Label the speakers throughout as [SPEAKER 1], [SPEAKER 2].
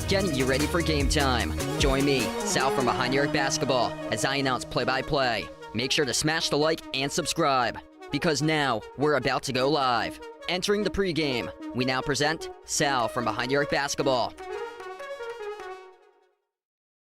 [SPEAKER 1] Getting you ready for game time. Join me, Sal from Behind the Arc Basketball, as I announce play-by-play. Make sure to smash the like and subscribe, because now we're about to go live. Entering the pregame, we now present Sal from Behind the Arc Basketball.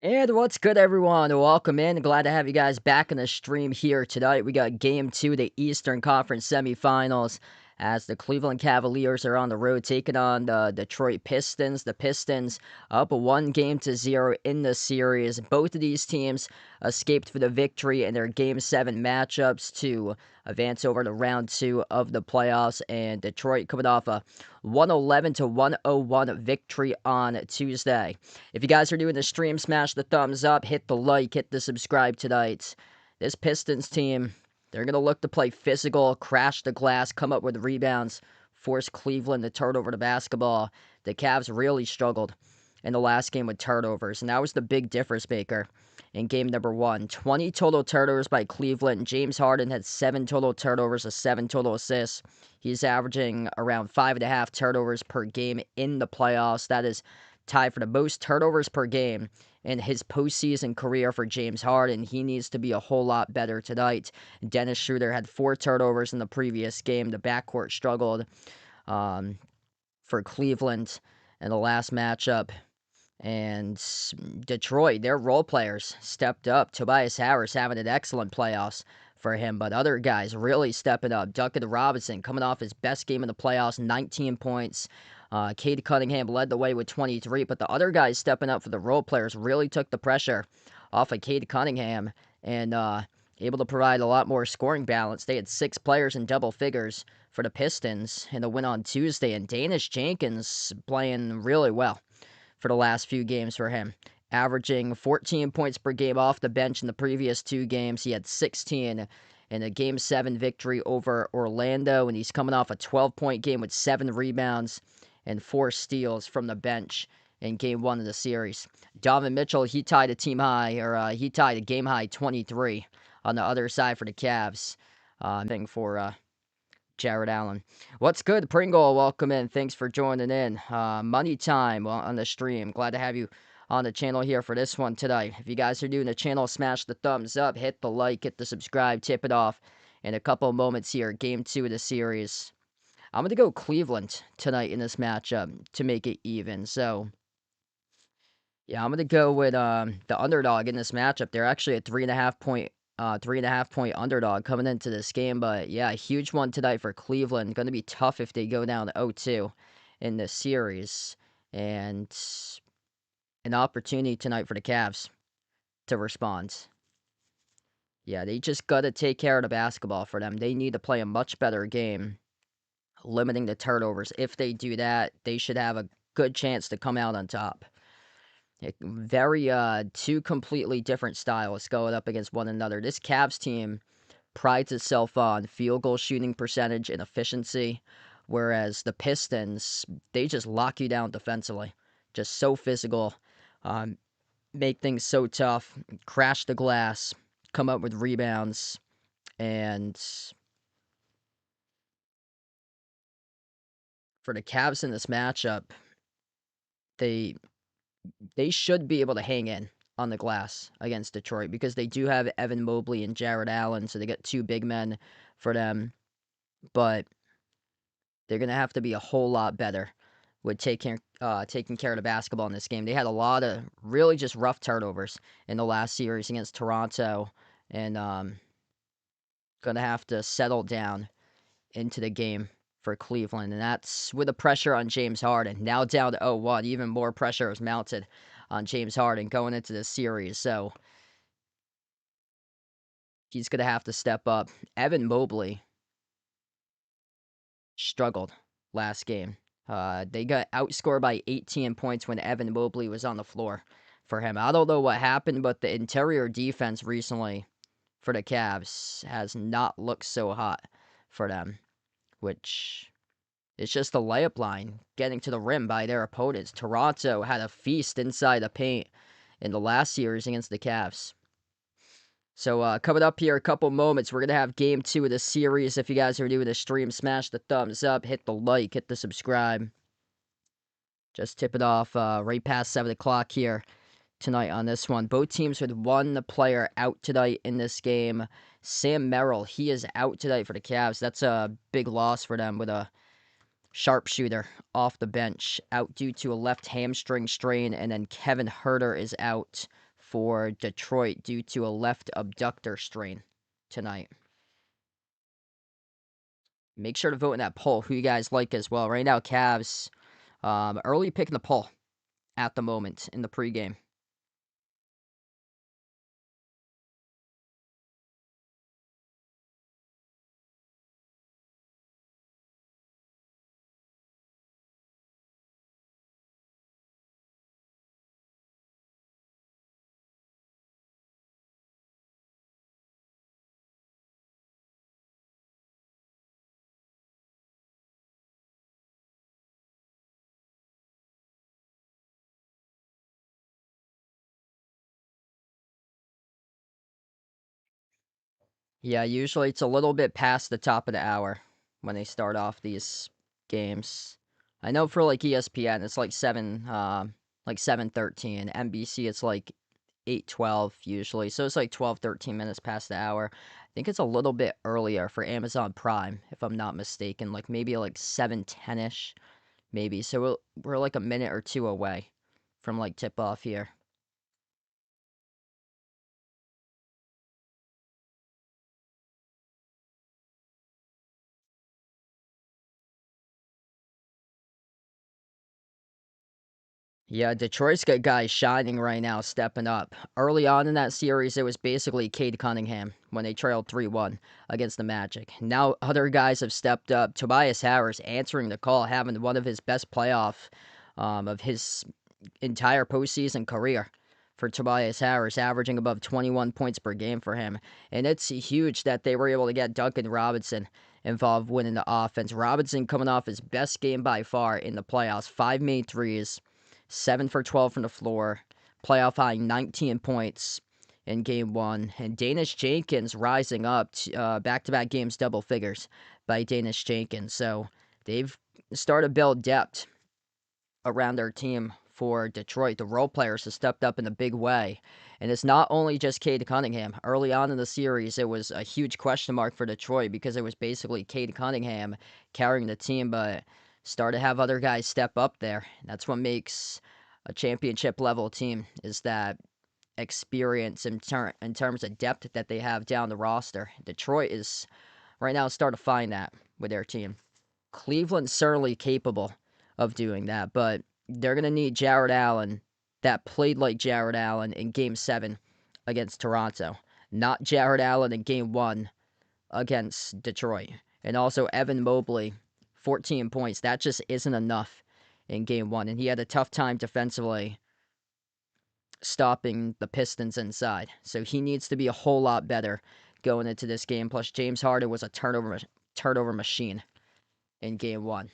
[SPEAKER 1] And what's good, everyone? Welcome in. Glad to have you guys back in the stream here tonight. We got Game 2, the Eastern Conference semifinals, as the Cleveland Cavaliers are on the road taking on the Detroit Pistons. The Pistons up 1-0 in the series. Both of these teams escaped for the victory in their Game 7 matchups to advance over to round 2 of the playoffs. And Detroit coming off a 111-101 victory on Tuesday. If you guys are doing the stream, smash the thumbs up, hit the like, hit the subscribe tonight. This Pistons team, they're going to look to play physical, crash the glass, come up with rebounds, force Cleveland to turn over the basketball. The Cavs really struggled in the last game with turnovers, and that was the big difference maker in game number 1. 20 total turnovers by Cleveland. James Harden had 7 total turnovers, 7 total assists. He's averaging around 5.5 turnovers per game in the playoffs. That is tied for the most turnovers per game in his postseason career for James Harden. He needs to be a whole lot better tonight. Dennis Schroeder had 4 turnovers in the previous game. The backcourt struggled for Cleveland in the last matchup. And Detroit, their role players stepped up. Tobias Harris having an excellent playoffs for him, but other guys really stepping up. Duncan Robinson coming off his best game in the playoffs, 19 points. Cade Cunningham led the way with 23, but the other guys stepping up for the role players really took the pressure off of Cade Cunningham and able to provide a lot more scoring balance. They had 6 players in double figures for the Pistons in the win on Tuesday, and Danish Jenkins playing really well for the last few games for him, averaging 14 points per game off the bench in the previous 2 games. He had 16 in a Game 7 victory over Orlando, and he's coming off a 12-point game with 7 rebounds and 4 steals from the bench in Game 1 of the series. Donovan Mitchell, he tied a game high 23 on the other side for the Cavs. Thing for Jared Allen. What's good, Pringle? Welcome in. Thanks for joining in. Money time on the stream. Glad to have you on the channel here for this one today. If you guys are doing the channel, smash the thumbs up, hit the like, hit the subscribe, tip it off in a couple of moments here. Game 2 of the series. I'm going to go Cleveland tonight in this matchup to make it even. So, yeah, I'm going to go with the underdog in this matchup. They're actually a 3.5-point underdog coming into this game. But, yeah, a huge one tonight for Cleveland. Going to be tough if they go down 0-2 in this series. And an opportunity tonight for the Cavs to respond. Yeah, they just got to take care of the basketball for them. They need to play a much better game, limiting the turnovers. If they do that, they should have a good chance to come out on top. Very, 2 completely different styles going up against one another. This Cavs team prides itself on field goal shooting percentage and efficiency, whereas the Pistons, they just lock you down defensively. Just so physical, make things so tough, crash the glass, come up with rebounds, and for the Cavs in this matchup, they should be able to hang in on the glass against Detroit because they do have Evan Mobley and Jared Allen, so they got 2 big men for them. But they're going to have to be a whole lot better with taking care of the basketball in this game. They had a lot of really just rough turnovers in the last series against Toronto, and going to have to settle down into the game for Cleveland, and that's with the pressure on James Harden. Now down to 0-1, even more pressure is mounted on James Harden going into this series, so he's going to have to step up. Evan Mobley struggled last game. They got outscored by 18 points when Evan Mobley was on the floor for him. I don't know what happened, but the interior defense recently for the Cavs has not looked so hot for them, which is just a layup line getting to the rim by their opponents. Toronto had a feast inside the paint in the last series against the Cavs. So coming up here, a couple moments, we're going to have game 2 of the series. If you guys are new to the stream, smash the thumbs up, hit the like, hit the subscribe. Just tip it off right past 7 o'clock here tonight on this one. Both teams with one player out tonight in this game. Sam Merrill, he is out tonight for the Cavs. That's a big loss for them with a sharpshooter off the bench, out due to a left hamstring strain. And then Kevin Huerter is out for Detroit due to a left abductor strain tonight. Make sure to vote in that poll who you guys like as well. Right now, Cavs early pick in the poll at the moment in the pregame. Yeah, usually it's a little bit past the top of the hour when they start off these games. I know for like ESPN it's like 7:13. NBC it's like 8:12 usually. So it's like 12, 13 minutes past the hour. I think it's a little bit earlier for Amazon Prime if I'm not mistaken, like maybe like 7:10ish maybe. So we're like a minute or two away from like tip off here. Yeah, Detroit's got guys shining right now, stepping up. Early on in that series, it was basically Cade Cunningham when they trailed 3-1 against the Magic. Now other guys have stepped up. Tobias Harris answering the call, having one of his best playoff of his entire postseason career for Tobias Harris, averaging above 21 points per game for him. And it's huge that they were able to get Duncan Robinson involved winning the offense. Robinson coming off his best game by far in the playoffs, 5 made threes. 7 for 12 from the floor, playoff high 19 points in game 1. And Danish Jenkins rising up back-to-back games double figures by Danish Jenkins. So they've started to build depth around their team for Detroit. The role players have stepped up in a big way. And it's not only just Cade Cunningham. Early on in the series, it was a huge question mark for Detroit because it was basically Cade Cunningham carrying the team, but start to have other guys step up there. That's what makes a championship level team, is that experience in terms of depth that they have down the roster. Detroit is right now starting to find that with their team. Cleveland's certainly capable of doing that, but they're going to need Jared Allen that played like Jared Allen in Game 7 against Toronto, not Jared Allen in Game 1 against Detroit. And also Evan Mobley, 14 points. That just isn't enough in Game 1, and he had a tough time defensively stopping the Pistons inside. So he needs to be a whole lot better going into this game. Plus, James Harden was a turnover machine in Game 1.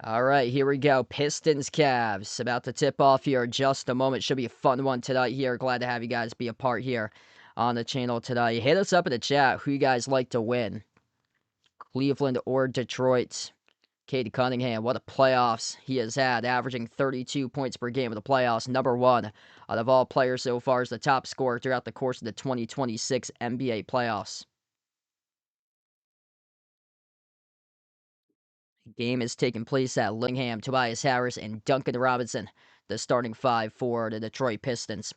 [SPEAKER 1] All right, here we go. Pistons Cavs about to tip off here in just a moment. Should be a fun one tonight here. Glad to have you guys be a part here on the channel tonight. Hit us up in the chat who you guys like to win, Cleveland or Detroit. Cade Cunningham, what a playoffs he has had, averaging 32 points per game in the playoffs. Number 1 out of all players so far, is the top scorer throughout the course of the 2026 NBA playoffs. Game is taking place at Lingham. Tobias Harris and Duncan Robinson, the starting 5 for the Detroit Pistons.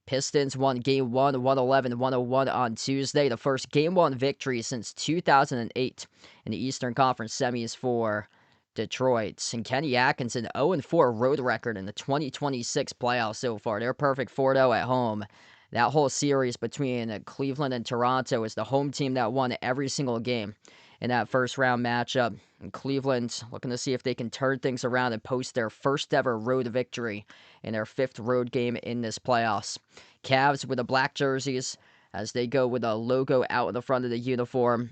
[SPEAKER 1] Pistons won Game 1, 111-101 on Tuesday. The first Game 1 victory since 2008 in the Eastern Conference semis for Detroit. And Kenny Atkinson, 0-4 road record in the 2026 playoffs so far. They're perfect 4-0 at home. That whole series between Cleveland and Toronto is the home team that won every single game in that first round matchup. And Cleveland looking to see if they can turn things around and post their first ever road victory in their 5th road game in this playoffs. Cavs with the black jerseys as they go with a logo out in the front of the uniform.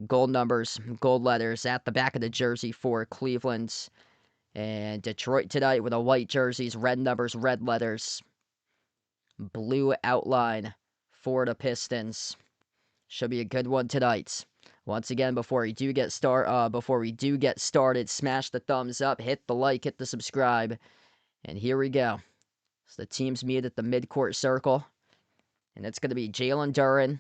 [SPEAKER 1] Gold numbers, gold letters at the back of the jersey for Cleveland. And Detroit tonight with the white jerseys, red numbers, red letters. Blue outline for the Pistons. Should be a good one tonight. Once again, before we do get started, smash the thumbs up, hit the like, hit the subscribe, and here we go. So the teams meet at the midcourt circle, and it's going to be Jalen Duren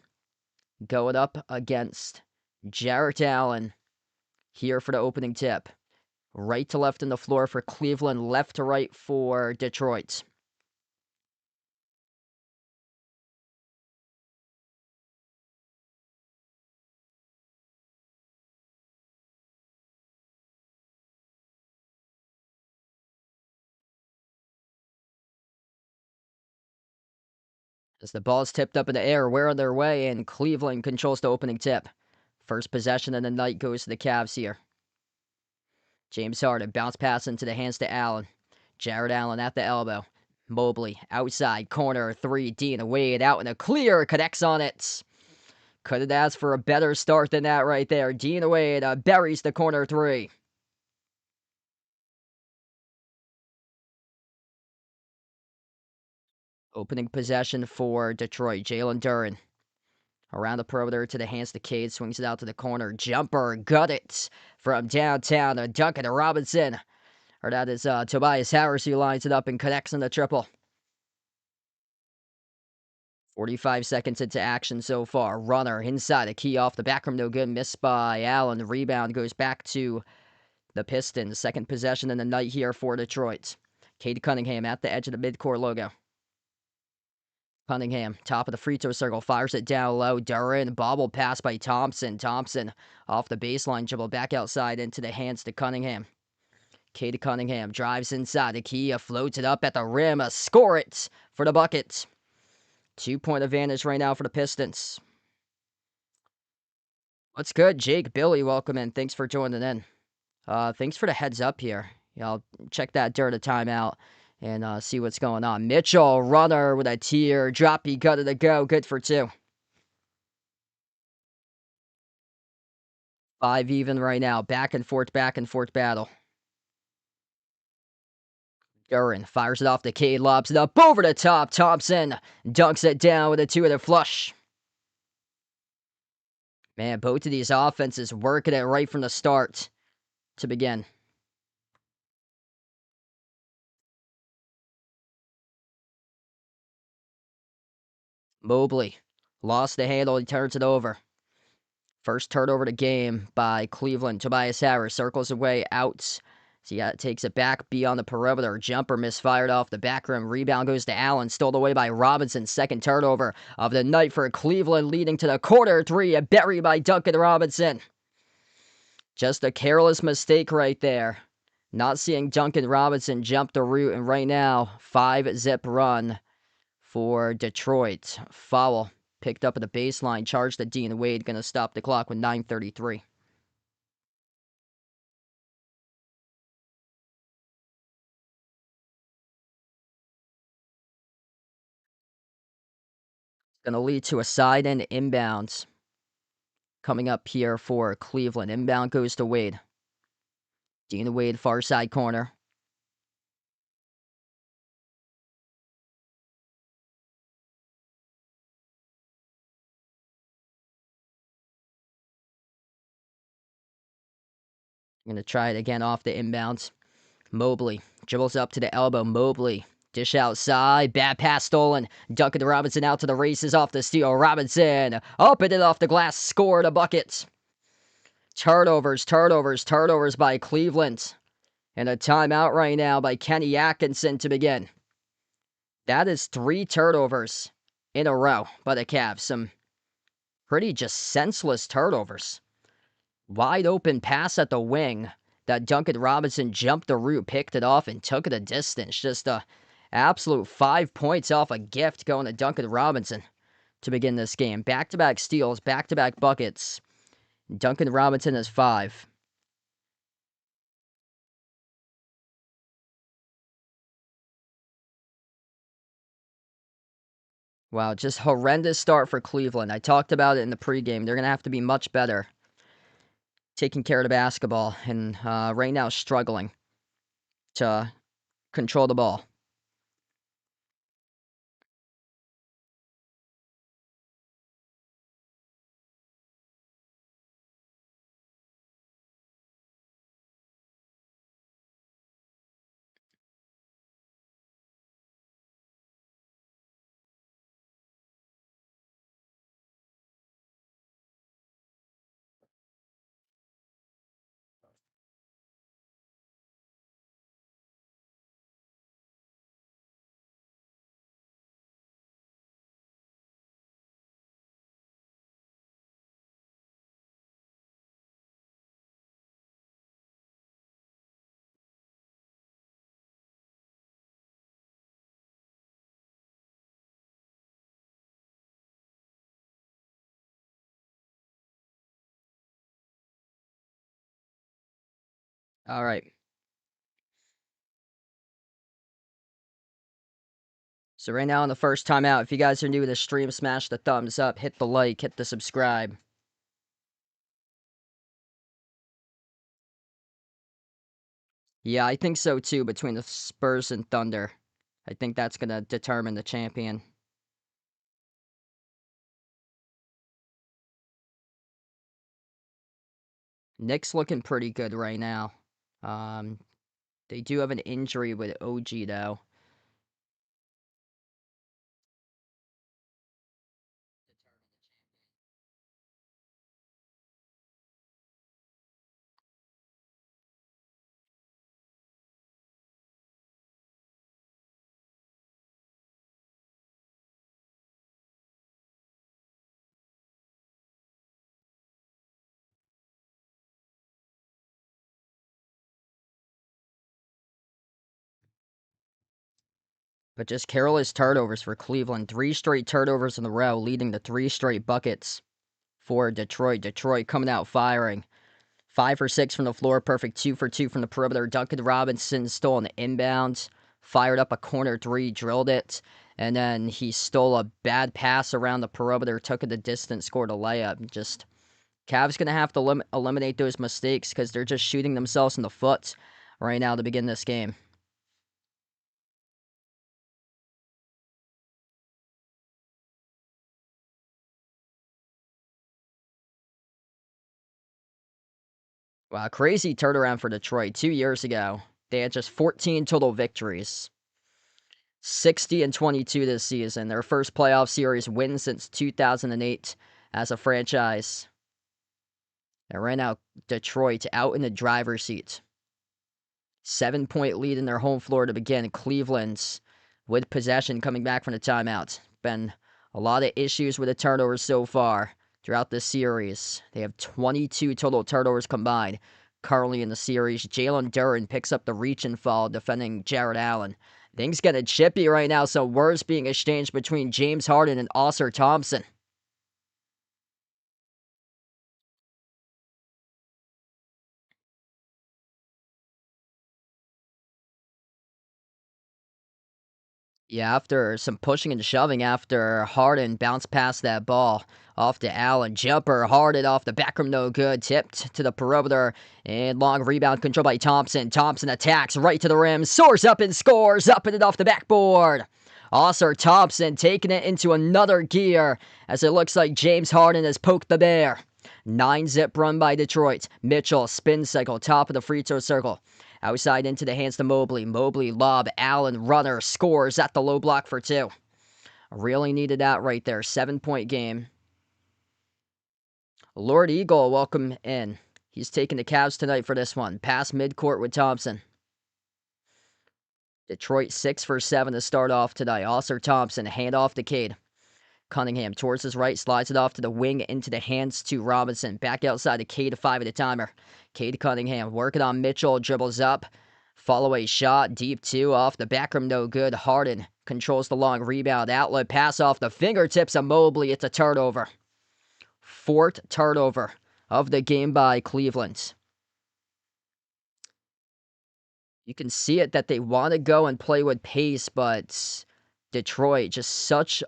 [SPEAKER 1] going up against Jarrett Allen here for the opening tip. Right to left on the floor for Cleveland, left to right for Detroit. As the ball is tipped up in the air, we're on their way, and Cleveland controls the opening tip. First possession of the night goes to the Cavs here. James Harden, bounce pass into the hands to Allen. Jarrett Allen at the elbow. Mobley, outside, corner, 3, Dean Wade out in a clear, connects on it. Couldn't ask for a better start than that right there. Dean Wade buries the corner 3. Opening possession for Detroit, Jalen Duren. Around the perimeter to the hands to Cade, swings it out to the corner. Jumper, gut it from downtown. Duncan Robinson. Or that is Tobias Harris who lines it up and connects on the triple. 45 seconds into action so far. Runner inside a key off the back rim, no good. Missed by Allen. The rebound goes back to the Pistons. Second possession in the night here for Detroit. Cade Cunningham at the edge of the midcourt logo. Cunningham, top of the free throw circle, fires it down low. Duren, bobble pass by Thompson. Thompson off the baseline, dribble back outside into the hands to Cunningham. Cade Cunningham drives inside the key, floats it up at the rim, score it for the bucket. 2-point advantage right now for the Pistons. What's good, Jake, Billy, welcome in. Thanks for joining in. Thanks for the heads up here. I'll check that during the timeout and see what's going on. Mitchell, runner with a tear, droppy, gutted to go, good for 2. 5 even right now, back and forth battle. Duren fires it off to Cade, lobs it up over the top. Thompson dunks it down with a 2-hitter flush. Man, both of these offenses working it right from the start to begin. Mobley lost the handle, he turns it over. First turnover of the game by Cleveland. Tobias Harris circles away out. So yeah, takes it back beyond the perimeter. Jumper misfired off the back rim. Rebound goes to Allen. Stole away by Robinson. Second turnover of the night for Cleveland, leading to the corner 3. A bury by Duncan Robinson. Just a careless mistake right there. Not seeing Duncan Robinson jump the route. And right now, 5-zip run for Detroit. Foul picked up at the baseline. Charged to Dean Wade. Going to stop the clock with 9:33. Going to lead to a side and inbounds coming up here for Cleveland. Inbound goes to Wade. Dean Wade, far side corner. Going to try it again off the inbounds. Mobley dribbles up to the elbow. Mobley, dish outside. Bad pass stolen. Duncan Robinson out to the races off the steal. Robinson up and off the glass. Scored a bucket. Turnovers by Cleveland. And a timeout right now by Kenny Atkinson to begin. That is 3 turnovers in a row by the Cavs. Some pretty just senseless turnovers. Wide open pass at the wing that Duncan Robinson jumped the route, picked it off, and took it a distance. Just a absolute 5 points off a gift going to Duncan Robinson to begin this game. Back-to-back steals, back-to-back buckets. Duncan Robinson has 5. Wow, just horrendous start for Cleveland. I talked about it in the pregame. They're going to have to be much better taking care of the basketball, and right now struggling to control the ball. All right. So right now on the first time out, if you guys are new to the stream, smash the thumbs up, hit the like, hit the subscribe. Yeah, I think so too, between the Spurs and Thunder. I think that's going to determine the champion. Knicks looking pretty good right now. Um, they do have an injury with OG, though. But just careless turnovers for Cleveland. 3 straight turnovers in a row, leading to 3 straight buckets for Detroit. Detroit coming out firing. 5 for 6 from the floor, perfect 2 for 2 from the perimeter. Duncan Robinson stole an inbound, fired up a corner 3, drilled it, and then he stole a bad pass around the perimeter, took it the distance, scored a layup. Just Cavs gonna have to eliminate those mistakes because they're just shooting themselves in the foot right now to begin this game. Wow, crazy turnaround for Detroit. 2 years ago, they had just 14 total victories. 60-22 this season. Their first playoff series win since 2008 as a franchise. And right now, Detroit out in the driver's seat. 7-point lead in their home floor to begin. Cleveland's with possession coming back from the timeout. Been a lot of issues with the turnovers so far throughout this series. They have 22 total turnovers combined currently in the series. Jalen Duren picks up the reach and fall defending Jarrett Allen. Things getting chippy right now, so words being exchanged between James Harden and Ausar Thompson. Yeah, after some pushing and shoving after Harden bounced past that ball off to Allen. Jumper, Harden off the back room, no good. Tipped to the perimeter, and long rebound controlled by Thompson. Thompson attacks right to the rim, soars up and scores, up and off the backboard. Ausar Thompson taking it into another gear as it looks like James Harden has poked the bear. 9-zip run by Detroit. Mitchell, spin cycle, top of the free throw circle. Outside into the hands to Mobley. Mobley lob. Allen runner scores at the low block for 2. Really needed that right there. 7-point game. Lord Eagle, welcome in. He's taking the Cavs tonight for this one. Pass midcourt with Thompson. Detroit 6 for 7 to start off tonight. Ausar Thompson, hand off to Cade. Cunningham towards his right, slides it off to the wing, into the hands to Robinson. Back outside to Cade, 5 at a timer. Cade Cunningham working on Mitchell, dribbles up. Follow away shot, deep 2, off the back rim, no good. Harden controls the long rebound, outlet pass off the fingertips of Mobley. It's a turnover. 4th turnover of the game by Cleveland. You can see it that they want to go and play with pace, but Detroit, just such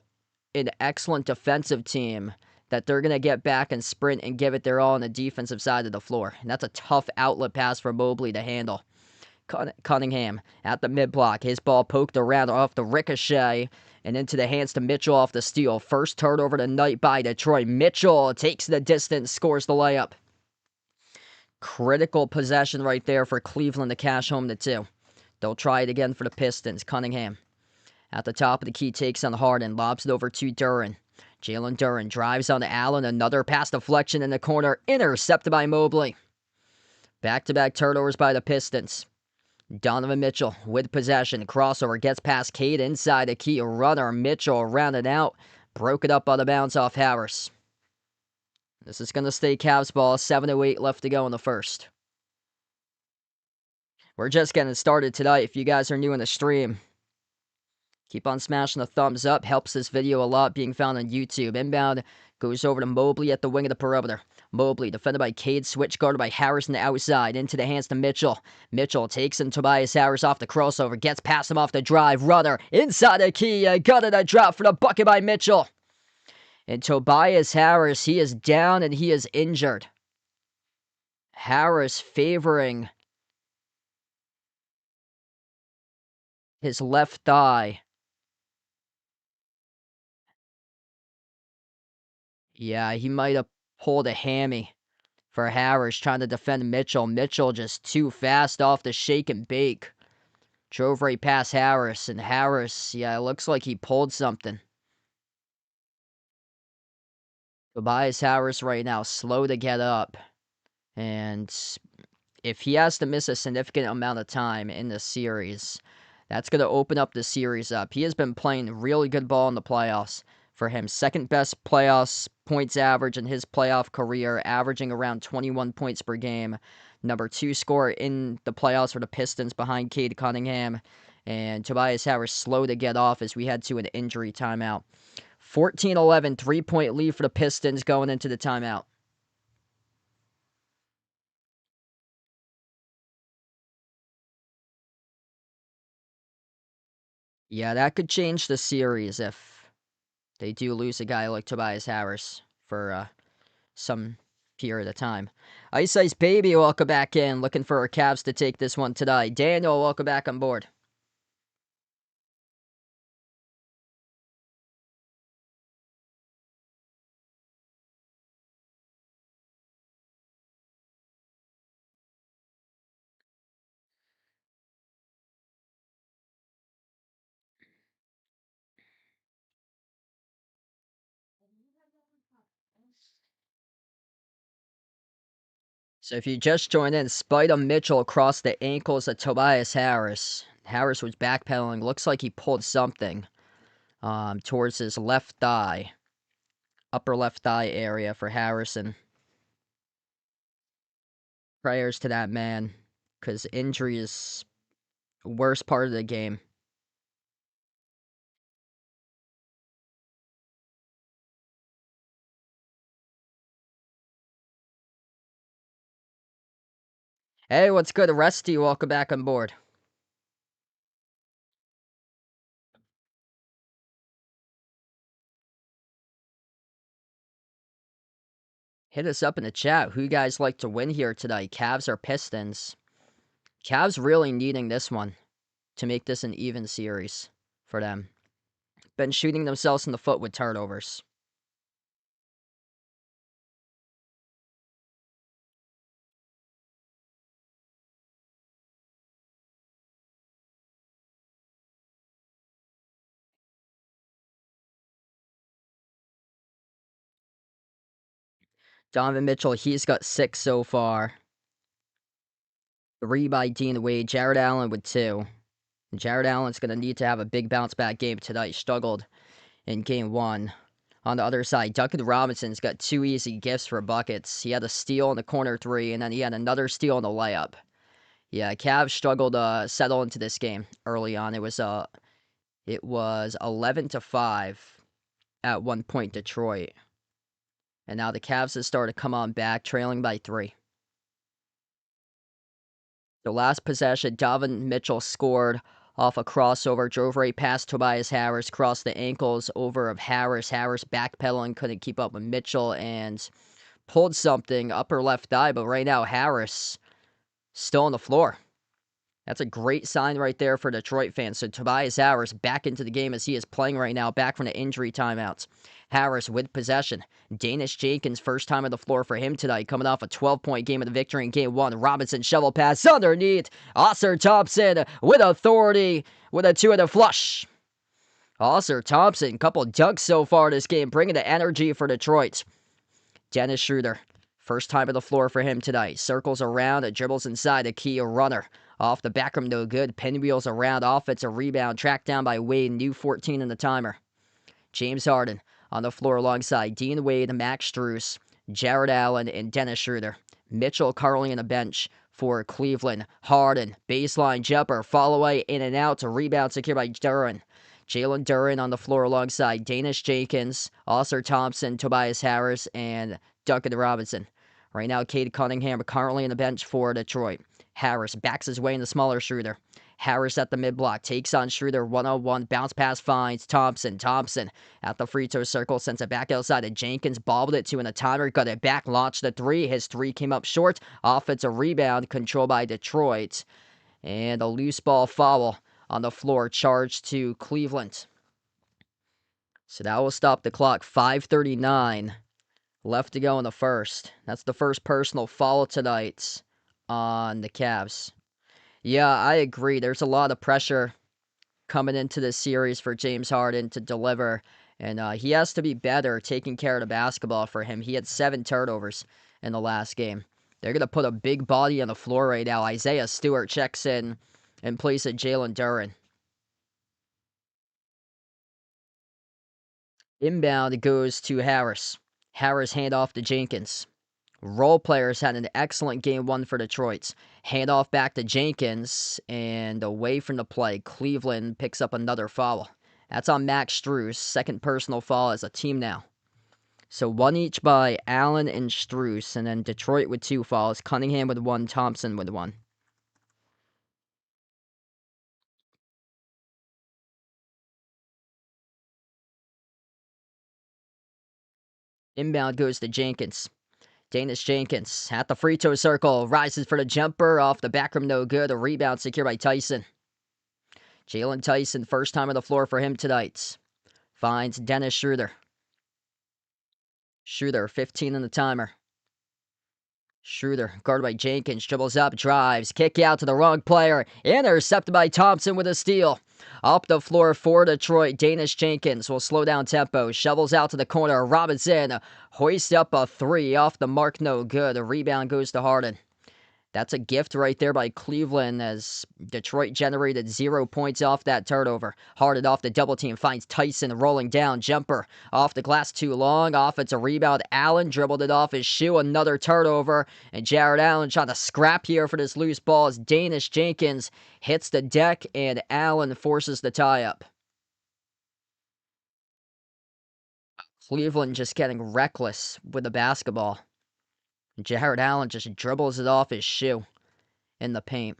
[SPEAKER 1] an excellent defensive team that they're going to get back and sprint and give it their all on the defensive side of the floor. And that's a tough outlet pass for Mobley to handle. Cunningham at the mid-block. His ball poked around off the ricochet and into the hands to Mitchell off the steal. First turnover tonight by Detroit. Mitchell takes the distance, scores the layup. Critical possession right there for Cleveland to cash home the 2. They'll try it again for the Pistons. Cunningham at the top of the key takes on Harden. Lobs it over to Duren. Jalen Duren drives on to Allen. Another pass deflection in the corner. Intercepted by Mobley. Back-to-back turnovers by the Pistons. Donovan Mitchell with possession. Crossover gets past Cade inside the key. Runner Mitchell rounded out. Broke it up on the bounce off Harris. This is going to stay Cavs ball. 7:08 left to go in the first. We're just getting started tonight. If you guys are new in the stream, keep on smashing the thumbs up. Helps this video a lot being found on YouTube. Inbound goes over to Mobley at the wing of the perimeter. Mobley defended by Cade, switch guarded by Harris on the outside. Into the hands to Mitchell. Mitchell takes in Tobias Harris off the crossover. Gets past him off the drive. Runner inside the key. Got it a drop for the bucket by Mitchell. And Tobias Harris, he is down and he is injured. Harris favoring his left thigh. Yeah, he might have pulled a hammy for Harris trying to defend Mitchell. Mitchell just too fast off the shake and bake. Drove right past Harris, and Harris, yeah, it looks like he pulled something. Tobias Harris right now, slow to get up. And if he has to miss a significant amount of time in this series, that's going to open up the series up. He has been playing really good ball in the playoffs for him. Second best playoffs points average in his playoff career, averaging around 21 points per game. Number 2 scorer in the playoffs for the Pistons behind Cade Cunningham. And Tobias Harris slow to get off as we head to an injury timeout. 14-11, 3-point lead for the Pistons going into the timeout. Yeah, that could change the series if they do lose a guy like Tobias Harris for some period of time. Ice Ice Baby, welcome back in. Looking for our Cavs to take this one tonight. Daniel, welcome back on board. So if you just joined in, Spida Mitchell across the ankles of Tobias Harris. Harris was backpedaling. Looks like he pulled something towards his left thigh. Upper left thigh area for Harrison. Prayers to that man, because injury is the worst part of the game. Hey, what's good? Rusty, welcome back on board. Hit us up in the chat. Who you guys like to win here tonight? Cavs or Pistons? Cavs really needing this one to make this an even series for them. Been shooting themselves in the foot with turnovers. Donovan Mitchell, he's got 6 so far. 3 by Dean Wade. Jared Allen with 2. And Jared Allen's going to need to have a big bounce back game tonight. Struggled in game 1. On the other side, Duncan Robinson's got 2 easy gifts for buckets. He had a steal in the corner 3, and then he had another steal in the layup. Yeah, Cavs struggled to settle into this game early on. It was 11-5 at one point, Detroit. And now the Cavs have started to come on back, trailing by 3. The last possession, Donovan Mitchell scored off a crossover, drove right past Tobias Harris, crossed the ankles over of Harris. Harris backpedaling, couldn't keep up with Mitchell, and pulled something, upper left thigh. But right now, Harris still on the floor. That's a great sign right there for Detroit fans. So Tobias Harris back into the game as he is playing right now, back from the injury timeouts. Harris with possession. Danish Jenkins, first time on the floor for him tonight, coming off a 12-point game of the victory in Game 1. Robinson shovel pass underneath. Oscar Thompson with authority with a two-handed flush. Oscar Thompson, couple dunks so far this game, bringing the energy for Detroit. Dennis Schroeder, first time on the floor for him tonight. Circles around, dribbles inside, a key runner. Off the back rim, no good. Pinwheels around, offensive rebound, tracked down by Wade, new 14 in the timer. James Harden on the floor alongside Dean Wade, Max Strus, Jared Allen, and Dennis Schroeder. Mitchell currently on the bench for Cleveland. Harden, baseline jumper, fall away, in and out, to rebound secured by Duren. Jalen Duren on the floor alongside Danish Jenkins, Oscar Thompson, Tobias Harris, and Duncan Robinson. Right now, Cade Cunningham currently on the bench for Detroit. Harris backs his way in the smaller Schroeder. Harris at the mid-block, takes on Schroeder, one-on-one, bounce pass finds Thompson. Thompson at the free throw circle, sends it back outside to Jenkins, bobbled it to in a timer, got it back, launched the three. His three came up short. Offensive rebound, controlled by Detroit. And a loose ball foul on the floor, charged to Cleveland. So that will stop the clock. 5:39 left to go in the first. That's the first personal foul tonight on the Cavs. Yeah, I agree. There's a lot of pressure coming into this series for James Harden to deliver, and he has to be better taking care of the basketball for him. He had 7 turnovers in the last game. They're going to put a big body on the floor right now. Isaiah Stewart checks in place of Jalen Duren. Inbound goes to Harris. Harris handoff to Jenkins. Role players had an excellent game 1 for Detroit. Handoff back to Jenkins, and away from the play, Cleveland picks up another foul. That's on Max Strus, second personal foul as a team now. So 1 each by Allen and Strus, and then Detroit with 2 fouls, Cunningham with 1, Thompson with 1. Inbound goes to Jenkins. Danish Jenkins at the free throw circle, rises for the jumper, off the back rim, no good. A rebound secured by Tyson. Jalen Tyson, first time on the floor for him tonight. Finds Dennis Schroeder. Schroeder, 15 in the timer. Schroeder, guarded by Jenkins, dribbles up, drives, kick out to the wrong player, intercepted by Thompson with a steal. Up the floor for Detroit, Danish Jenkins will slow down tempo, shovels out to the corner, Robinson hoists up a 3, off the mark, no good. A rebound goes to Harden. That's a gift right there by Cleveland, as Detroit generated 0 points off that turnover. Harden off the double team, finds Tyson rolling down, jumper off the glass too long, offensive rebound. Allen dribbled it off his shoe, another turnover, and Jared Allen trying to scrap here for this loose ball as Danish Jenkins hits the deck, and Allen forces the tie-up. Cleveland just getting reckless with the basketball. Jared Allen just dribbles it off his shoe in the paint.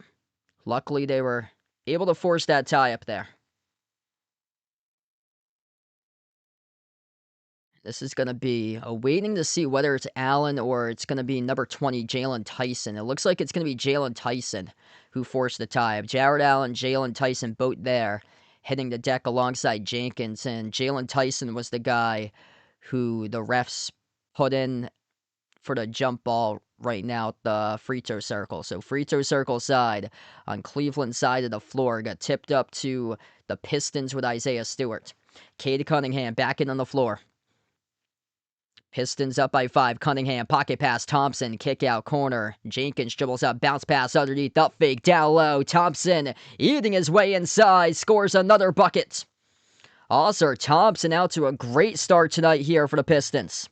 [SPEAKER 1] Luckily, they were able to force that tie up there. This is going to be waiting to see whether it's Allen or it's going to be number 20, Jalen Tyson. It looks like it's going to be Jalen Tyson who forced the tie up. Jared Allen, Jalen Tyson, both there, hitting the deck alongside Jenkins. And Jalen Tyson was the guy who the refs put in for the jump ball right now at the free throw circle. So free throw circle side on Cleveland side of the floor got tipped up to the Pistons with Isaiah Stewart. Cade Cunningham back in on the floor. Pistons up by 5. Cunningham, pocket pass, Thompson, kick out corner. Jenkins dribbles up, bounce pass underneath, up fake, down low. Thompson eating his way inside, scores another bucket. Also, Thompson out to a great start tonight here for the Pistons.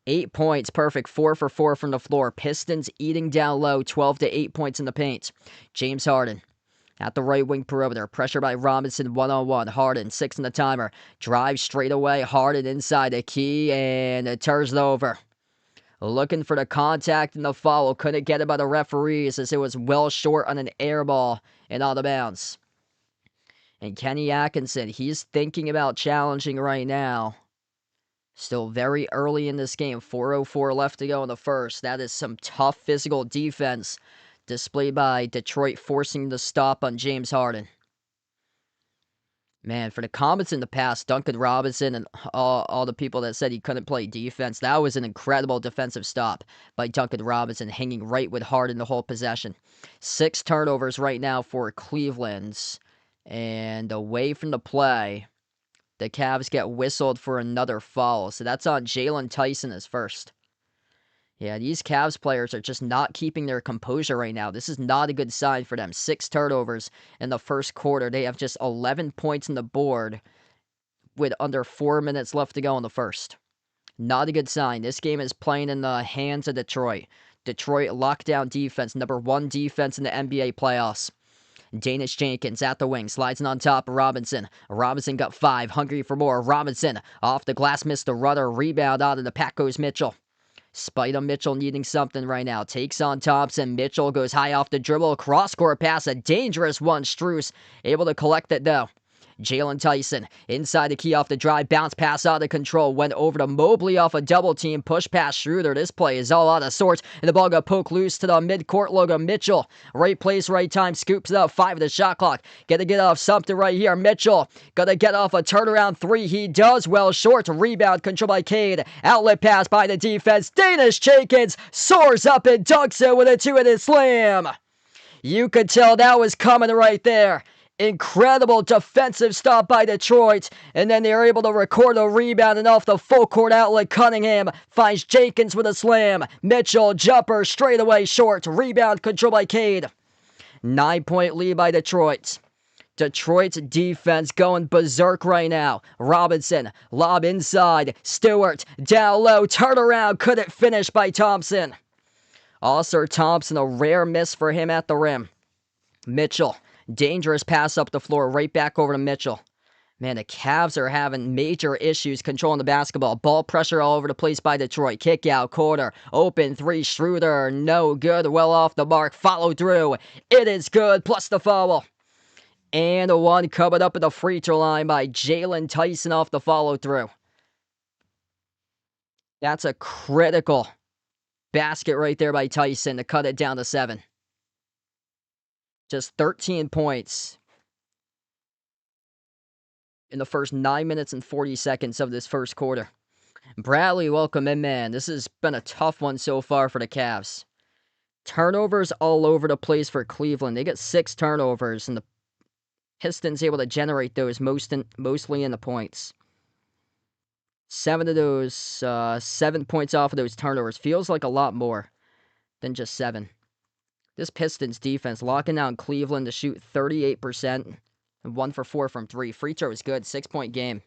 [SPEAKER 1] 8 points, perfect, 4 for 4 from the floor. Pistons eating down low, 12 to 8 points in the paint. James Harden At the right wing perimeter, pressure by Robinson, one-on-one. Harden, 6 in the timer. Drive straight away. Harden inside the key, and it turns it over. Looking for the contact and the foul. Couldn't get it by the referees as it was well short on an air ball and out of bounds. And Kenny Atkinson, he's thinking about challenging right now. Still very early in this game. 4:04 left to go in the first. That is some tough physical defense displayed by Detroit, forcing the stop on James Harden. Man, for the comments in the past, Duncan Robinson and all the people that said he couldn't play defense, that was an incredible defensive stop by Duncan Robinson, hanging right with Harden the whole possession. 6 turnovers right now for Cleveland. And away from the play, the Cavs get whistled for another foul. So that's on Jalen Tyson as first. Yeah, these Cavs players are just not keeping their composure right now. This is not a good sign for them. 6 turnovers in the first quarter. They have just 11 points on the board with under 4 minutes left to go in the first. Not a good sign. This game is playing in the hands of Detroit. Detroit lockdown defense, number 1 defense in the NBA playoffs. Danish Jenkins at the wing, slides on top of Robinson. Robinson got 5, hungry for more. Robinson off the glass, missed the rudder. Rebound out of the pack goes Mitchell. Spite on Mitchell needing something right now. Takes on Thompson. Mitchell goes high off the dribble. Cross-court pass, a dangerous one. Strus able to collect it though. Jalen Tyson inside the key off the drive. Bounce pass out of control. Went over to Mobley off a double team. Push past Schroeder. This play is all out of sorts. And the ball got poked loose to the midcourt logo. Mitchell. Right place, right time. Scoops it up. 5 of the shot clock. Gotta get off something right here. Mitchell. Gotta get off a turnaround 3. He does well short. Rebound controlled by Cade. Outlet pass by the defense. Danish Jenkins soars up and dunks it with a 2-handed slam. You could tell that was coming right there. Incredible defensive stop by Detroit, and then they are able to record a rebound, and off the full court outlet, Cunningham finds Jenkins with a slam. Mitchell, jumper, straight away short. Rebound controlled by Cade. 9-point lead by Detroit. Detroit's defense going berserk right now. Robinson, lob inside. Stewart, down low, turnaround, couldn't finish by Thompson. Also Thompson, a rare miss for him at the rim. Mitchell. Dangerous pass up the floor, right back over to Mitchell. Man, the Cavs are having major issues controlling the basketball. Ball pressure all over the place by Detroit. Kick out, quarter, open 3, Schroeder, no good, well off the mark, follow through. It is good, plus the foul. And a one covered up at the free throw line by Jalen Tyson off the follow through. That's a critical basket right there by Tyson to cut it down to 7. Just 13 points in the first 9 minutes and 40 seconds of this first quarter. Bradley, welcome in, man. This has been a tough one so far for the Cavs. Turnovers all over the place for Cleveland. They get 6 turnovers, and the Pistons able to generate those mostly in the points. 7 of those, 7 points off of those turnovers. Feels like a lot more than just 7. This Pistons defense locking down Cleveland to shoot 38%. And 1 for 4 from 3. Free throw is good. 6-point game.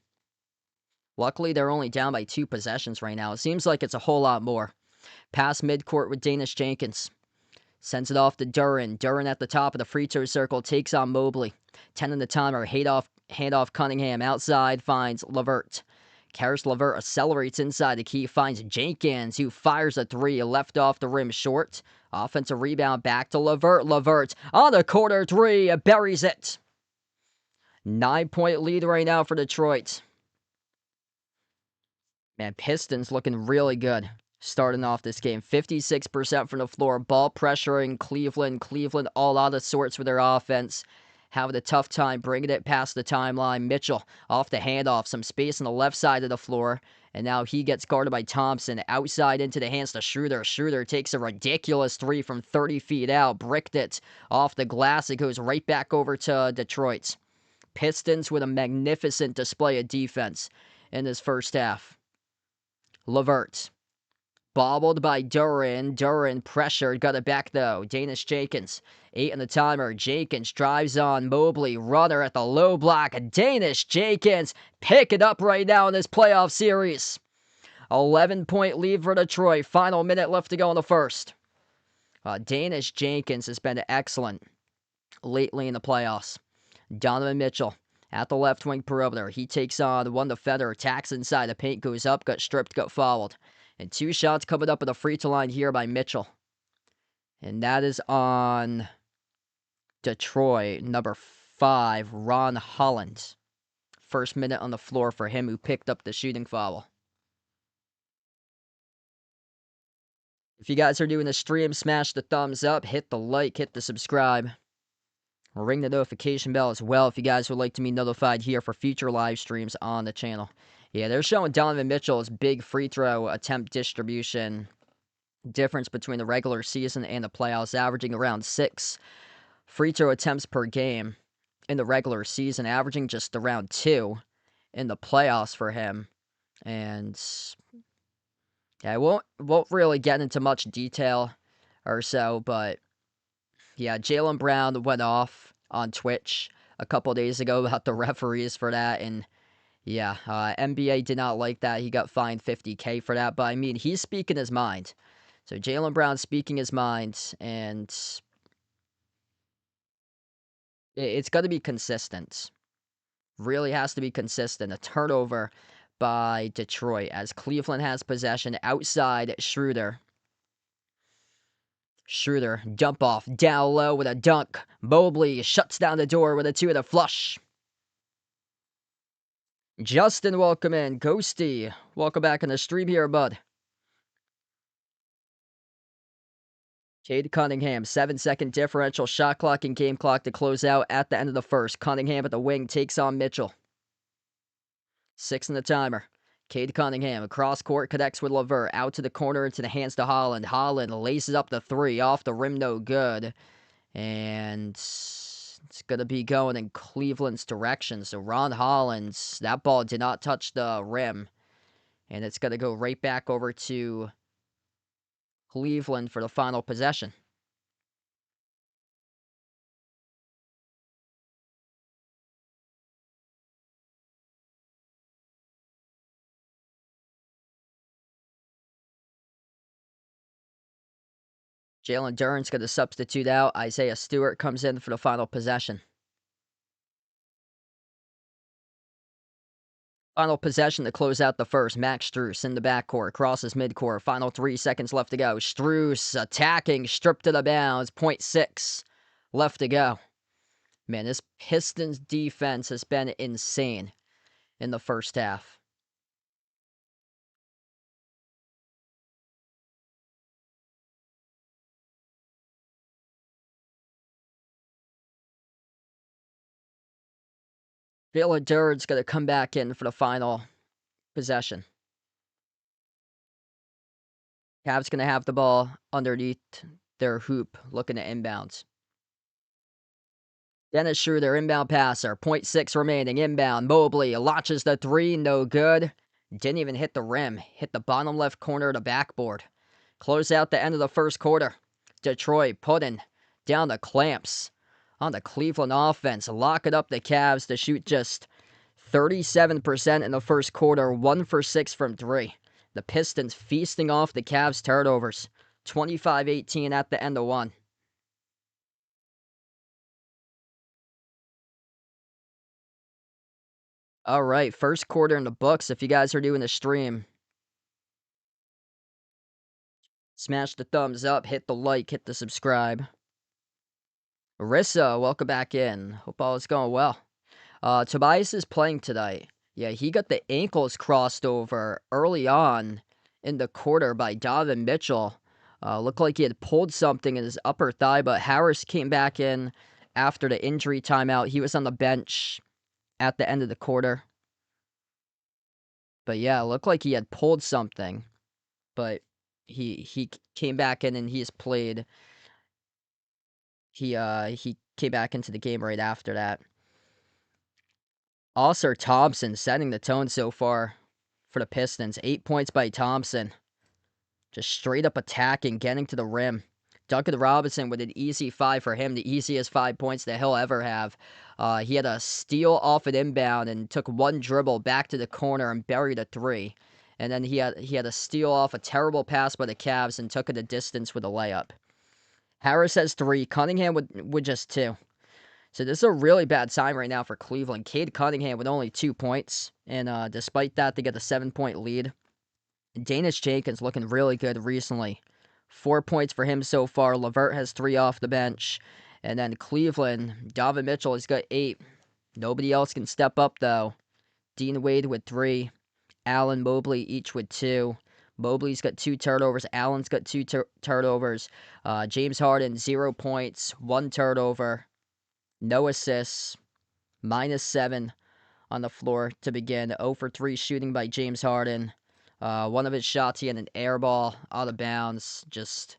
[SPEAKER 1] Luckily, they're only down by 2 possessions right now. It seems like it's a whole lot more. Pass midcourt with Danish Jenkins. Sends it off to Duren. Duren at the top of the free throw circle. Takes on Mobley. 10 in the timer. Handoff Cunningham. Outside finds LeVert. Karis LeVert accelerates inside the key. Finds Jenkins, who fires a 3. Left off the rim short. Offensive rebound back to LeVert. LeVert on the corner 3. Buries it. 9-point lead right now for Detroit. Man, Pistons looking really good starting off this game. 56% from the floor. Ball pressuring Cleveland. Cleveland all out of sorts with their offense. Having a tough time bringing it past the timeline. Mitchell off the handoff. Some space on the left side of the floor. And now he gets guarded by Thompson. Outside into the hands to Schroeder. Schroeder takes a ridiculous 3 from 30 feet out. Bricked it off the glass. It goes right back over to Detroit. Pistons with a magnificent display of defense in this first half. LeVert. Bobbled by Duren. Duren pressured. Got it back though. Danish Jenkins. 8 on the timer. Jenkins drives on Mobley. Runner at the low block. Danish Jenkins. Pick it up right now in this playoff series. 11-point lead for Detroit. Final minute left to go in the first. Danish Jenkins has been excellent lately in the playoffs. Donovan Mitchell at the left wing perimeter. He takes on one defender, attacks inside the paint, goes up, got stripped, got fouled. And 2 shots coming up at the free throw line here by Mitchell. And that is on Detroit, number 5, Ron Holland. First minute on the floor for him, who picked up the shooting foul. If you guys are doing the stream, smash the thumbs up, hit the like, hit the subscribe. Ring the notification bell as well if you guys would like to be notified here for future live streams on the channel. Yeah, they're showing Donovan Mitchell's big free throw attempt distribution difference between the regular season and the playoffs, averaging around 6 free throw attempts per game in the regular season, averaging just around 2 in the playoffs for him. And yeah, I won't really get into much detail or so, but yeah, Jaylen Brown went off on Twitch a couple days ago about the referees for that, and yeah, NBA did not like that. He got fined $50K for that, but I mean, he's speaking his mind. So Jaylen Brown speaking his mind, and it's got to be consistent. Really has to be consistent. A turnover by Detroit as Cleveland has possession outside Schroeder. Schroeder, dump off, down low with a dunk. Mobley shuts down the door with a 2 and a flush. Justin, welcome in. Ghosty, welcome back on the stream here, bud. Cade Cunningham, 7-second differential shot clock and game clock to close out at the end of the first. Cunningham at the wing takes on Mitchell. 6 in the timer. Cade Cunningham across court connects with LeVert. Out to the corner into the hands to Holland. Holland laces up the 3 off the rim, no good. And it's going to be going in Cleveland's direction. So Ron Holland, that ball did not touch the rim. And it's going to go right back over to Cleveland for the final possession. Jalen Duren's going to substitute out. Isaiah Stewart comes in for the final possession. Final possession to close out the first. Max Strus in the backcourt, crosses midcourt. Final 3 seconds left to go. Strus attacking, stripped to the bounds. 0.6 left to go. Man, this Pistons defense has been insane in the first half. Jalen Duren's going to come back in for the final possession. Cavs going to have the ball underneath their hoop, looking to inbounds. Dennis Schroeder, inbound passer. 0.6 remaining. Inbound. Mobley launches the 3. No good. Didn't even hit the rim. Hit the bottom left corner of the backboard. Close out the end of the first quarter. Detroit putting down the clamps on the Cleveland offense. Locking up the Cavs to shoot just 37% in the first quarter. 1 for 6 from 3. The Pistons feasting off the Cavs' turnovers. 25-18 at the end of 1. All right, first quarter in the books. If you guys are doing the stream, smash the thumbs up, hit the like, hit the subscribe. Marissa, welcome back in. Hope all is going well. Tobias is playing tonight. Yeah, he got the ankles crossed over early on in the quarter by Donovan Mitchell. Looked like he had pulled something in his upper thigh, but Harris came back in after the injury timeout. He was on the bench at the end of the quarter. But yeah, it looked like he had pulled something. But he came back in and he's played. He came back into the game right after that. Also, Thompson setting the tone so far for the Pistons. 8 points by Thompson. Just straight up attacking, getting to the rim. Duncan Robinson with an easy 5 for him, the easiest 5 points that he'll ever have. He had a steal off an inbound and took one dribble back to the corner and buried a 3. And then he had a steal off a terrible pass by the Cavs and took it a distance with a layup. Harris has 3. Cunningham with just 2. So this is a really bad sign right now for Cleveland. Cade Cunningham with only 2 points, and despite that, they get a 7-point lead. Danish Jenkins looking really good recently. 4 points for him so far. LeVert has 3 off the bench. And then Cleveland, Donovan Mitchell has got 8. Nobody else can step up, though. Dean Wade with 3. Allen, Mobley each with 2. Mobley's got 2 turnovers. Allen's got 2 turnovers. James Harden, 0 points, 1 turnover. No assists. -7 on the floor to begin. 0 for 3 shooting by James Harden. One of his shots, he had an air ball out of bounds. Just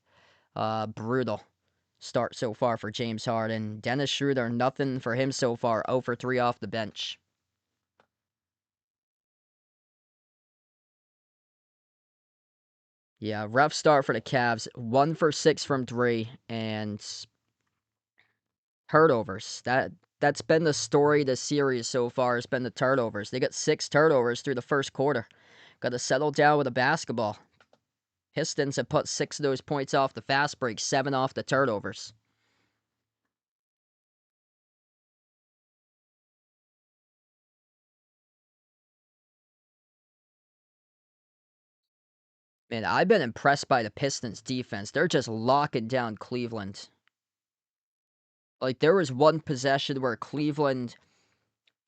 [SPEAKER 1] brutal start so far for James Harden. Dennis Schroeder, nothing for him so far. 0 for 3 off the bench. Yeah, rough start for the Cavs. 1 for 6 from 3 and turnovers. That's been the story of the series so far. Has been the turnovers. They got 6 turnovers through the first quarter. Got to settle down with a basketball. Pistons have put 6 of those points off the fast break, 7 off the turnovers. Man, I've been impressed by the Pistons defense. They're just locking down Cleveland. Like, there was one possession where Cleveland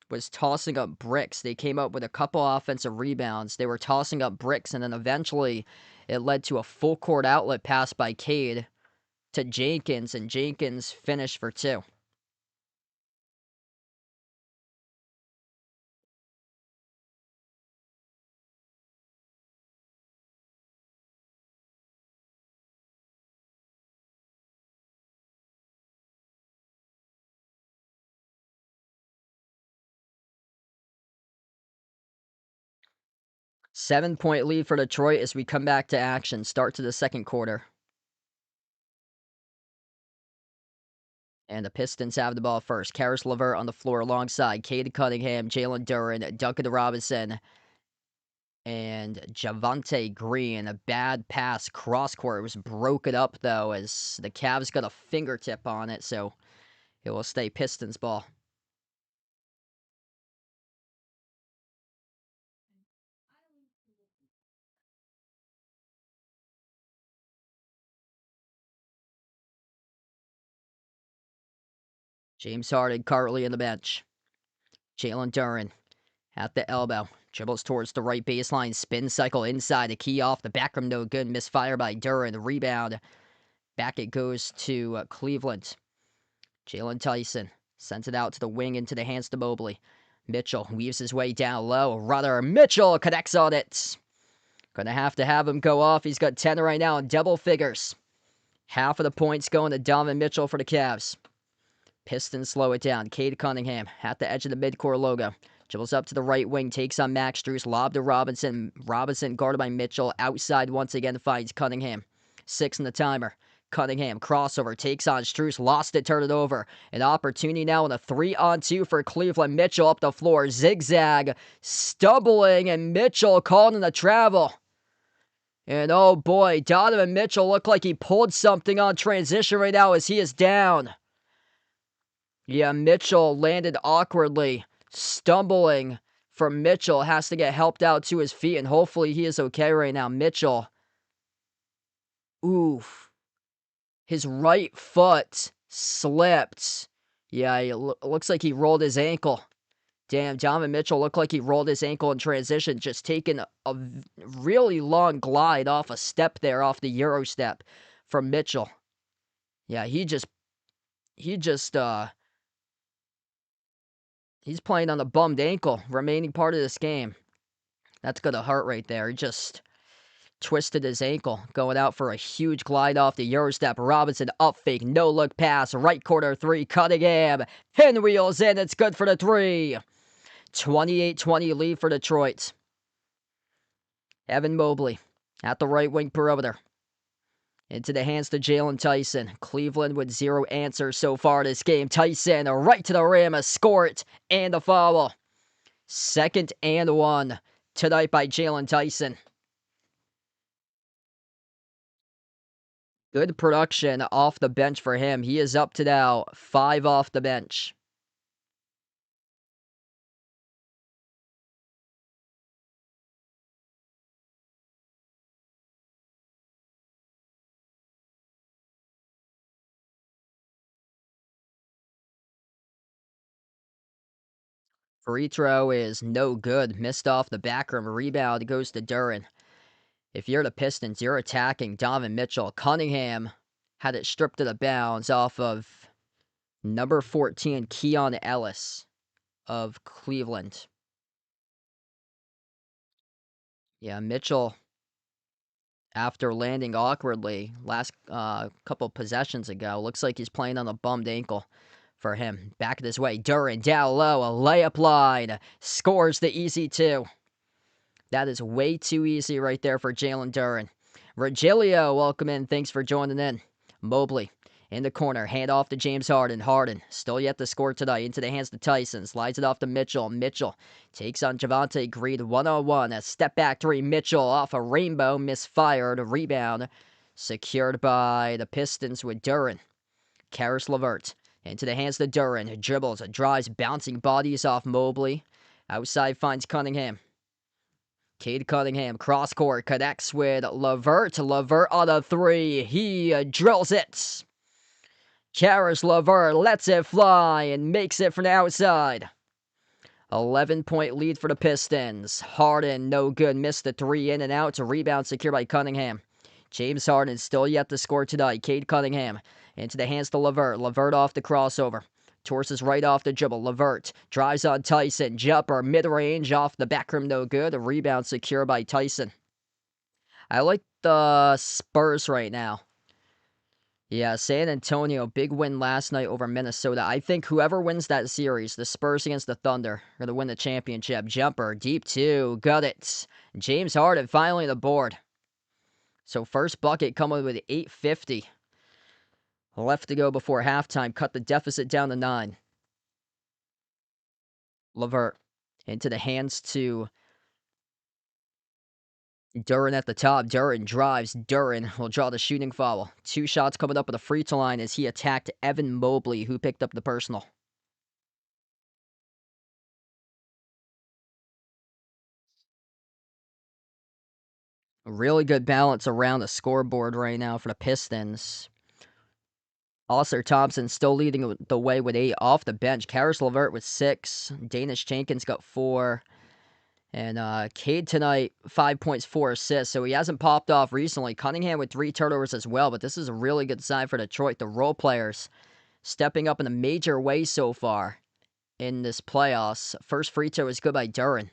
[SPEAKER 1] was tossing up bricks. They came up with a couple offensive rebounds. They were tossing up bricks, and then eventually it led to a full court outlet pass by Cade to Jenkins, and Jenkins finished for 2. 7-point lead for Detroit as we come back to action. Start to the second quarter. And the Pistons have the ball first. Karis LeVert on the floor alongside Cade Cunningham, Jalen Duren, Duncan Robinson, and Javonte Green. A bad pass cross court. It was broken up, though, as the Cavs got a fingertip on it, so it will stay Pistons ball. James Harden currently in the bench. Jalen Duren at the elbow. Dribbles towards the right baseline. Spin cycle inside. The key off the back rim. No good. Misfire by Duren. The rebound. Back it goes to Cleveland. Jalen Tyson sends it out to the wing into the hands to Mobley. Mitchell weaves his way down low. Rudder Mitchell connects on it. Gonna have to have him go off. He's got 10 right now in double figures. Half of the points going to Donovan Mitchell for the Cavs. Pistons slow it down. Cade Cunningham at the edge of the midcourt logo. Dribbles up to the right wing, takes on Max Strus, lob to Robinson. Robinson guarded by Mitchell. Outside once again finds Cunningham. 6 in the timer. Cunningham crossover, takes on Strus, lost it, turned it over. An opportunity now in a 3-on-2 for Cleveland. Mitchell up the floor, zigzag, stumbling, and Mitchell calling the travel. And oh boy, Donovan Mitchell looked like he pulled something on transition right now as he is down. Yeah, Mitchell landed awkwardly, stumbling from Mitchell, has to get helped out to his feet, and hopefully he is okay right now. Mitchell, oof, his right foot slipped. Yeah, it looks like he rolled his ankle. Damn, Donovan Mitchell looked like he rolled his ankle in transition, just taking a really long glide off a step there, off the Euro step from Mitchell. Yeah, he's playing on a bummed ankle remaining part of this game. That's gonna hurt right there. He just twisted his ankle, going out for a huge glide off the Euro step. Robinson up fake, no look pass, right corner 3, Cunningham, pinwheels in, it's good for the 3. 28-20 lead for Detroit. Evan Mobley at the right wing perimeter. Into the hands to Jalen Tyson. Cleveland with 0 answers so far this game. Tyson right to the rim, a score it, and a foul. 2nd and 1 tonight by Jalen Tyson. Good production off the bench for him. He is up to now 5 off the bench. Free throw is no good. Missed off the back rim. Rebound goes to Duren. If you're the Pistons, you're attacking Donovan Mitchell. Cunningham had it stripped to the bounds off of number 14, Keon Ellis of Cleveland. Yeah, Mitchell, after landing awkwardly last couple possessions ago, looks like he's playing on a bummed ankle for him. Back this way, Duren down low, a layup line, scores the easy two. That is way too easy right there for Jalen Duren. Regilio, welcome in. Thanks for joining in. Mobley in the corner. Hand off to James Harden. Harden still yet to score tonight. Into the hands to Tyson. Slides it off to Mitchell. Mitchell takes on Javonte Green one-on-one. A step back three. Mitchell off a rainbow. Misfired. A rebound. Secured by the Pistons with Duren. Karis LeVert. Into the hands to Duren. Dribbles. Drives. Bouncing bodies off Mobley. Outside finds Cunningham. Cade Cunningham, cross court, connects with LeVert. LeVert on a three. He drills it. Karis LeVert lets it fly and makes it from the outside. 11-point lead for the Pistons. Harden, no good. Missed the three in and out. A rebound secured by Cunningham. James Harden still yet to score tonight. Cade Cunningham into the hands to LeVert. LeVert off the crossover. Torses right off the dribble. LeVert drives on Tyson. Jumper, mid-range, off the back rim, no good. A rebound secured by Tyson. I like the Spurs right now. Yeah, San Antonio, big win last night over Minnesota. I think whoever wins that series, the Spurs against the Thunder, are going to win the championship. Jumper, deep two, got it. James Harden finally on the board. So first bucket coming with 8:50 left to go before halftime. Cut the deficit down to 9. LeVert into the hands to Duren at the top. Duren drives. Duren will draw the shooting foul. 2 shots coming up at the free throw line as he attacked Evan Mobley, who picked up the personal. Really good balance around the scoreboard right now for the Pistons. Oscar Thompson still leading the way with 8 off the bench. Karis LeVert with 6. Danish Jenkins got 4. And Cade tonight, 5 points, 4 assists. So he hasn't popped off recently. Cunningham with 3 turnovers as well. But this is a really good sign for Detroit. The role players stepping up in a major way so far in this playoffs. First free throw is good by Duren.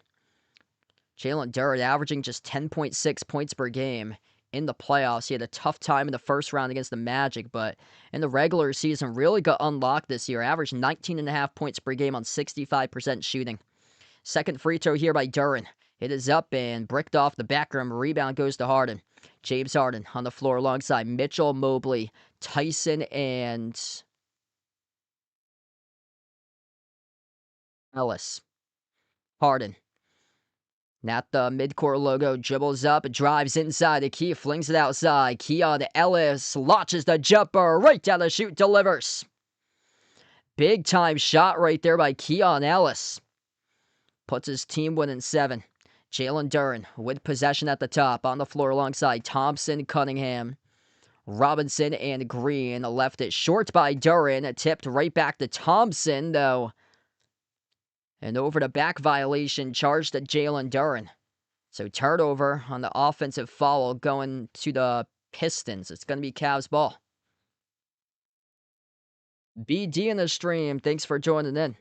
[SPEAKER 1] Jalen Duren averaging just 10.6 points per game in the playoffs. He had a tough time in the first round against the Magic, but in the regular season really got unlocked this year. Averaged 19.5 points per game on 65% shooting. Second free throw here by Duren. It is up and bricked off the back rim. Rebound goes to Harden. James Harden on the floor alongside Mitchell, Mobley, Tyson, and Ellis. Harden. Not the midcourt logo, dribbles up, drives inside the key, flings it outside. Keon Ellis launches the jumper right down the chute, delivers. Big time shot right there by Keon Ellis. Puts his team within 7. Jalen Duren with possession at the top, on the floor alongside Thompson, Cunningham, Robinson, and Green. Left it short by Duren, tipped right back to Thompson, though. An over-the-back violation charged at Jalen Duren. So turnover on the offensive foul going to the Pistons. It's going to be Cavs ball. BD in the stream, thanks for joining in.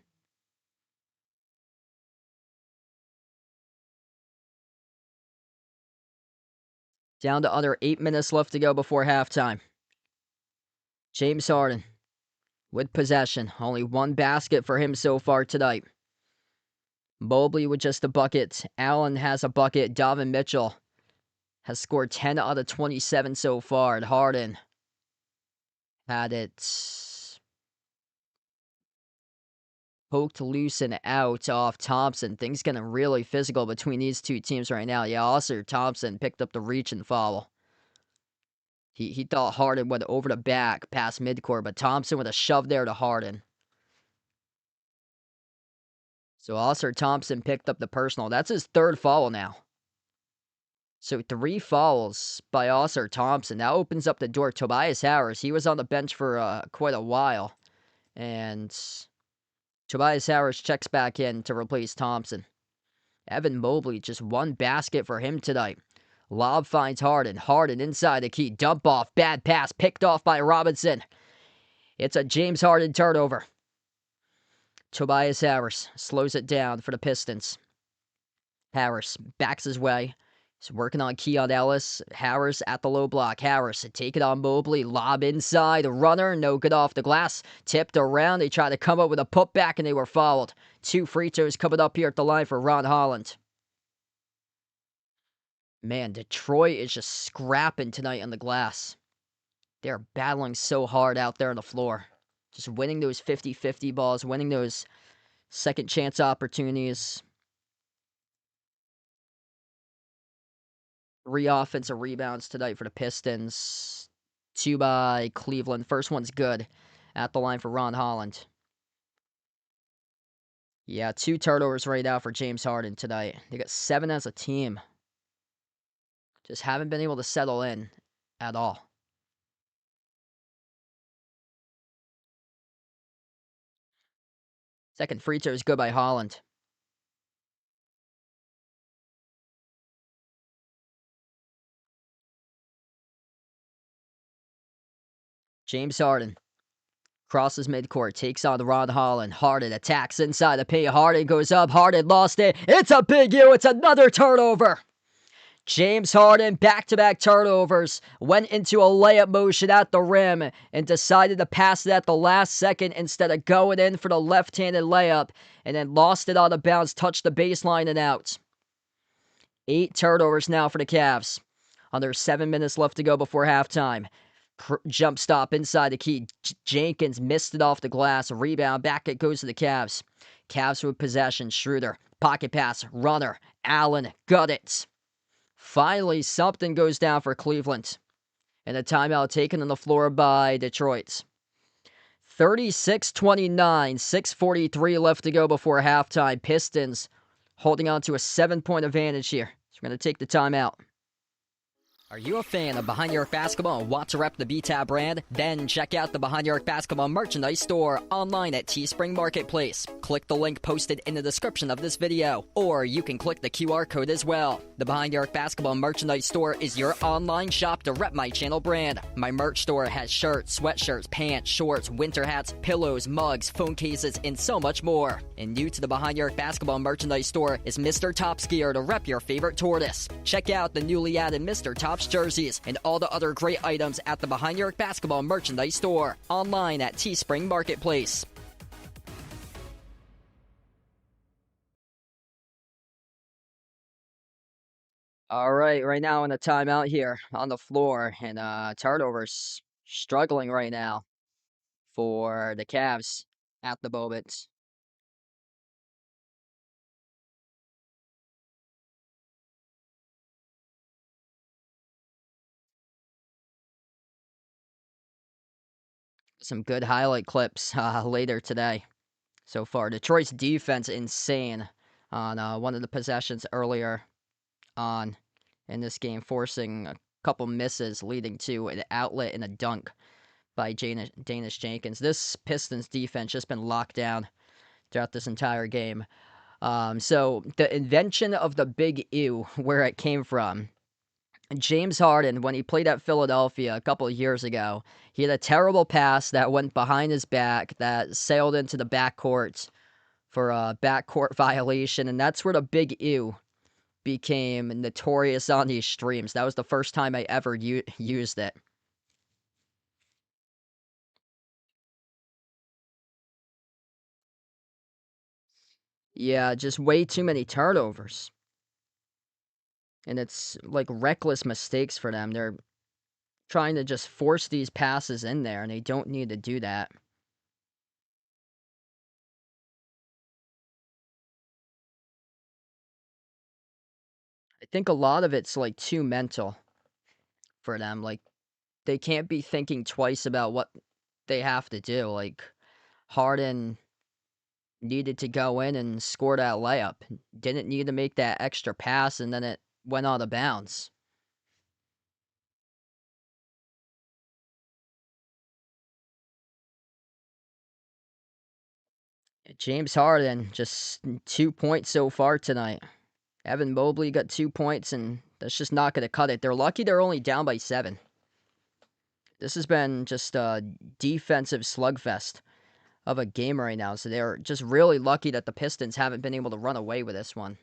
[SPEAKER 1] Down to under 8 minutes left to go before halftime. James Harden with possession. Only 1 basket for him so far tonight. Mobley with just a bucket. Allen has a bucket. Donovan Mitchell has scored 10 out of 27 so far. And Harden had it poked loose and out off Thompson. Things getting really physical between these two teams right now. Yeah, Oscar Thompson picked up the reach and foul. He thought Harden went over the back past midcourt, but Thompson with a shove there to Harden. So Oscar Thompson picked up the personal. That's his 3rd foul now. So 3 fouls by Oscar Thompson. That opens up the door. Tobias Harris, he was on the bench for quite a while. And Tobias Harris checks back in to replace Thompson. Evan Mobley, just one basket for him tonight. Lob finds Harden. Harden inside the key. Dump off. Bad pass. Picked off by Robinson. It's a James Harden turnover. Tobias Harris slows it down for the Pistons. Harris backs his way. He's working on Keon Ellis. Harris at the low block. Harris take it on Mobley. Lob inside. Runner. No good off the glass. Tipped around. They tried to come up with a putback and they were fouled. 2 free throws coming up here at the line for Ron Holland. Man, Detroit is just scrapping tonight on the glass. They're battling so hard out there on the floor. Just winning those 50-50 balls, winning those second chance opportunities. 3 offensive rebounds tonight for the Pistons. 2 by Cleveland. First one's good at the line for Ron Holland. Yeah, 2 turnovers right now for James Harden tonight. They got 7 as a team. Just haven't been able to settle in at all. Second free throw is good by Holland. James Harden crosses midcourt, takes on Ron Holland. Harden attacks inside the paint. Harden goes up. Harden lost it. It's a big U. It's another turnover. James Harden, back-to-back turnovers, went into a layup motion at the rim and decided to pass it at the last second instead of going in for the left-handed layup, and then lost it on the bounce, touched the baseline and out. 8 turnovers now for the Cavs. Under 7 minutes left to go before halftime. Jump stop inside the key. Jenkins missed it off the glass. Rebound. Back it goes to the Cavs. Cavs with possession. Schroeder. Pocket pass. Runner. Allen. Got it. Finally, something goes down for Cleveland. And a timeout taken on the floor by Detroit. 36-29. 6:43 left to go before halftime. Pistons holding on to a 7-point advantage here. So we're going to take the timeout. Are you a fan of Behind Your Arc Basketball and want to rep the BTAB brand? Then check out the Behind Your Arc Basketball merchandise store online at Teespring Marketplace. Click the link posted in the description of this video, or you can click the QR code as well. The Behind Your Arc Basketball merchandise store is your online shop to rep my channel brand. My merch store has shirts, sweatshirts, pants, shorts, winter hats, pillows, mugs, phone cases, and so much more. And new to the Behind Your Arc Basketball merchandise store is Mr. Top Skier to rep your favorite tortoise. Check out the newly added Mr. Top jerseys and all the other great items at the Behind Your Arc Basketball merchandise store online at Teespring Marketplace. All right now in a timeout here on the floor, and turnovers struggling right now for the Cavs at the moment. Some good highlight clips later today. So far, Detroit's defense insane on one of the possessions earlier on in this game, forcing a couple misses leading to an outlet and a dunk by Danish Jenkins. This Pistons defense just been locked down throughout this entire game. So the invention of the big ew, where it came from. James Harden, when he played at Philadelphia a couple of years ago, he had a terrible pass that went behind his back that sailed into the backcourt for a backcourt violation, and that's where the big ew became notorious on these streams. That was the first time I ever used it. Yeah, just way too many turnovers. And it's like reckless mistakes for them. They're trying to just force these passes in there, and they don't need to do that. I think a lot of it's like too mental for them. Like, they can't be thinking twice about what they have to do. Like, Harden needed to go in and score that layup. Didn't need to make that extra pass, and then it went out of bounds. James Harden, just 2 points so far tonight. Evan Mobley got 2 points, and that's just not going to cut it. They're lucky they're only down by 7. This has been just a defensive slugfest of a game right now, so they're just really lucky that the Pistons haven't been able to run away with this one.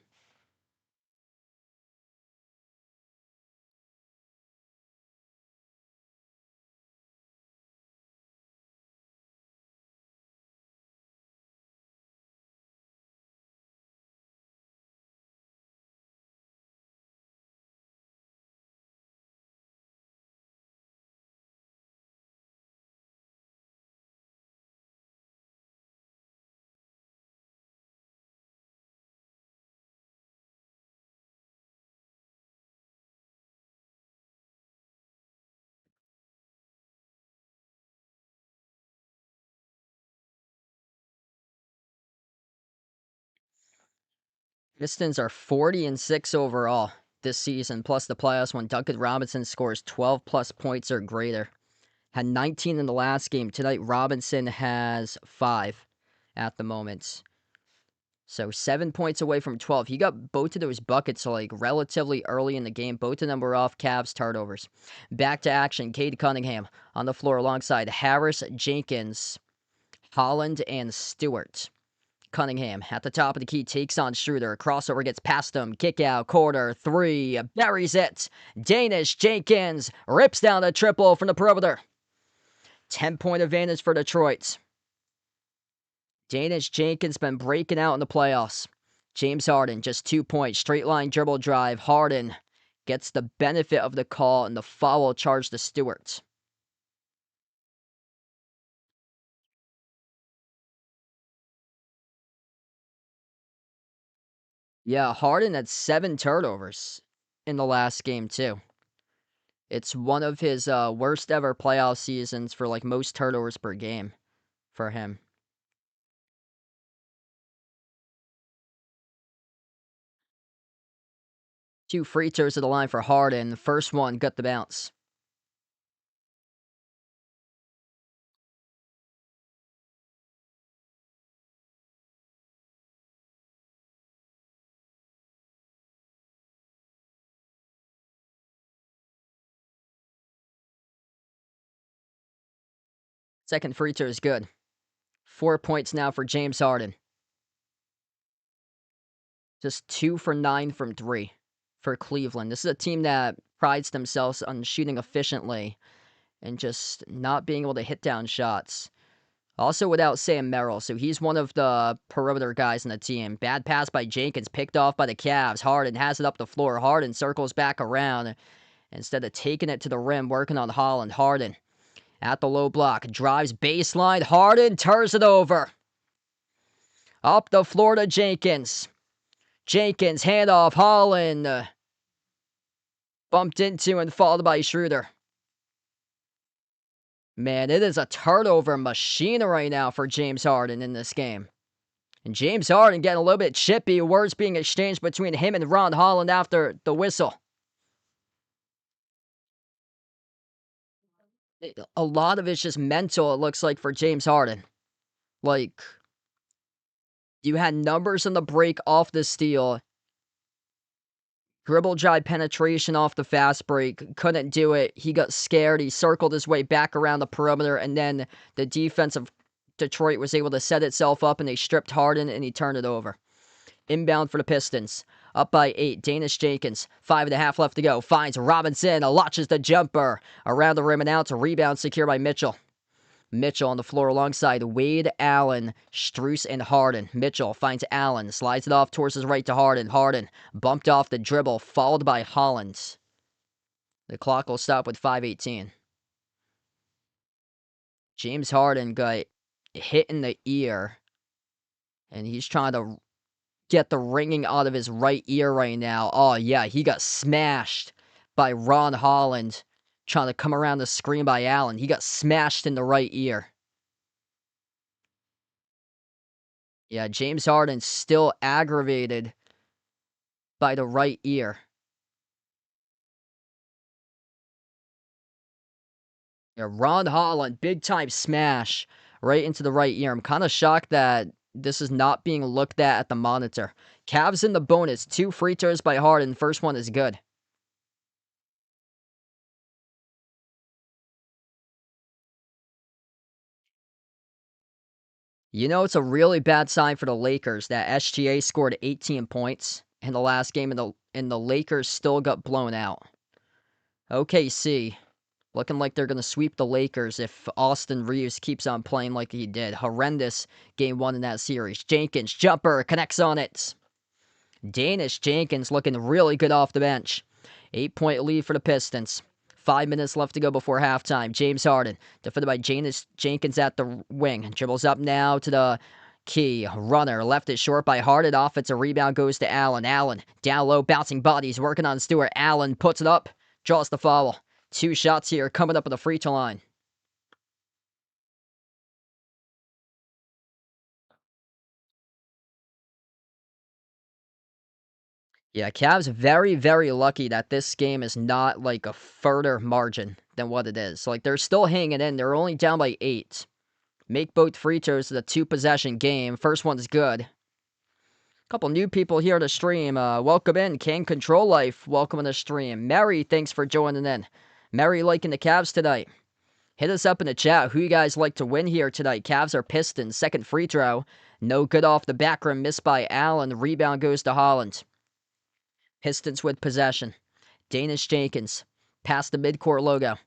[SPEAKER 1] Pistons are 40-6 overall this season, plus the playoffs when Duncan Robinson scores 12 plus points or greater. Had 19 in the last game. Tonight, Robinson has 5 at the moment. So 7 points away from 12. He got both of those buckets like relatively early in the game. Both of them were off Cavs turnovers. Back to action. Cade Cunningham on the floor alongside Harris, Jenkins, Holland, and Stewart. Cunningham at the top of the key takes on Schroeder. Crossover gets past him. Kick out, corner, 3. Buries it. Danish Jenkins rips down a triple from the perimeter. 10-point advantage for Detroit. Danish Jenkins been breaking out in the playoffs. James Harden, just 2 points. Straight line dribble drive. Harden gets the benefit of the call and the foul charge to Stewart. Yeah, Harden had 7 turnovers in the last game, too. It's one of his worst ever playoff seasons for like most turnovers per game for him. 2 free throws to the line for Harden. The first one got the bounce. Second free throw is good. 4 points now for James Harden. Just 2 for 9 from 3 for Cleveland. This is a team that prides themselves on shooting efficiently and just not being able to hit down shots. Also without Sam Merrill, so he's one of the perimeter guys in the team. Bad pass by Jenkins, picked off by the Cavs. Harden has it up the floor. Harden circles back around. Instead of taking it to the rim, working on Holland. Harden at the low block, drives baseline. Harden turns it over. Up the floor to Jenkins. Jenkins, handoff, Holland. Bumped into and followed by Schroeder. Man, it is a turnover machine right now for James Harden in this game. And James Harden getting a little bit chippy. Words being exchanged between him and Ron Holland after the whistle. A lot of it's just mental, it looks like, for James Harden. Like, you had numbers on the break off the steal. Dribble drive penetration off the fast break. Couldn't do it. He got scared. He circled his way back around the perimeter. And then the defense of Detroit was able to set itself up. And they stripped Harden and he turned it over. Inbound for the Pistons. Up by 8. Danish Jenkins. 5.5 left to go. Finds Robinson. Launches the jumper. Around the rim and out. Rebound secure by Mitchell. Mitchell on the floor alongside Wade, Allen, Strus, and Harden. Mitchell finds Allen, slides it off towards his right to Harden. Harden bumped off the dribble, followed by Hollins. The clock will stop with 5:18. James Harden got hit in the ear, and he's trying to get the ringing out of his right ear right now. Oh, yeah, he got smashed by Ron Holland, trying to come around the screen by Allen. He got smashed in the right ear. Yeah, James Harden's still aggravated by the right ear. Yeah, Ron Holland, big time smash right into the right ear. I'm kind of shocked that This is not being looked at the monitor. Cavs in the bonus. 2 free throws by Harden. First one is good. You know, it's a really bad sign for the Lakers that SGA scored 18 points in the last game, and the Lakers still got blown out. OKC looking like they're going to sweep the Lakers if Austin Reeves keeps on playing like he did. Horrendous game 1 in that series. Jenkins, jumper, connects on it. Danish Jenkins looking really good off the bench. 8-point lead for the Pistons. 5 minutes left to go before halftime. James Harden, defended by Jenkins at the wing. Dribbles up now to the key. Runner, left it short by Harden. Offensive rebound goes to Allen. Allen, down low, bouncing bodies, working on Stewart. Allen puts it up, draws the foul. 2 shots here coming up at the free throw line. Yeah, Cavs very, very lucky that this game is not like a further margin than what it is. Like, they're still hanging in. They're only down by 8. Make both free throws to the 2-possession game. First one's good. Couple new people here to stream. Welcome in. Can Control Life, welcome to the stream. Mary, thanks for joining in. Mary liking the Cavs tonight. Hit us up in the chat. Who you guys like to win here tonight? Cavs or Pistons? Second free throw. No good off the back rim. Missed by Allen. The rebound goes to Holland. Pistons with possession. Danish Jenkins. Past the midcourt logo.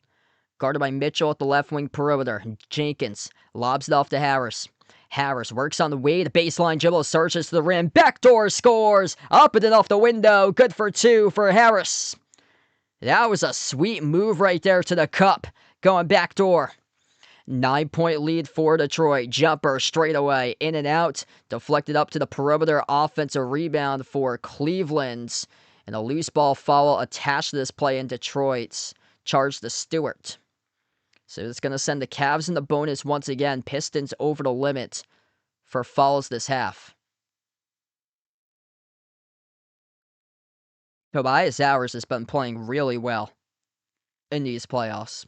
[SPEAKER 1] Guarded by Mitchell at the left wing perimeter. Jenkins lobs it off to Harris. Harris works on the way. The baseline dribble surges to the rim. Backdoor scores. Up and off the window. Good for 2 for Harris. That was a sweet move right there to the cup. Going backdoor. 9-point lead for Detroit. Jumper straight away. In and out. Deflected up to the perimeter. Offensive rebound for Cleveland. And a loose ball foul attached to this play in Detroit's. Charge to Stewart. So it's going to send the Cavs in the bonus once again. Pistons over the limit for fouls this half. Tobias Harris has been playing really well in these playoffs.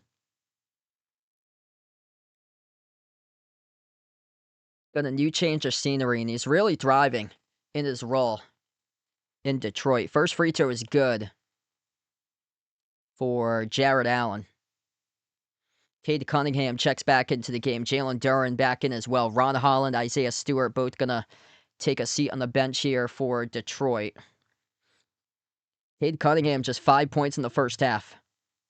[SPEAKER 1] Got a new change of scenery, and he's really thriving in his role in Detroit. First free throw is good for Jared Allen. Cade Cunningham checks back into the game. Jalen Duren back in as well. Ron Holland, Isaiah Stewart, both going to take a seat on the bench here for Detroit. Cade Cunningham just 5 points in the first half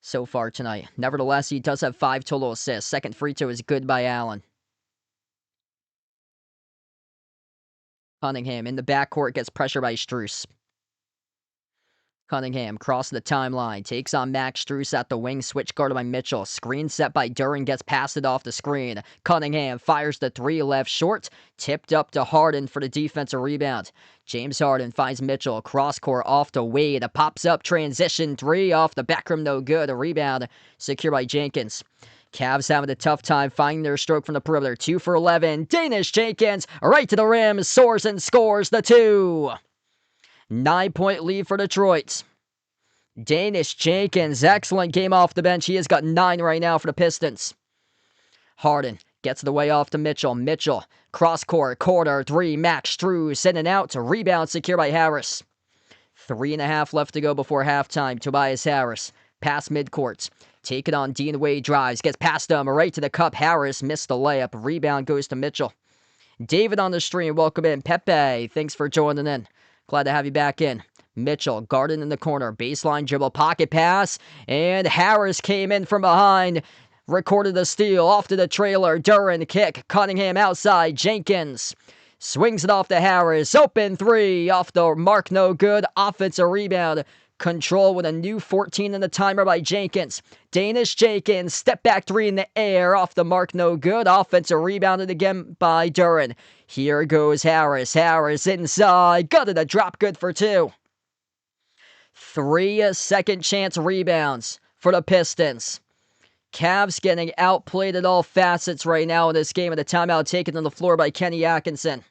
[SPEAKER 1] so far tonight. Nevertheless, he does have 5 total assists. Second free throw is good by Allen. Cunningham in the backcourt gets pressure by Strus. Cunningham crossing the timeline, takes on Max Strus at the wing, switch guarded by Mitchell. Screen set by Duren, gets passed it off the screen. Cunningham fires the 3 left short, tipped up to Harden for the defensive rebound. James Harden finds Mitchell, cross court off to Wade, pops up, transition 3 off the back rim, no good. A rebound secured by Jenkins. Cavs having a tough time finding their stroke from the perimeter. 2 for 11. Danish Jenkins right to the rim, soars and scores the 2. 9-point lead for Detroit. Danish Jenkins, excellent game off the bench. He has got 9 right now for the Pistons. Harden gets the way off to Mitchell. Mitchell, cross court, quarter 3. Max Strus in and out. Rebound secured by Harris. 3.5 left to go before halftime. Tobias Harris, past midcourt. Take it on Dean Wade, drives, gets past him, right to the cup. Harris missed the layup. Rebound goes to Mitchell. David on the stream, welcome in. Pepe, thanks for joining in. Glad to have you back in. Mitchell, guarded in the corner, baseline dribble, pocket pass, and Harris came in from behind, recorded the steal, off to the trailer, Duren kick, Cunningham outside, Jenkins swings it off to Harris, open 3, off the mark, no good, offensive rebound, control with a new 14 in the timer by Jenkins. Danish Jenkins, step back 3 in the air, off the mark, no good, offensive rebounded again by Duren. Here goes Harris, Harris inside, gutted a drop, good for 2. 3 second chance rebounds for the Pistons. Cavs getting outplayed at all facets right now in this game, and the timeout taken on the floor by Kenny Atkinson.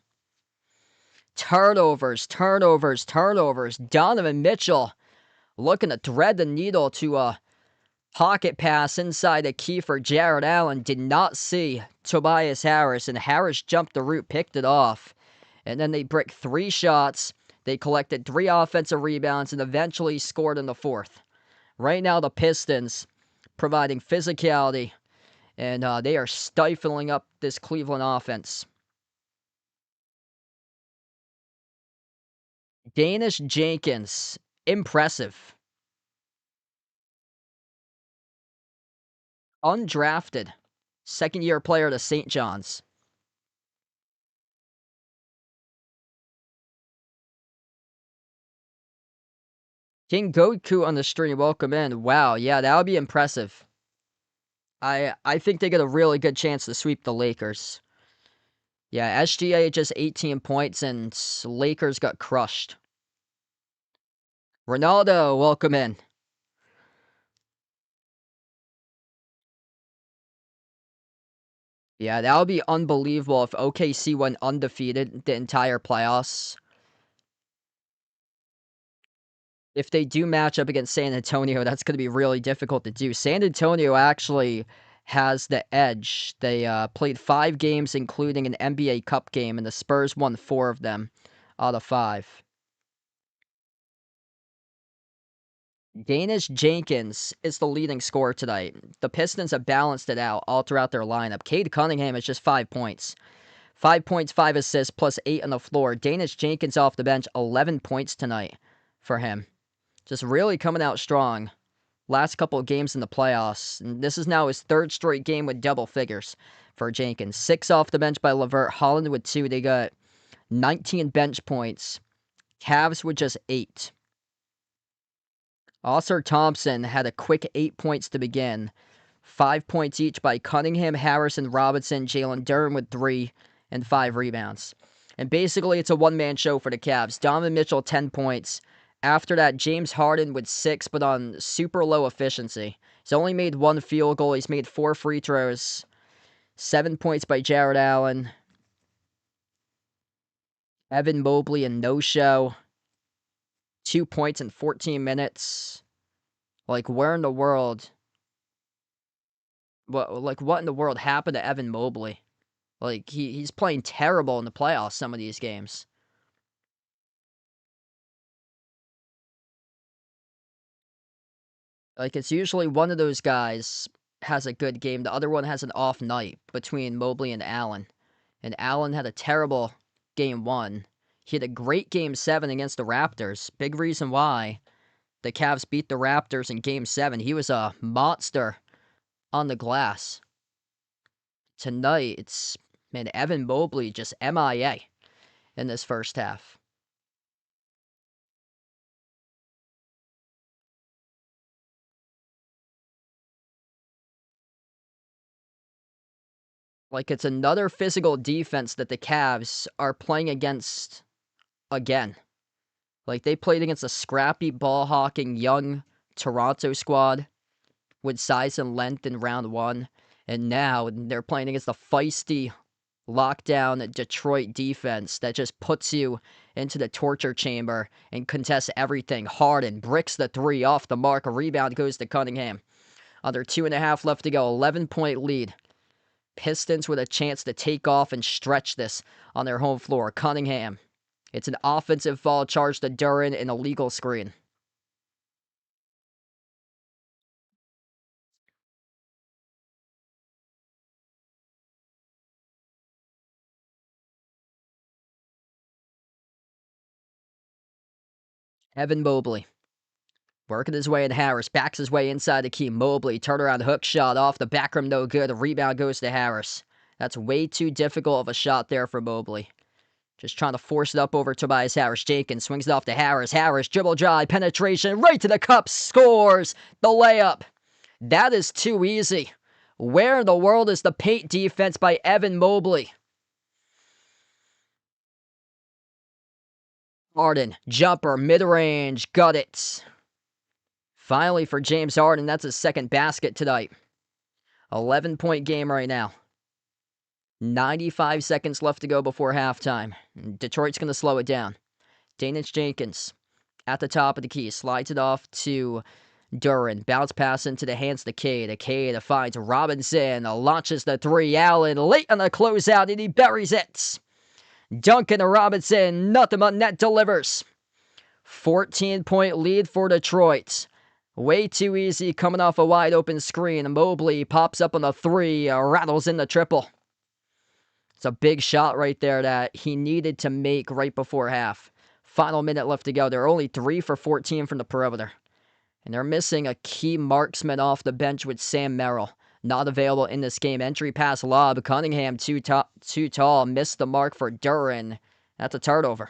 [SPEAKER 1] Turnovers. Donovan Mitchell looking to thread the needle to Pocket pass inside the key for Jared Allen. Did not see Tobias Harris, and Harris jumped the route, picked it off. And then they bricked 3 shots. They collected 3 offensive rebounds and eventually scored in the 4th. Right now, the Pistons providing physicality, and they are stifling up this Cleveland offense. Danish Jenkins, impressive. Undrafted, second-year player to St. John's. King Goku on the stream, welcome in. Wow, yeah, that would be impressive. I think they get a really good chance to sweep the Lakers. Yeah, SGA just 18 points, and Lakers got crushed. Ronaldo, welcome in. Yeah, that would be unbelievable if OKC went undefeated the entire playoffs. If they do match up against San Antonio, that's going to be really difficult to do. San Antonio actually has the edge. They played 5 games, including an NBA Cup game, and the Spurs won 4 of them out of 5. Danish Jenkins is the leading scorer tonight. The Pistons have balanced it out all throughout their lineup. Cade Cunningham is just 5 points. 5 points, 5 assists, plus 8 on the floor. Danish Jenkins off the bench, 11 points tonight for him. Just really coming out strong. Last couple of games in the playoffs. And this is now his 3rd straight game with double figures for Jenkins. 6 off the bench by LeVert. Holland with 2. They got 19 bench points. Cavs with just 8. Oscar Thompson had a quick 8 points to begin. 5 points each by Cunningham, Harrison, Robinson, Jalen Duren with 3 and 5 rebounds. And basically, it's a one-man show for the Cavs. Donovan Mitchell, 10 points. After that, James Harden with 6, but on super low efficiency. He's only made 1 field goal. He's made 4 free throws. 7 points by Jared Allen. Evan Mobley in no-show. 2 points in 14 minutes. Like, where in the world... what in the world happened to Evan Mobley? Like, he's playing terrible in the playoffs, some of these games. Like, it's usually one of those guys has a good game, the other one has an off night between Mobley and Allen. And Allen had a terrible game 1. He had a great game 7 against the Raptors. Big reason why the Cavs beat the Raptors in game 7. He was a monster on the glass. Tonight, it's, man, Evan Mobley just MIA in this first half. Like, it's another physical defense that the Cavs are playing against again. Like, they played against a scrappy, ball-hawking, young Toronto squad with size and length in round 1. And now they're playing against a feisty, lockdown Detroit defense that just puts you into the torture chamber and contests everything. Harden bricks the 3 off the mark. A rebound goes to Cunningham. Under 2.5 left to go. 11-point lead. Pistons with a chance to take off and stretch this on their home floor. Cunningham. It's an offensive foul charge to Duren and a legal screen. Evan Mobley. Working his way in Harris. Backs his way inside the key. Mobley. Turnaround hook shot off the back rim. No good. The rebound goes to Harris. That's way too difficult of a shot there for Mobley. Just trying to force it up over Tobias Harris. Jenkins swings it off to Harris. Harris, dribble drive, penetration, right to the cup, scores the layup. That is too easy. Where in the world is the paint defense by Evan Mobley? Harden, jumper, mid-range, got it. Finally for James Harden, that's his 2nd basket tonight. 11-point game right now. 95 seconds left to go before halftime. Detroit's going to slow it down. Danish Jenkins at the top of the key. Slides it off to Duran, bounce pass into the hands to Cade. Cade finds Robinson, launches the three. Allen late on the closeout, and he buries it. Duncan to Robinson, nothing but net delivers. 14-point lead for Detroit. Way too easy coming off a wide open screen. Mobley pops up on the three, rattles in the triple. It's a big shot right there that he needed to make right before half. Final minute left to go. They're only 3 for 14 from the perimeter. And they're missing a key marksman off the bench with Sam Merrill. Not available in this game. Entry pass lob. Cunningham too tall. Missed the mark for Duran. That's a turnover.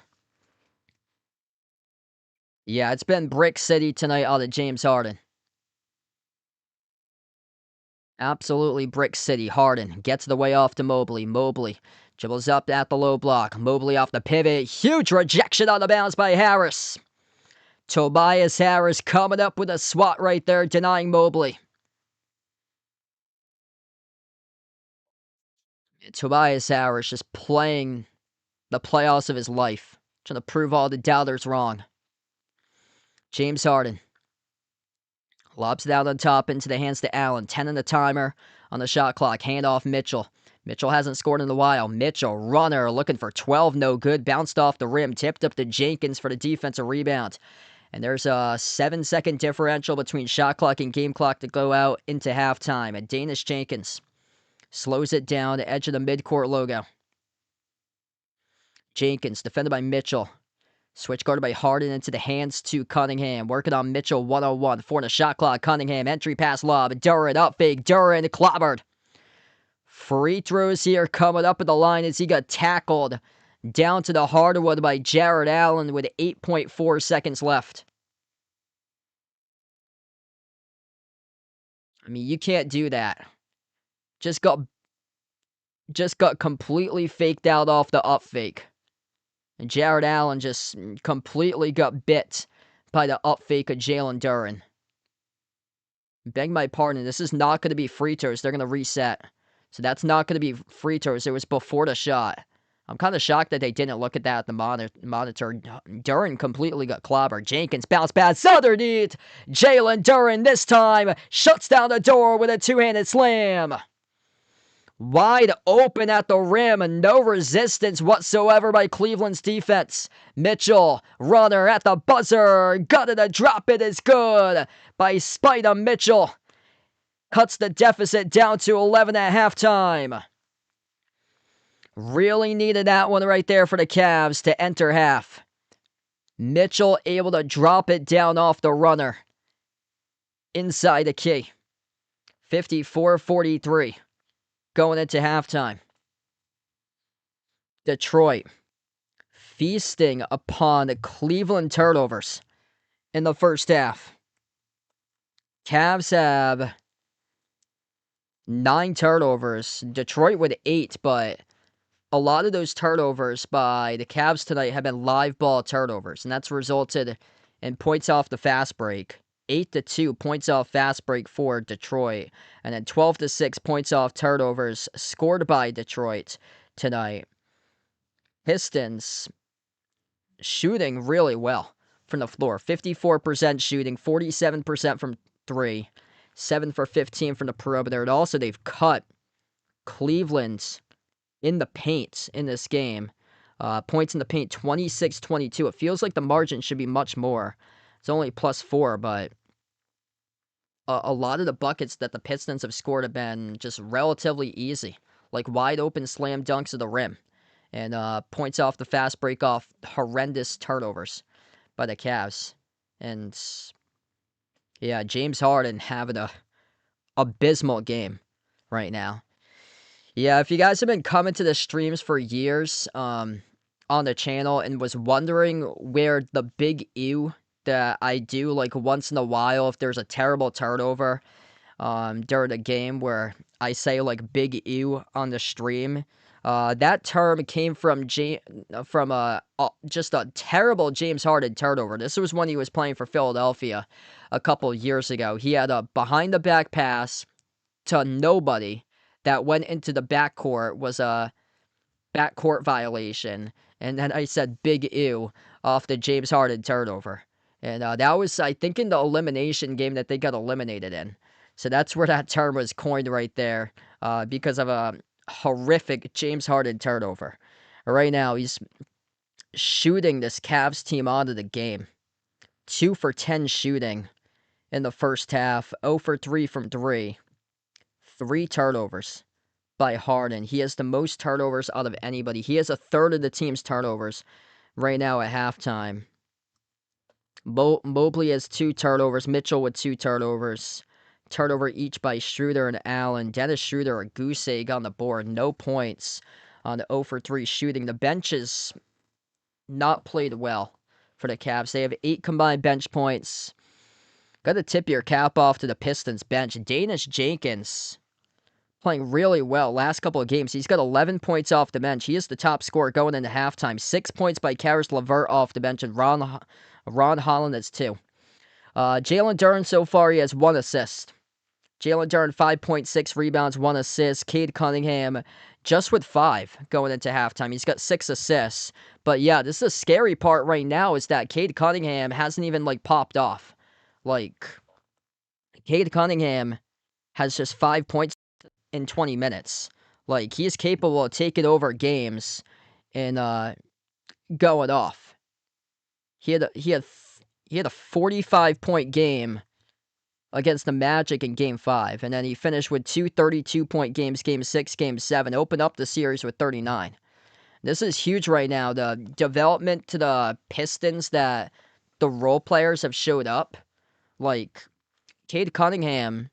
[SPEAKER 1] Yeah, it's been Brick City tonight out of James Harden. Absolutely Brick City. Harden gets the way off to Mobley. Mobley dribbles up at the low block. Mobley off the pivot. Huge rejection on the bounce by Harris. Tobias Harris coming up with a swat right there, denying Mobley. Tobias Harris just playing the playoffs of his life. Trying to prove all the doubters wrong. James Harden lobs it out on top into the hands to Allen. 10 on the timer on the shot clock. Hand off Mitchell. Mitchell hasn't scored in a while. Mitchell, runner, looking for 12. No good. Bounced off the rim. Tipped up to Jenkins for the defensive rebound. And there's a 7-second differential between shot clock and game clock to go out into halftime. And Danish Jenkins slows it down to edge of the midcourt logo. Jenkins, defended by Mitchell. Switch guarded by Harden into the hands to Cunningham. Working on Mitchell 1-on-1. 4 on the shot clock. Cunningham, entry pass lob. Duran, up fake. Duran, clobbered. Free throws here coming up at the line as he got tackled down to the hardwood by Jared Allen with 8.4 seconds left. I mean, you can't do that. Just got completely faked out off the up fake. And Jared Allen just completely got bit by the up fake of Jalen Duran. Beg my pardon, this is not going to be free throws. They're going to reset. So that's not going to be free throws. It was before the shot. I'm kind of shocked that they didn't look at that at the monitor. Duran completely got clobbered. Jenkins bounce pass underneath. Jalen Duran this time shuts down the door with a two-handed slam. Wide open at the rim and no resistance whatsoever by Cleveland's defense. Mitchell, runner at the buzzer. Got it, a drop it is good by Spida Mitchell. Cuts the deficit down to 11 at halftime. Really needed that one right there for the Cavs to enter half. Mitchell able to drop it down off the runner. Inside the key. 54-43. Going into halftime. Detroit feasting upon the Cleveland turnovers in the first half. Cavs have 9 turnovers. Detroit with 8, but a lot of those turnovers by the Cavs tonight have been live ball turnovers, and that's resulted in points off the fast break. 8-2 points off fast break for Detroit, and then 12-6 points off turnovers scored by Detroit tonight. Pistons shooting really well from the floor. 54% shooting, 47% from 3, 7 for 15 from the perimeter. And also they've cut Cleveland's in the paint in this game. Points in the paint, 26-22. It feels like the margin should be much more. It's only +4, but a lot of the buckets that the Pistons have scored have been just relatively easy. Like wide open slam dunks at the rim. And points off the fast break off horrendous turnovers by the Cavs. And yeah, James Harden having a abysmal game right now. Yeah, if you guys have been coming to the streams for years on the channel and was wondering where the big ew that I do like once in a while if there's a terrible turnover during a game where I say like big ew on the stream, that term came from just a terrible James Harden turnover. This was when he was playing for Philadelphia a couple years ago. He had a behind the back pass to nobody that went into the backcourt, was a backcourt violation. And then I said big ew off the James Harden turnover. And that was, I think, in the elimination game that they got eliminated in. So that's where that term was coined right there, because of a horrific James Harden turnover. Right now, he's shooting this Cavs team onto the game. 2 for 10 shooting in the first half, 0 for 3 from 3. 3 turnovers by Harden. He has the most turnovers out of anybody. He has a third of the team's turnovers right now at halftime. Mobley has 2 turnovers. Mitchell with 2 turnovers. Turnover each by Schroeder and Allen. Dennis Schroeder, a goose egg on the board. No points on the 0 for 3 shooting. The bench is not played well for the Cavs. They have 8 combined bench points. Got to tip your cap off to the Pistons bench. Danish Jenkins playing really well last couple of games. He's got 11 points off the bench. He is the top scorer going into halftime. 6 points by Karis LeVert off the bench, and Ron Holland has 2. Jalen Duren so far, he has 1 assist. Jalen Duren, 5.6 rebounds, 1 assist. Cade Cunningham just with 5 going into halftime. He's got 6 assists. But yeah, this is the scary part right now, is that Cade Cunningham hasn't even popped off. Cade Cunningham has just 5 points in 20 minutes. He is capable of taking over games and going off. He had a 45-point game against the Magic in Game 5, and then he finished with 2 32-point games, Game 6, Game 7, opened up the series with 39. This is huge right now. The development to the Pistons, that the role players have showed up. Cade Cunningham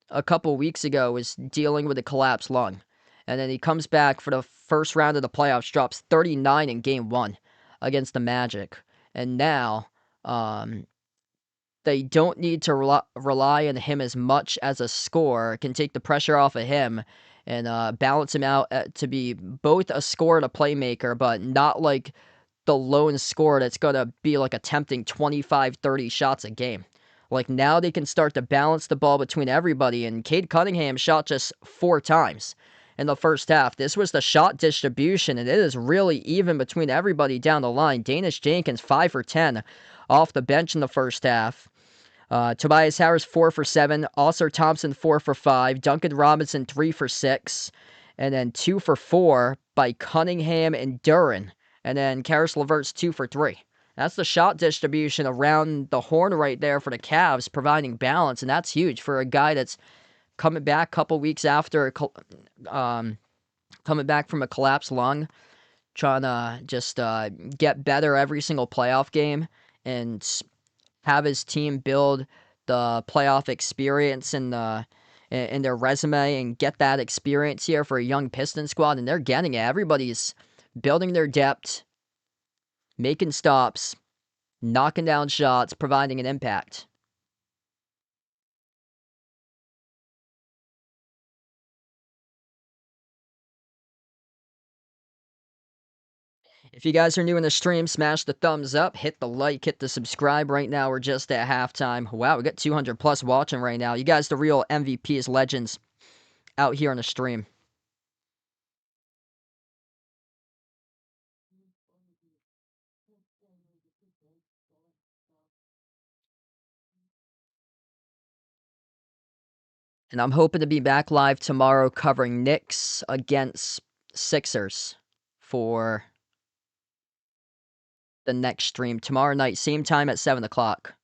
[SPEAKER 1] a couple weeks ago was dealing with a collapsed lung. And then he comes back for the first round of the playoffs, drops 39 in Game 1 against the Magic. And now, they don't need to rely on him as much as a scorer. Can take the pressure off of him and balance him out to be both a scorer and a playmaker, but not the lone scorer that's going to be attempting 25, 30 shots a game. Now they can start to balance the ball between everybody, and Cade Cunningham shot just 4 times in the first half. This was the shot distribution, and it is really even between everybody down the line. Danish Jenkins, 5 for 10 off the bench in the first half. Tobias Harris, 4 for 7. Oscar Thompson, 4 for 5. Duncan Robinson, 3 for 6. And then 2 for 4 by Cunningham and Duren. And then Karis LeVert's 2 for 3. That's the shot distribution around the horn right there for the Cavs, providing balance, and that's huge for a guy that's coming back a couple weeks after coming back from a collapsed lung, trying to just get better every single playoff game and have his team build the playoff experience in their resume and get that experience here for a young Piston squad, and they're getting it. Everybody's building their depth, making stops, knocking down shots, providing an impact. If you guys are new in the stream, smash the thumbs up, hit the like, hit the subscribe. Right now, we're just at halftime. Wow, we got 200 plus watching right now. You guys, the real MVPs, legends out here on the stream. And I'm hoping to be back live tomorrow covering Knicks against Sixers for the next stream. Tomorrow night, same time at 7 o'clock.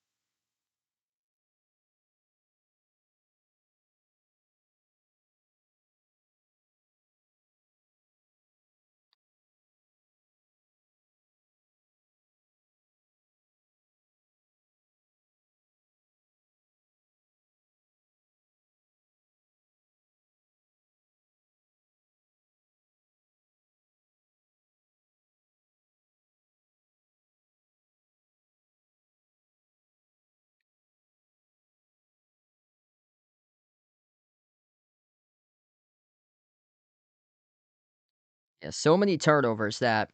[SPEAKER 1] Yeah, so many turnovers that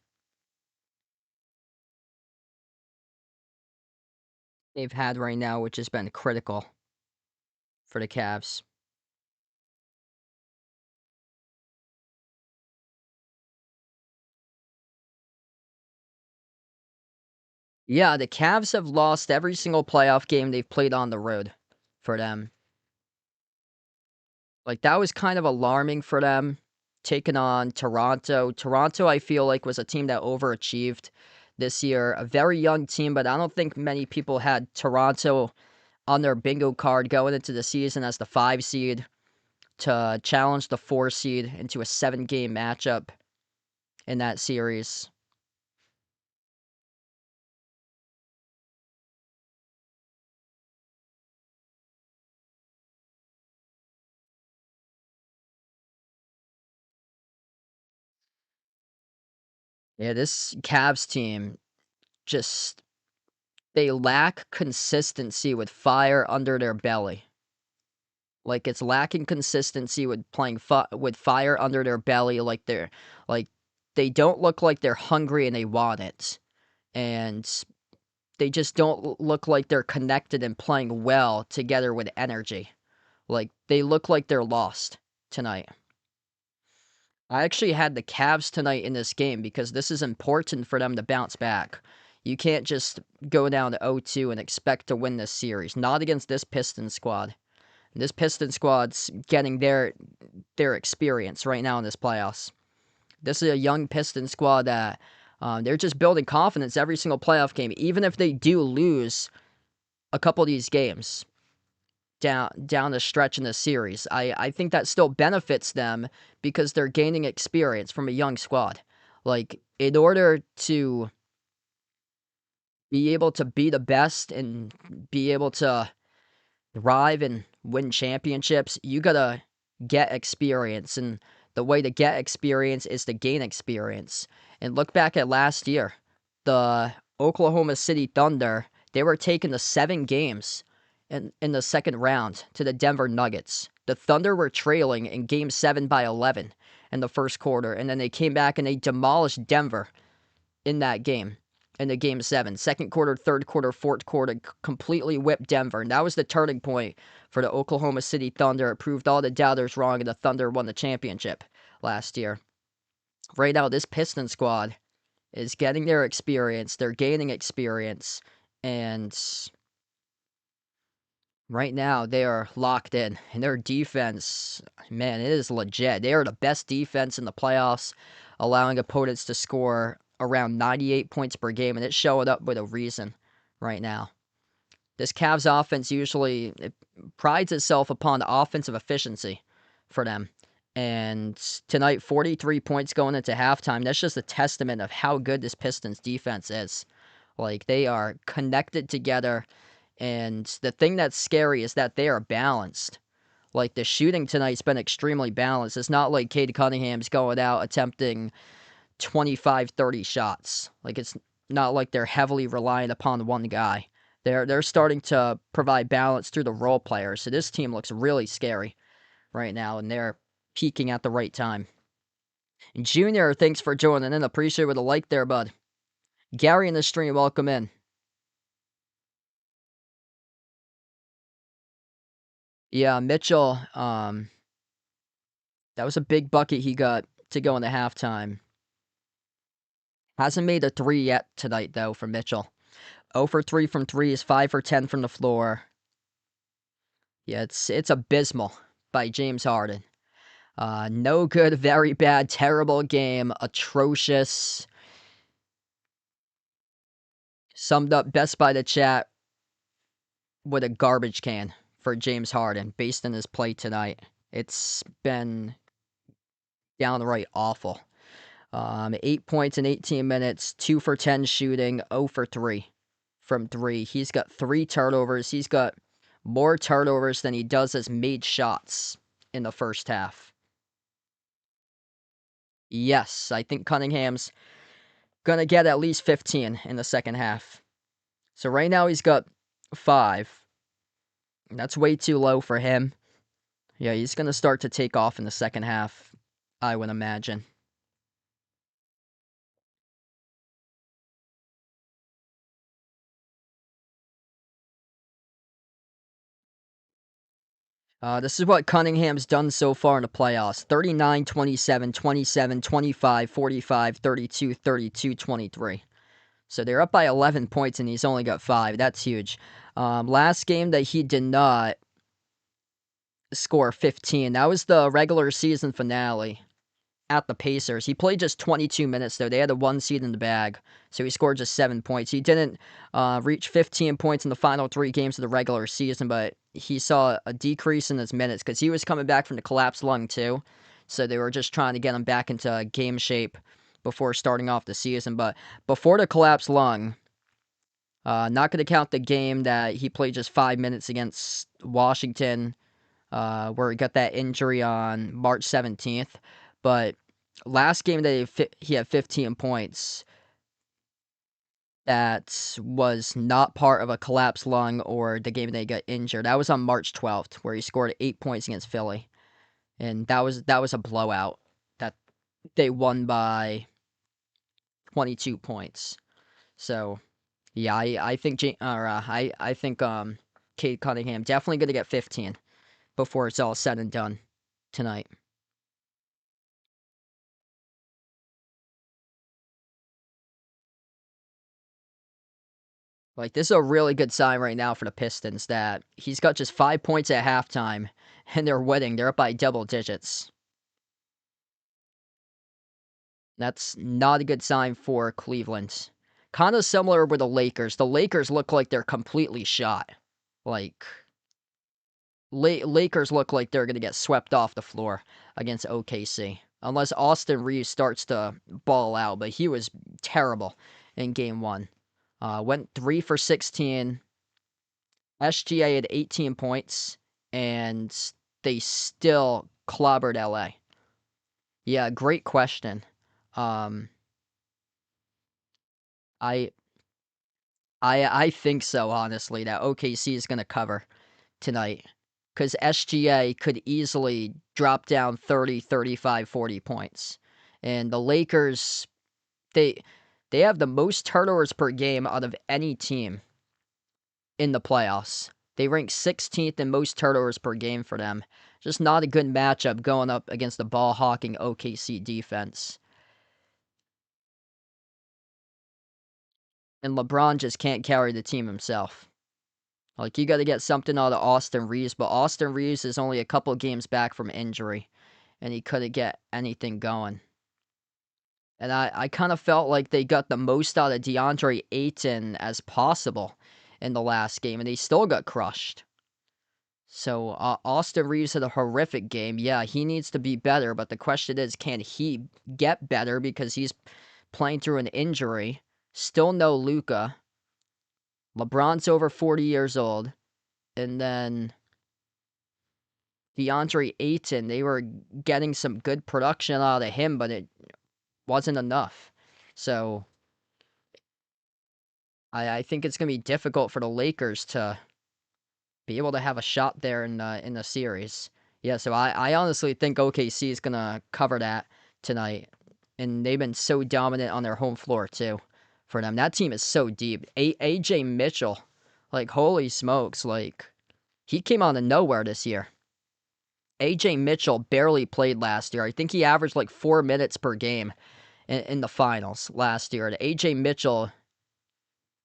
[SPEAKER 1] they've had right now, which has been critical for the Cavs. Yeah, the Cavs have lost every single playoff game they've played on the road for them. Like, that was kind of alarming for them, taking on Toronto. Toronto, I feel like, was a team that overachieved this year. A very young team, but I don't think many people had Toronto on their bingo card going into the season as the 5 seed to challenge the 4 seed into a 7-game matchup in that series. Yeah, this Cavs team just they lack consistency with fire under their belly. Like, it's lacking consistency with playing with fire under their belly. Like they don't look like they're hungry and they want it, and they just don't look like they're connected and playing well together with energy. Like, they look like they're lost tonight. I actually had the Cavs tonight in this game because this is important for them to bounce back. You can't just go down to 0-2 and expect to win this series. Not against this Pistons squad. This Pistons squad's getting their experience right now in this playoffs. This is a young Pistons squad that they're just building confidence every single playoff game, even if they do lose a couple of these games down the stretch in the series. I think that still benefits them because they're gaining experience from a young squad. Like, in order to be able to be the best and be able to thrive and win championships, you gotta get experience. And the way to get experience is to gain experience. And look back at last year. The Oklahoma City Thunder, they were taken to 7 games in the second round to the Denver Nuggets. The Thunder were trailing in game 7 by 11 in the first quarter, and then they came back and they demolished Denver in that game, in the game 7. Second quarter, third quarter, fourth quarter, completely whipped Denver. And that was the turning point for the Oklahoma City Thunder. It proved all the doubters wrong, and the Thunder won the championship last year. Right now, this Piston squad is getting their experience. They're gaining experience. And right now, they are locked in. And their defense, man, it is legit. They are the best defense in the playoffs, allowing opponents to score around 98 points per game, and it's showing up with a reason right now. This Cavs offense usually it prides itself upon offensive efficiency for them. And tonight, 43 points going into halftime. That's just a testament of how good this Pistons defense is. Like, they are connected together. And the thing that's scary is that they are balanced. Like, the shooting tonight's been extremely balanced. It's not like Cade Cunningham's going out attempting 25, 30 shots. Like, it's not like they're heavily reliant upon one guy. They're starting to provide balance through the role players. So this team looks really scary right now, and they're peaking at the right time. And Junior, thanks for joining in. Appreciate it with a like there, bud. Gary in the stream, welcome in. Yeah, Mitchell, that was a big bucket he got to go into halftime. Hasn't made a 3 yet tonight, though, for Mitchell. 0 for 3 from 3 is 5 for 10 from the floor. Yeah, it's abysmal by James Harden. No good, very bad, terrible game, atrocious. Summed up best by the chat with a garbage can for James Harden based on his play tonight. It's been downright awful. 8 points in 18 minutes, 2 for 10 shooting, 0 for 3 from 3. He's got 3 turnovers. He's got more turnovers than he does as made shots in the first half. Yes, I think Cunningham's gonna get at least 15 in the second half. So right now he's got 5. That's way too low for him. Yeah, he's gonna start to take off in the second half, I would imagine. This is what Cunningham's done so far in the playoffs. 39, 27, 27, 25, 45, 32, 32, 23. So they're up by 11 points, and he's only got 5. That's huge. Last game that he did not score 15, that was the regular season finale at the Pacers. He played just 22 minutes, though. They had a 1 seed in the bag, so he scored just 7 points. He didn't reach 15 points in the final 3 games of the regular season, but he saw a decrease in his minutes because he was coming back from the collapsed lung, too. So they were just trying to get him back into game shape before starting off the season. But before the collapsed lung, not going to count the game that he played just 5 minutes against Washington, where he got that injury on March 17th. But last game that he had 15 points, that was not part of a collapsed lung or the game that he got injured. That was on March 12th, where he scored 8 points against Philly. And that was a blowout that they won by 22 points. So, yeah, I think I think Cade Cunningham definitely going to get 15 before it's all said and done tonight. Like, this is a really good sign right now for the Pistons that he's got just 5 points at halftime, and they're winning. They're up by double digits. That's not a good sign for Cleveland. Kind of similar with the Lakers. The Lakers look like they're completely shot. Like, Lakers look like they're going to get swept off the floor against OKC. Unless Austin Reeves starts to ball out, but he was terrible in game 1. Went 3 for 16. SGA had 18 points, and they still clobbered LA. Yeah, great question. Um, I I think so, honestly, that OKC is going to cover tonight. Because SGA could easily drop down 30, 35, 40 points. And the Lakers, they they have the most turnovers per game out of any team in the playoffs. They rank 16th in most turnovers per game for them. Just not a good matchup going up against the ball-hawking OKC defense. And LeBron just can't carry the team himself. Like, you got to get something out of Austin Reeves, but Austin Reeves is only a couple games back from injury, and he couldn't get anything going. And I kind of felt like they got the most out of DeAndre Ayton as possible in the last game, and he still got crushed. So Austin Reeves had a horrific game. Yeah, he needs to be better, but the question is, can he get better because he's playing through an injury? Still no Luka. LeBron's over 40 years old. And then DeAndre Ayton, they were getting some good production out of him, but it wasn't enough. So I think it's going to be difficult for the Lakers to be able to have a shot there in the series. Yeah, so I honestly think OKC is going to cover that tonight. And they've been so dominant on their home floor, too, for them. That team is so deep. AJ Mitchell, like, holy smokes, like, he came out of nowhere this year. AJ Mitchell barely played last year. I think he averaged like 4 minutes per game in the finals last year. And AJ Mitchell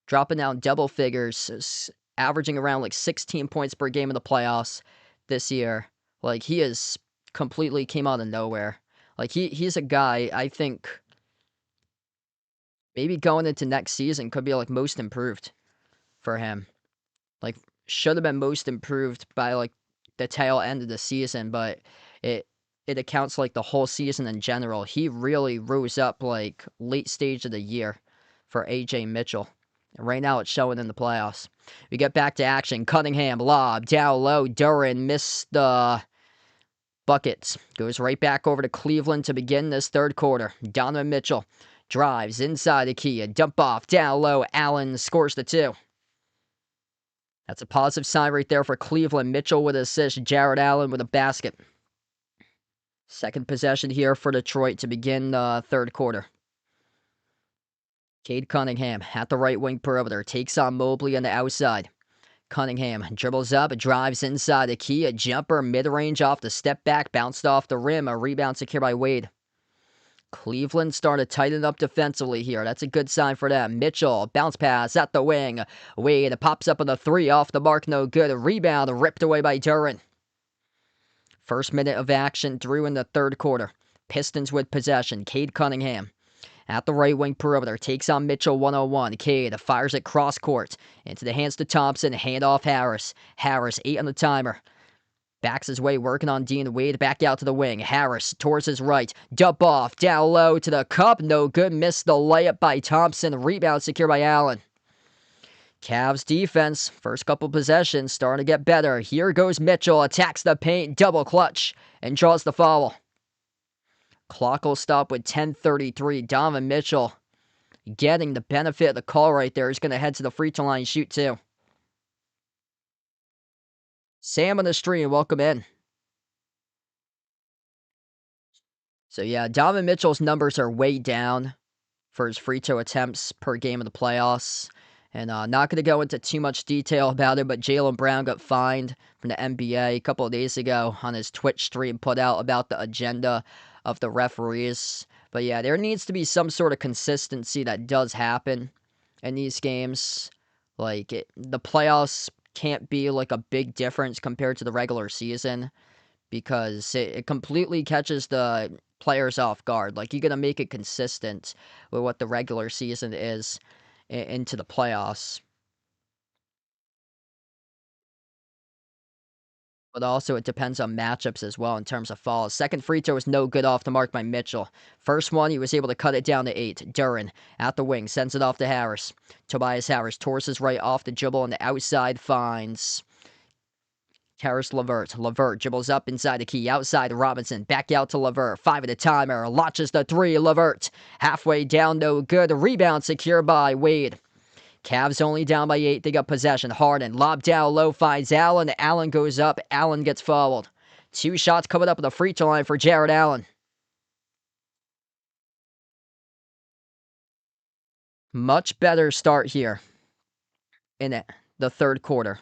[SPEAKER 1] dropping down double figures, averaging around like 16 points per game in the playoffs this year. Like, he is completely came out of nowhere. Like, he's a guy, I think, maybe going into next season could be like most improved for him. Like, should have been most improved by like the tail end of the season, but it accounts like the whole season in general. He really rose up like late stage of the year for AJ Mitchell. And right now it's showing in the playoffs. We get back to action. Cunningham lob down low. Duran missed the buckets. Goes right back over to Cleveland to begin this third quarter. Donovan Mitchell drives inside the key. A dump off down low. Allen scores the 2. That's a positive sign right there for Cleveland. Mitchell with an assist. Jared Allen with a basket. Second possession here for Detroit to begin the third quarter. Cade Cunningham at the right wing perimeter. Takes on Mobley on the outside. Cunningham dribbles up, drives inside the key. A jumper mid-range off the step back. Bounced off the rim. A rebound secured by Wade. Cleveland started tightening up defensively here. That's a good sign for them. Mitchell, bounce pass at the wing. Wade pops up on the three, off the mark, no good. Rebound ripped away by Duren. First minute of action through in the third quarter. Pistons with possession. Cade Cunningham at the right wing perimeter. Takes on Mitchell 1-on-1. Cade fires it cross court. Into the hands to Thompson. Handoff Harris. Harris 8 on the timer. Backs his way, working on Dean Wade, back out to the wing. Harris towards his right. Dump off, down low to the cup. No good. Missed the layup by Thompson. Rebound secured by Allen. Cavs defense, first couple possessions, starting to get better. Here goes Mitchell, attacks the paint, double clutch, and draws the foul. Clock will stop with 10:33. Donovan Mitchell getting the benefit of the call right there. He's going to head to the free throw line and shoot two. Sam on the stream, welcome in. So yeah, Donovan Mitchell's numbers are way down for his free throw attempts per game of the playoffs. And not going to go into too much detail about it, but Jaylen Brown got fined from the NBA a couple of days ago on his Twitch stream, put out about the agenda of the referees. But yeah, there needs to be some sort of consistency that does happen in these games. Like, the playoffs can't be like a big difference compared to the regular season, because it completely catches the players off guard. Like, you got to make it consistent with what the regular season is into the playoffs. But also, it depends on matchups as well in terms of fouls. Second free throw was no good, off the mark by Mitchell. First one, he was able to cut it down to 8. Duren at the wing, sends it off to Harris. Tobias Harris towards his right, off the dribble, and the outside finds Caris LeVert. LeVert dribbles up inside the key, outside Robinson, back out to LeVert. 5 at a timer, launches the 3. LeVert halfway down, no good. Rebound secured by Wade. Cavs only down by 8. They got possession. Harden lob down low, finds Allen. Allen goes up. Allen gets fouled. 2 shots coming up at the free throw line for Jared Allen. Much better start here in the third quarter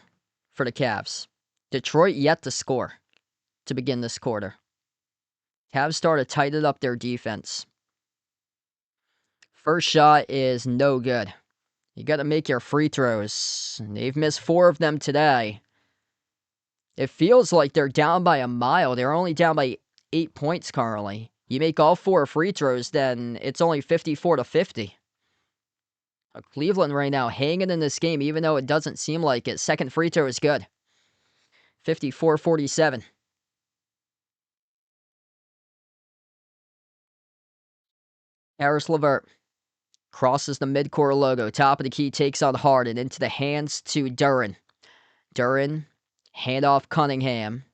[SPEAKER 1] for the Cavs. Detroit yet to score to begin this quarter. Cavs started tighten up their defense. First shot is no good. You got to make your free throws. They've missed 4 of them today. It feels like they're down by a mile. They're only down by 8 points currently. You make all 4 free throws, then it's only 54-50. Cleveland right now hanging in this game, even though it doesn't seem like it. Second free throw is good. 54-47. Caris LeVert crosses the midcourt logo. Top of the key, takes on Harden. Into the hands to Duren. Duren, handoff Cunningham.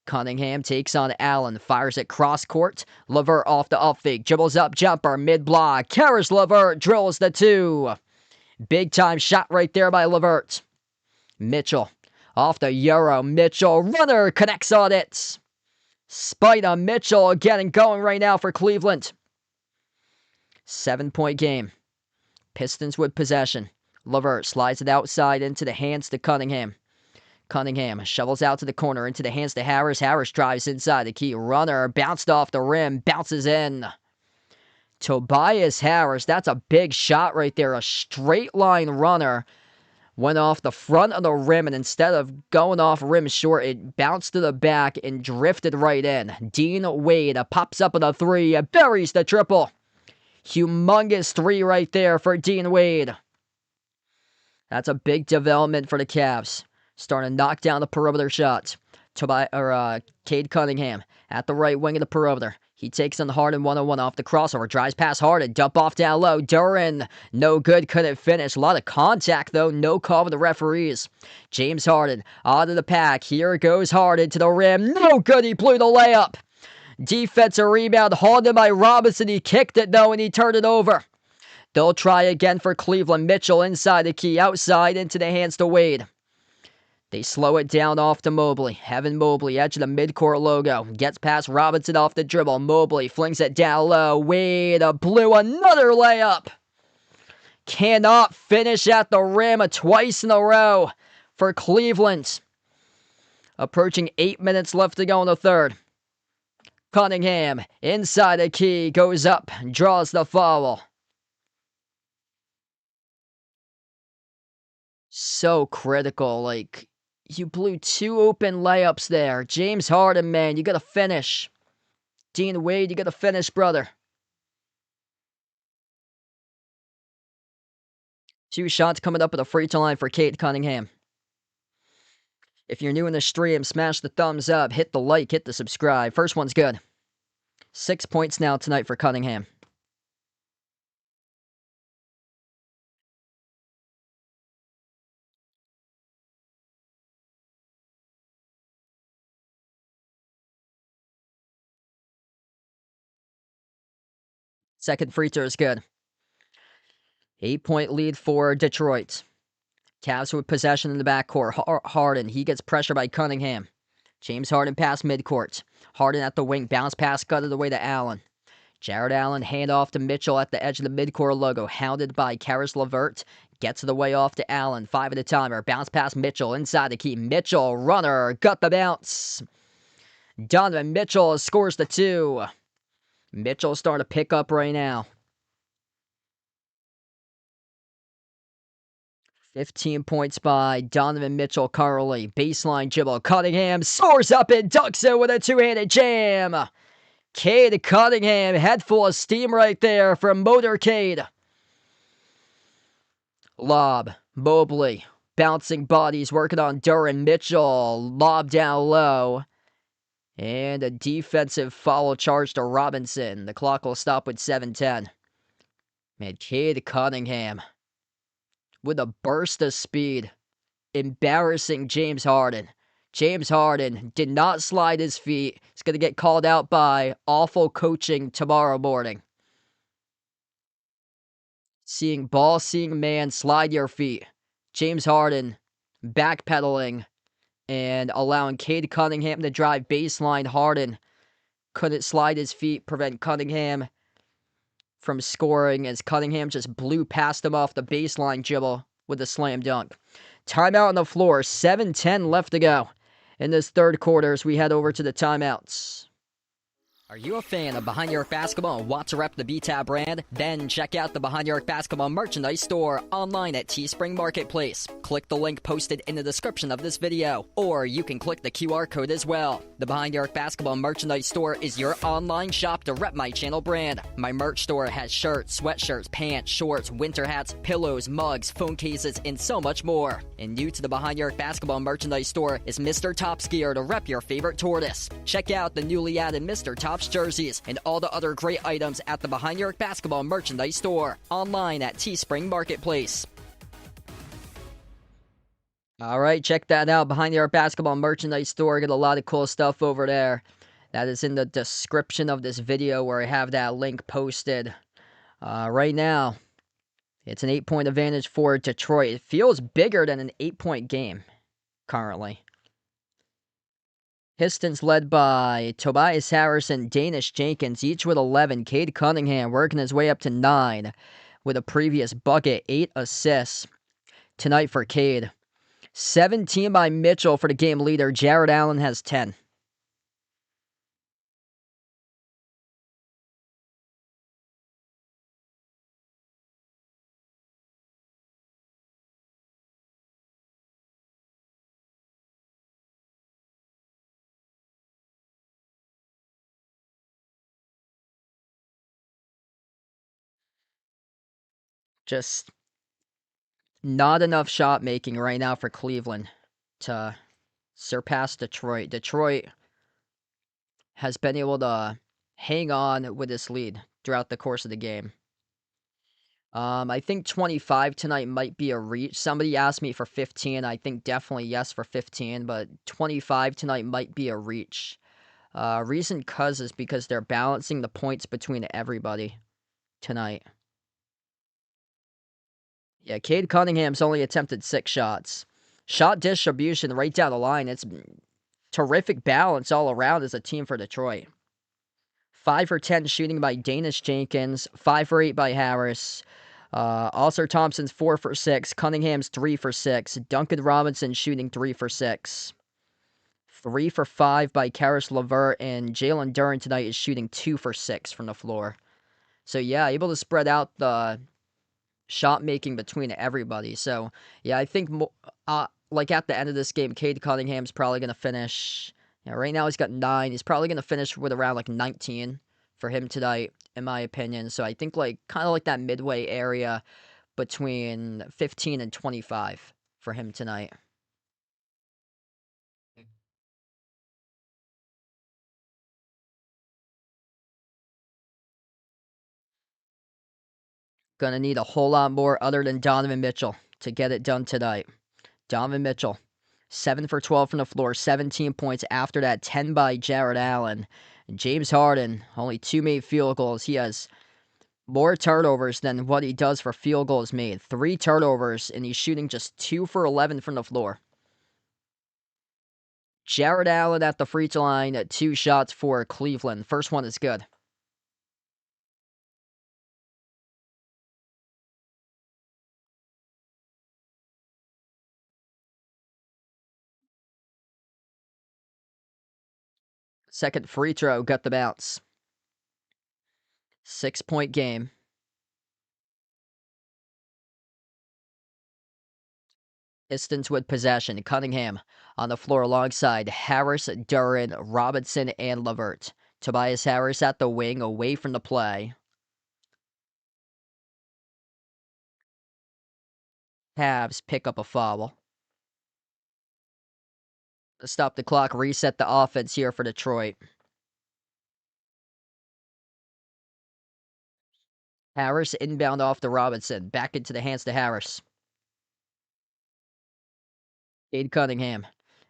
[SPEAKER 1] Cunningham takes on Allen. Fires it cross court. LeVert off the up fake. Dribbles up, jumper, mid-block. Caris LeVert drills the 2. Big time shot right there by LeVert. Mitchell off the Euro. Mitchell, runner, connects on it. Spider Mitchell getting going right now for Cleveland. 7-point game. Pistons with possession. LeVert slides it outside into the hands to Cunningham. Cunningham shovels out to the corner, into the hands to Harris. Harris drives inside the key. Runner bounced off the rim, bounces in. Tobias Harris, that's a big shot right there. A straight line runner went off the front of the rim, and instead of going off rim short, it bounced to the back and drifted right in. Dean Wade pops up with a 3, buries the triple. Humongous 3 right there for Dean Wade. That's a big development for the Cavs. Starting to knock down the perimeter shots. Cade Cunningham at the right wing of the perimeter. He takes on Harden 1-on-1 off the crossover. Drives past Harden. Dump off down low. Duren, no good. Couldn't finish. A lot of contact, though. No call with the referees. James Harden out of the pack. Here goes Harden to the rim. No good. He blew the layup. Defensive rebound. Hauled in by Robinson. He kicked it, though, and he turned it over. They'll try again for Cleveland. Mitchell inside the key. Outside into the hands to Wade. They slow it down off to Mobley. Evan Mobley, edge of the midcourt logo. Gets past Robinson off the dribble. Mobley flings it down low. Wade blew another layup. Cannot finish at the rim twice in a row for Cleveland. Approaching 8 minutes left to go in the third. Cunningham, inside the key, goes up, draws the foul. So critical. Like, you blew 2 open layups there. James Harden, man, you gotta finish. Dean Wade, you gotta finish, brother. 2 shots coming up at the free throw line for Cade Cunningham. If you're new in the stream, smash the thumbs up, hit the like, hit the subscribe. First one's good. 6 points now tonight for Cunningham. Second free throw is good. 8-point lead for Detroit. Cavs with possession in the backcourt. Harden, he gets pressure by Cunningham. James Harden pass midcourt. Harden at the wing, bounce pass, gutted away to Allen. Jared Allen, handoff to Mitchell at the edge of the midcourt logo, hounded by Karis LeVert. Gets the way off to Allen, 5 at a timer. Bounce pass Mitchell, inside the key. Mitchell, runner, got the bounce. Donovan Mitchell scores the 2. Mitchell's starting to pick up right now. 15 points by Donovan Mitchell currently. Baseline dribble. Cunningham soars up and dunks it with a 2-handed jam. Cade Cunningham, head full of steam right there from Motorcade. Lob. Mobley. Bouncing bodies working on Duran. Mitchell. Lob down low. And a defensive foul charge to Robinson. The clock will stop with 7:10. Man, Cade Cunningham with a burst of speed, embarrassing James Harden. James Harden did not slide his feet. He's going to get called out by awful coaching tomorrow morning. Seeing ball, seeing man, slide your feet. James Harden backpedaling and allowing Cade Cunningham to drive baseline. Harden couldn't slide his feet, prevent Cunningham from scoring as Cunningham just blew past him off the baseline dribble with a slam dunk. Timeout on the floor. 7:10 left to go in this third quarter as we head over to the timeouts. Are you a fan of Behind Your Arc Basketball and want to rep the B-Tab brand? Then check out the Behind Your Arc Basketball merchandise store online at Teespring Marketplace. Click the link posted in the description of this video, or you can click the QR code as well. The Behind Your Arc Basketball merchandise store is your online shop to rep my channel brand. My merch store has shirts, sweatshirts, pants, shorts, winter hats, pillows, mugs, phone cases, and so much more. And new to the Behind Your Arc Basketball merchandise store is Mr. Top's gear to rep your favorite tortoise. Check out the newly added Mr. Top's jerseys and all the other great items at the Behind Your Arc Basketball merchandise store online at Teespring Marketplace. All right, check that out. Behind the Arc Basketball merchandise store. Get a lot of cool stuff over there. That is in the description of this video where I have that link posted. Right now, it's an 8-point advantage for Detroit. It feels bigger than an 8-point game currently. Pistons led by Tobias Harris and Danish Jenkins, each with 11. Cade Cunningham working his way up to 9 with a previous bucket, 8 assists tonight for Cade. 17 by Mitchell for the game leader. Jared Allen has 10. Just not enough shot making right now for Cleveland to surpass Detroit. Detroit has been able to hang on with this lead throughout the course of the game. I think 25 tonight might be a reach. Somebody asked me for 15. I think definitely yes for 15, but 25 tonight might be a reach. Reason is because they're balancing the points between everybody tonight. Yeah, Cade Cunningham's only attempted 6 shots. Shot distribution right down the line. It's terrific balance all around as a team for Detroit. 5 for 10 shooting by Danish Jenkins. 5 for 8 by Harris. Also Thompson's 4 for 6. Cunningham's 3 for 6. Duncan Robinson shooting 3 for 6. 3 for 5 by Karis LeVert, and Jalen Duren tonight is shooting 2 for 6 from the floor. So, yeah, able to spread out the shot making between everybody. So, yeah, I think like at the end of this game, Cade Cunningham's probably going to finish. Yeah, right now he's got 9. He's probably going to finish with around like 19 for him tonight, in my opinion. So I think like kind of like that midway area between 15 and 25 for him tonight. Gonna need a whole lot more other than Donovan Mitchell to get it done tonight. Donovan Mitchell, 7 for 12 from the floor, 17 points. After that, 10 by Jared Allen. James Harden, only 2 made field goals. He has more turnovers than what he does for field goals made. 3 turnovers, and he's shooting just 2 for 11 from the floor. Jared Allen at the free throw line, 2 shots for Cleveland. First one is good. Second free throw, got the bounce. 6-point game. Pistons with possession. Cunningham on the floor alongside Harris, Duren, Robinson, and LeVert. Tobias Harris at the wing, away from the play. Cavs pick up a foul. Stop the clock, reset the offense here for Detroit. Harris inbound off to Robinson. Back into the hands to Harris. Cade Cunningham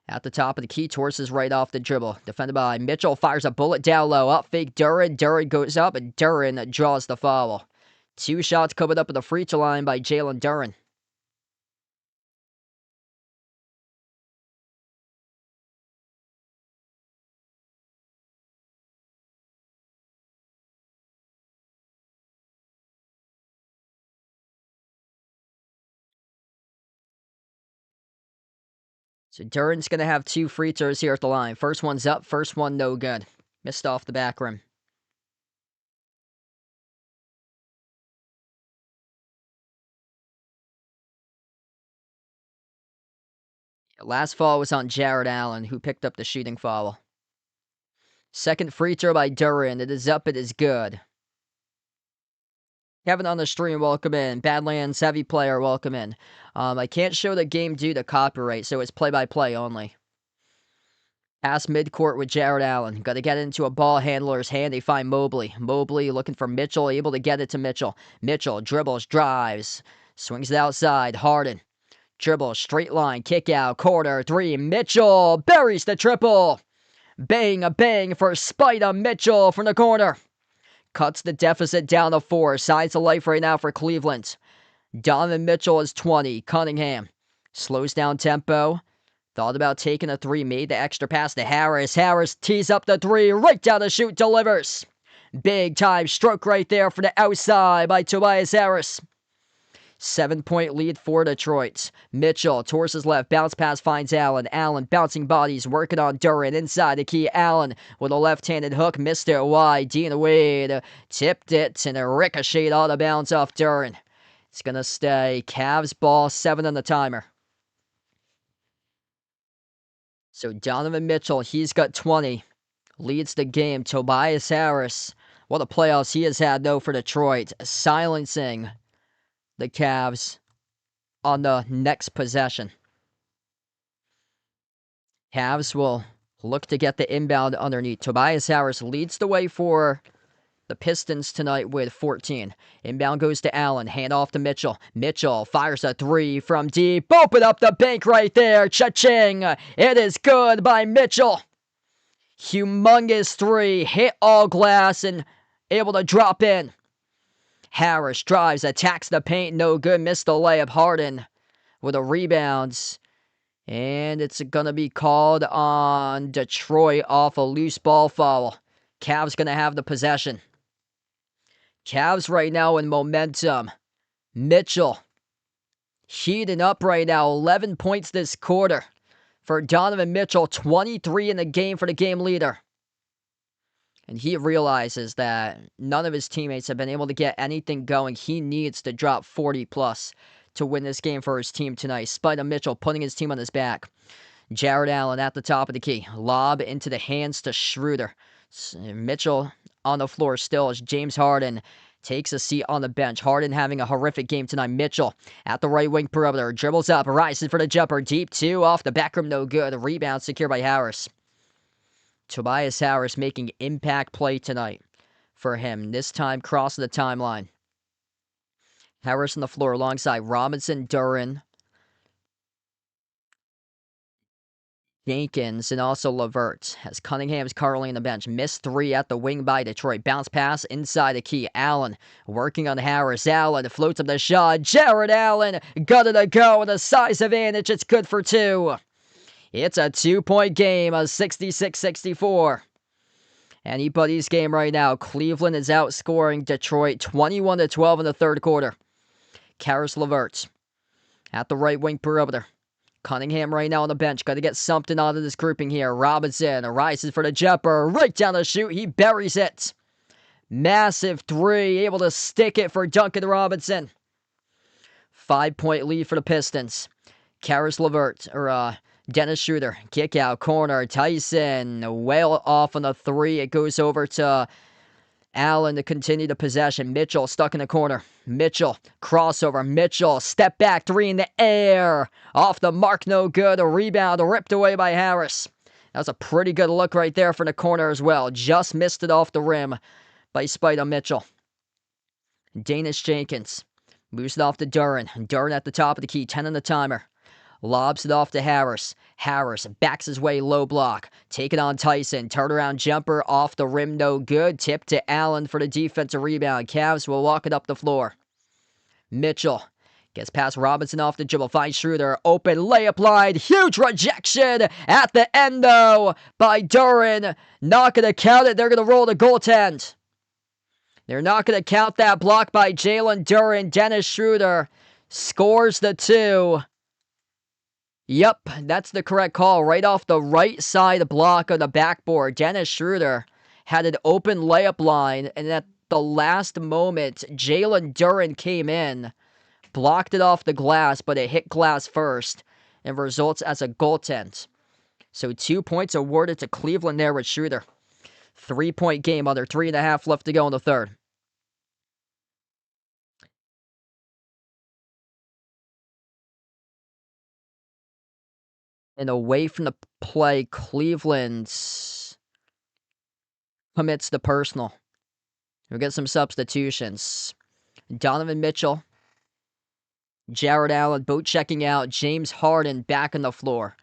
[SPEAKER 1] at the top of the key, torses right off the dribble. Defended by Mitchell, fires a bullet down low. Up fake Duren. Duren goes up, and Duren draws the foul. 2 shots covered up at the free throw line by Jalen Duren. So Duren's going to have 2 free throws here at the line. First one's up, first one no good. Missed off the back rim. Last foul was on Jared Allen, who picked up the shooting foul. Second free throw by Duren. It is up, it is good. Kevin on the stream, welcome in. Badlands Heavy Player, welcome in. I can't show the game due to copyright, so it's play-by-play only. Pass midcourt with Jared Allen. Got to get into a ball handler's hand. They find Mobley. Mobley looking for Mitchell, able to get it to Mitchell. Mitchell dribbles, drives, swings it outside. Harden dribbles, straight line, kick out, corner, 3. Mitchell buries the triple. Bang, a bang for Spider Mitchell from the corner. Cuts the deficit down to 4. Signs of life right now for Cleveland. Donovan Mitchell is 20. Cunningham slows down tempo. Thought about taking a 3. Made the extra pass to Harris. Harris tees up the 3. Right down the chute. Delivers. Big time stroke right there for the outside by Tobias Harris. 7-point lead for Detroit. Mitchell towards his left. Bounce pass finds Allen. Allen bouncing bodies. Working on Duren. Inside the key. Allen with a left-handed hook. Missed it wide. Dean Wade tipped it and a ricochet out of bounds off Duren. It's going to stay. Cavs ball. 7 on the timer. So Donovan Mitchell, he's got 20. Leads the game. Tobias Harris, what a playoffs he has had, though, for Detroit. Silencing the Cavs on the next possession. Cavs will look to get the inbound underneath. Tobias Harris leads the way for the Pistons tonight with 14. Inbound goes to Allen. Hand off to Mitchell. Mitchell fires a 3 from deep. Open up the bank right there. Cha-ching. It is good by Mitchell. Humongous 3. Hit all glass and able to drop in. Harris drives, attacks the paint. No good. Missed the layup. Harden with a rebound. And it's going to be called on Detroit off a loose ball foul. Cavs going to have the possession. Cavs right now in momentum. Mitchell heating up right now. 11 points this quarter for Donovan Mitchell, 23 in the game for the game leader. And he realizes that none of his teammates have been able to get anything going. He needs to drop 40 plus to win this game for his team tonight. Spider Mitchell putting his team on his back. Jared Allen at the top of the key. Lob into the hands to Schroeder. Mitchell on the floor still as James Harden takes a seat on the bench. Harden having a horrific game tonight. Mitchell at the right wing perimeter. Dribbles up, rises for the jumper. Deep two off the back rim, no good. Rebound secured by Harris. Tobias Harris making impact play tonight for him. This time crossing the timeline. Harris on the floor alongside Robinson, Duren, Jenkins, and also LeVert. As Cunningham's currently on the bench. Missed three at the wing by Detroit. Bounce pass inside the key. Allen working on Harris. Allen floats up the shot. Jared Allen got it to go with a size advantage. It's good for two. It's a 2-point game, a 66-64. Anybody's game right now. Cleveland is outscoring Detroit 21-12 in the third quarter. Karis LeVert at the right wing perimeter. Cunningham right now on the bench. Got to get something out of this grouping here. Robinson rises for the jumper. Right down the chute. He buries it. Massive three. Able to stick it for Duncan Robinson. 5-point lead for the Pistons. Karis LeVert, Dennis Schroeder, kick out, corner, Tyson, well off on the three. It goes over to Allen to continue the possession. Mitchell stuck in the corner. Mitchell, crossover. Mitchell, step back, three in the air. Off the mark, no good. A rebound ripped away by Harris. That was a pretty good look right there from the corner as well. Just missed it off the rim by Spider Mitchell. Danish Jenkins moves it off to Duren. Duren at the top of the key, 10 on the timer. Lobs it off to Harris. Harris backs his way low block. Take it on Tyson. Turnaround jumper off the rim, no good. Tip to Allen for the defensive rebound. Cavs will walk it up the floor. Mitchell gets past Robinson off the dribble. Finds Schroeder. Open layup line. Huge rejection at the end though by Duren. Not going to count it. They're going to roll the goaltend. They're not going to count that block by Jalen Duren. Dennis Schroeder scores the two. Yep, that's the correct call. Right off the right side block of the backboard. Dennis Schroeder had an open layup line, and at the last moment, Jalen Duren came in, blocked it off the glass, but it hit glass first, and results as a goaltend. So 2 points awarded to Cleveland there with Schroeder. 3-point game, under 3.5 left to go in the third. And away from the play, Cleveland commits the personal. We'll get some substitutions. Donovan Mitchell, Jared Allen, both checking out. James Harden back on the floor.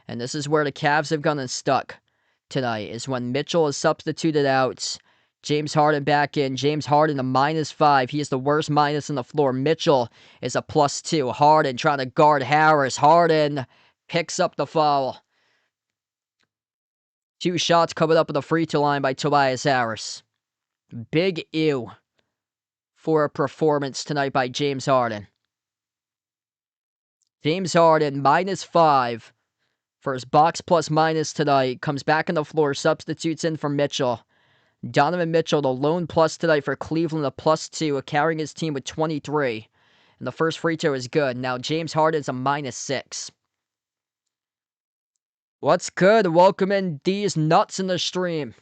[SPEAKER 1] And this is where the Cavs have gone and stuck tonight, is when Mitchell is substituted out. James Harden back in. James Harden a -5. He is the worst minus on the floor. Mitchell is a +2. Harden trying to guard Harris. Harden picks up the foul. 2 shots covered up at the free throw line by Tobias Harris. Big ew for a performance tonight by James Harden. James Harden -5 for his box plus minus tonight. Comes back on the floor, substitutes in for Mitchell. Donovan Mitchell, the lone plus tonight for Cleveland, a +2, carrying his team with 23. And the first free throw is good. Now James Harden's a -6. What's good? Welcome in these nuts in the stream.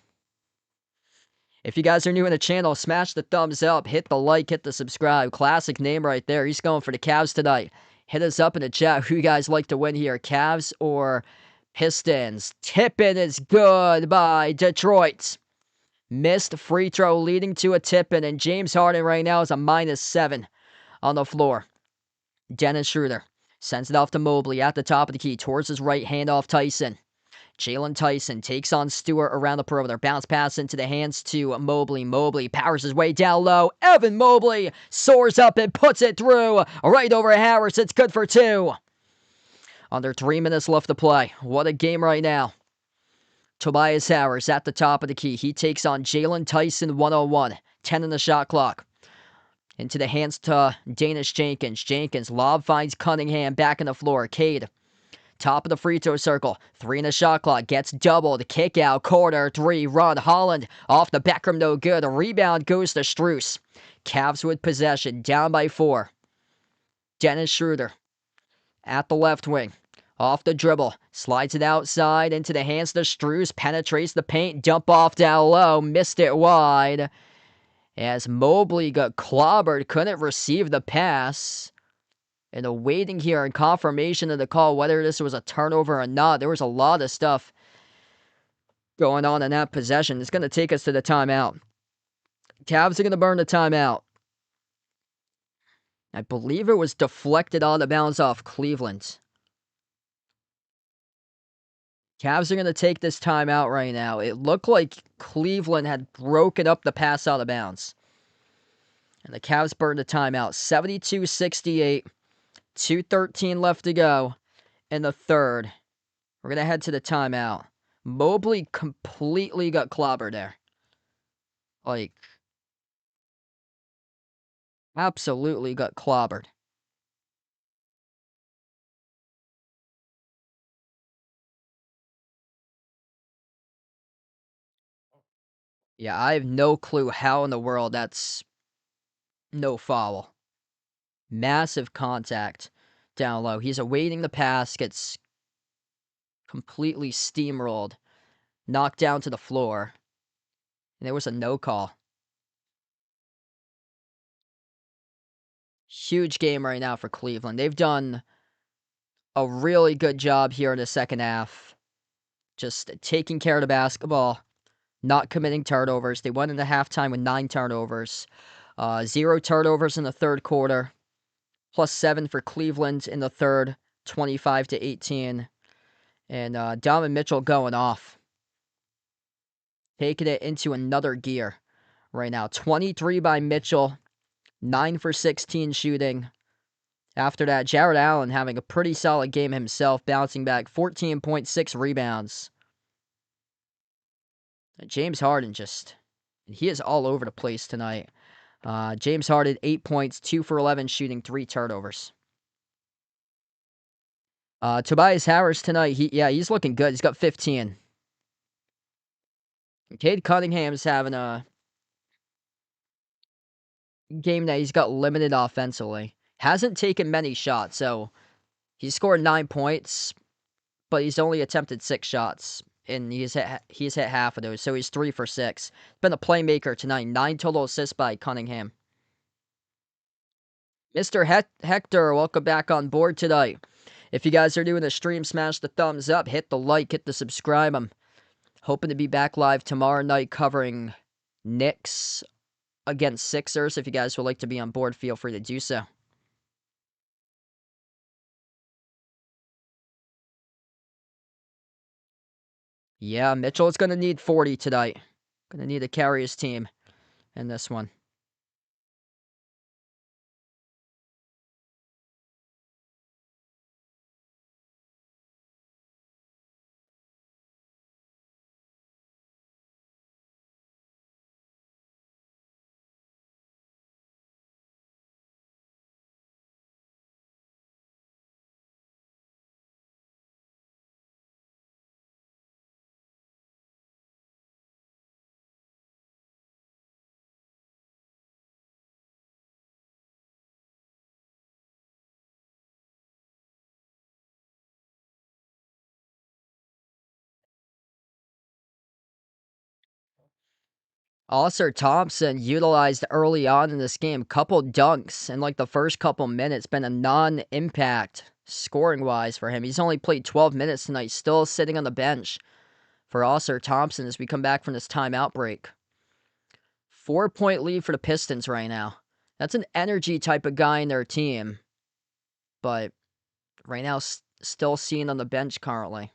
[SPEAKER 1] If you guys are new in the channel, smash the thumbs up, hit the like, hit the subscribe. Classic name right there. He's going for the Cavs tonight. Hit us up in the chat who you guys like to win here, Cavs or Pistons. Tip-in is good by Detroit. Missed free throw leading to a tip-in, and James Harden right now is a -7 on the floor. Dennis Schroeder sends it off to Mobley at the top of the key towards his right hand off Tyson. Jalen Tyson takes on Stewart around the perimeter. Bounce pass into the hands to Mobley. Mobley powers his way down low. Evan Mobley soars up and puts it through right over Harris. It's good for 2. Under 3 minutes left to play. What a game right now. Tobias Harris at the top of the key. He takes on Jalen Tyson 1-on-1. 10 in the shot clock. Into the hands to Danish Jenkins. Jenkins, lob finds Cunningham back on the floor. Cade top of the free throw circle. 3 in the shot clock. Gets doubled. Kick out. Corner. 3. Run. Holland. Off the back rim. No good. A rebound goes to Strus. Cavs with possession. Down by 4. Dennis Schroeder at the left wing. Off the dribble. Slides it outside into the hands of Strus. Penetrates the paint. Dump off down low. Missed it wide. As Mobley got clobbered. Couldn't receive the pass. And awaiting here in confirmation of the call, whether this was a turnover or not. There was a lot of stuff going on in that possession. It's going to take us to the timeout. Cavs are going to burn the timeout. I believe it was deflected out of bounds off Cleveland. Cavs are going to take this timeout right now. It looked like Cleveland had broken up the pass out of bounds. And the Cavs burned the timeout. 72-68. 2:13 left to go in the third. We're going to head to the timeout. Mobley completely got clobbered there. Like, absolutely got clobbered. Yeah, I have no clue how in the world that's no foul. Massive contact down low. He's awaiting the pass, gets completely steamrolled, knocked down to the floor, and there was a no call. Huge game right now for Cleveland. They've done a really good job here in the second half, just taking care of the basketball, not committing turnovers. They went into halftime with 9 turnovers, 0 turnovers in the third quarter, +7 for Cleveland in the third, 25-18. And Donovan Mitchell going off. Taking it into another gear right now. 23 by Mitchell, 9 for 16 shooting. After that, Jared Allen having a pretty solid game himself, bouncing back 14.6 rebounds. James Harden he is all over the place tonight. James Harden, 8 points, 2 for 11 shooting, 3 turnovers. Tobias Harris tonight, he's looking good. He's got 15. Cade Cunningham's having a game that he's got limited offensively. Hasn't taken many shots, so he's scored 9 points, but he's only attempted 6 shots, and he's hit half of those, so he's 3 for 6. Been a playmaker tonight. 9 total assists by Cunningham. Mr. Hector, welcome back on board tonight. If you guys are doing the stream, smash the thumbs up, hit the like, hit the subscribe. I'm hoping to be back live tomorrow night covering Knicks against Sixers. If you guys would like to be on board, feel free to do so. Yeah, Mitchell is going to need 40 tonight. Going to need to carry his team in this one. Also, Thompson utilized early on in this game, couple dunks in like the first couple minutes, been a non-impact scoring-wise for him. He's only played 12 minutes tonight, still sitting on the bench for Oscar Thompson as we come back from this timeout break. 4-point lead for the Pistons right now. That's an energy type of guy in their team, but right now still seen on the bench currently.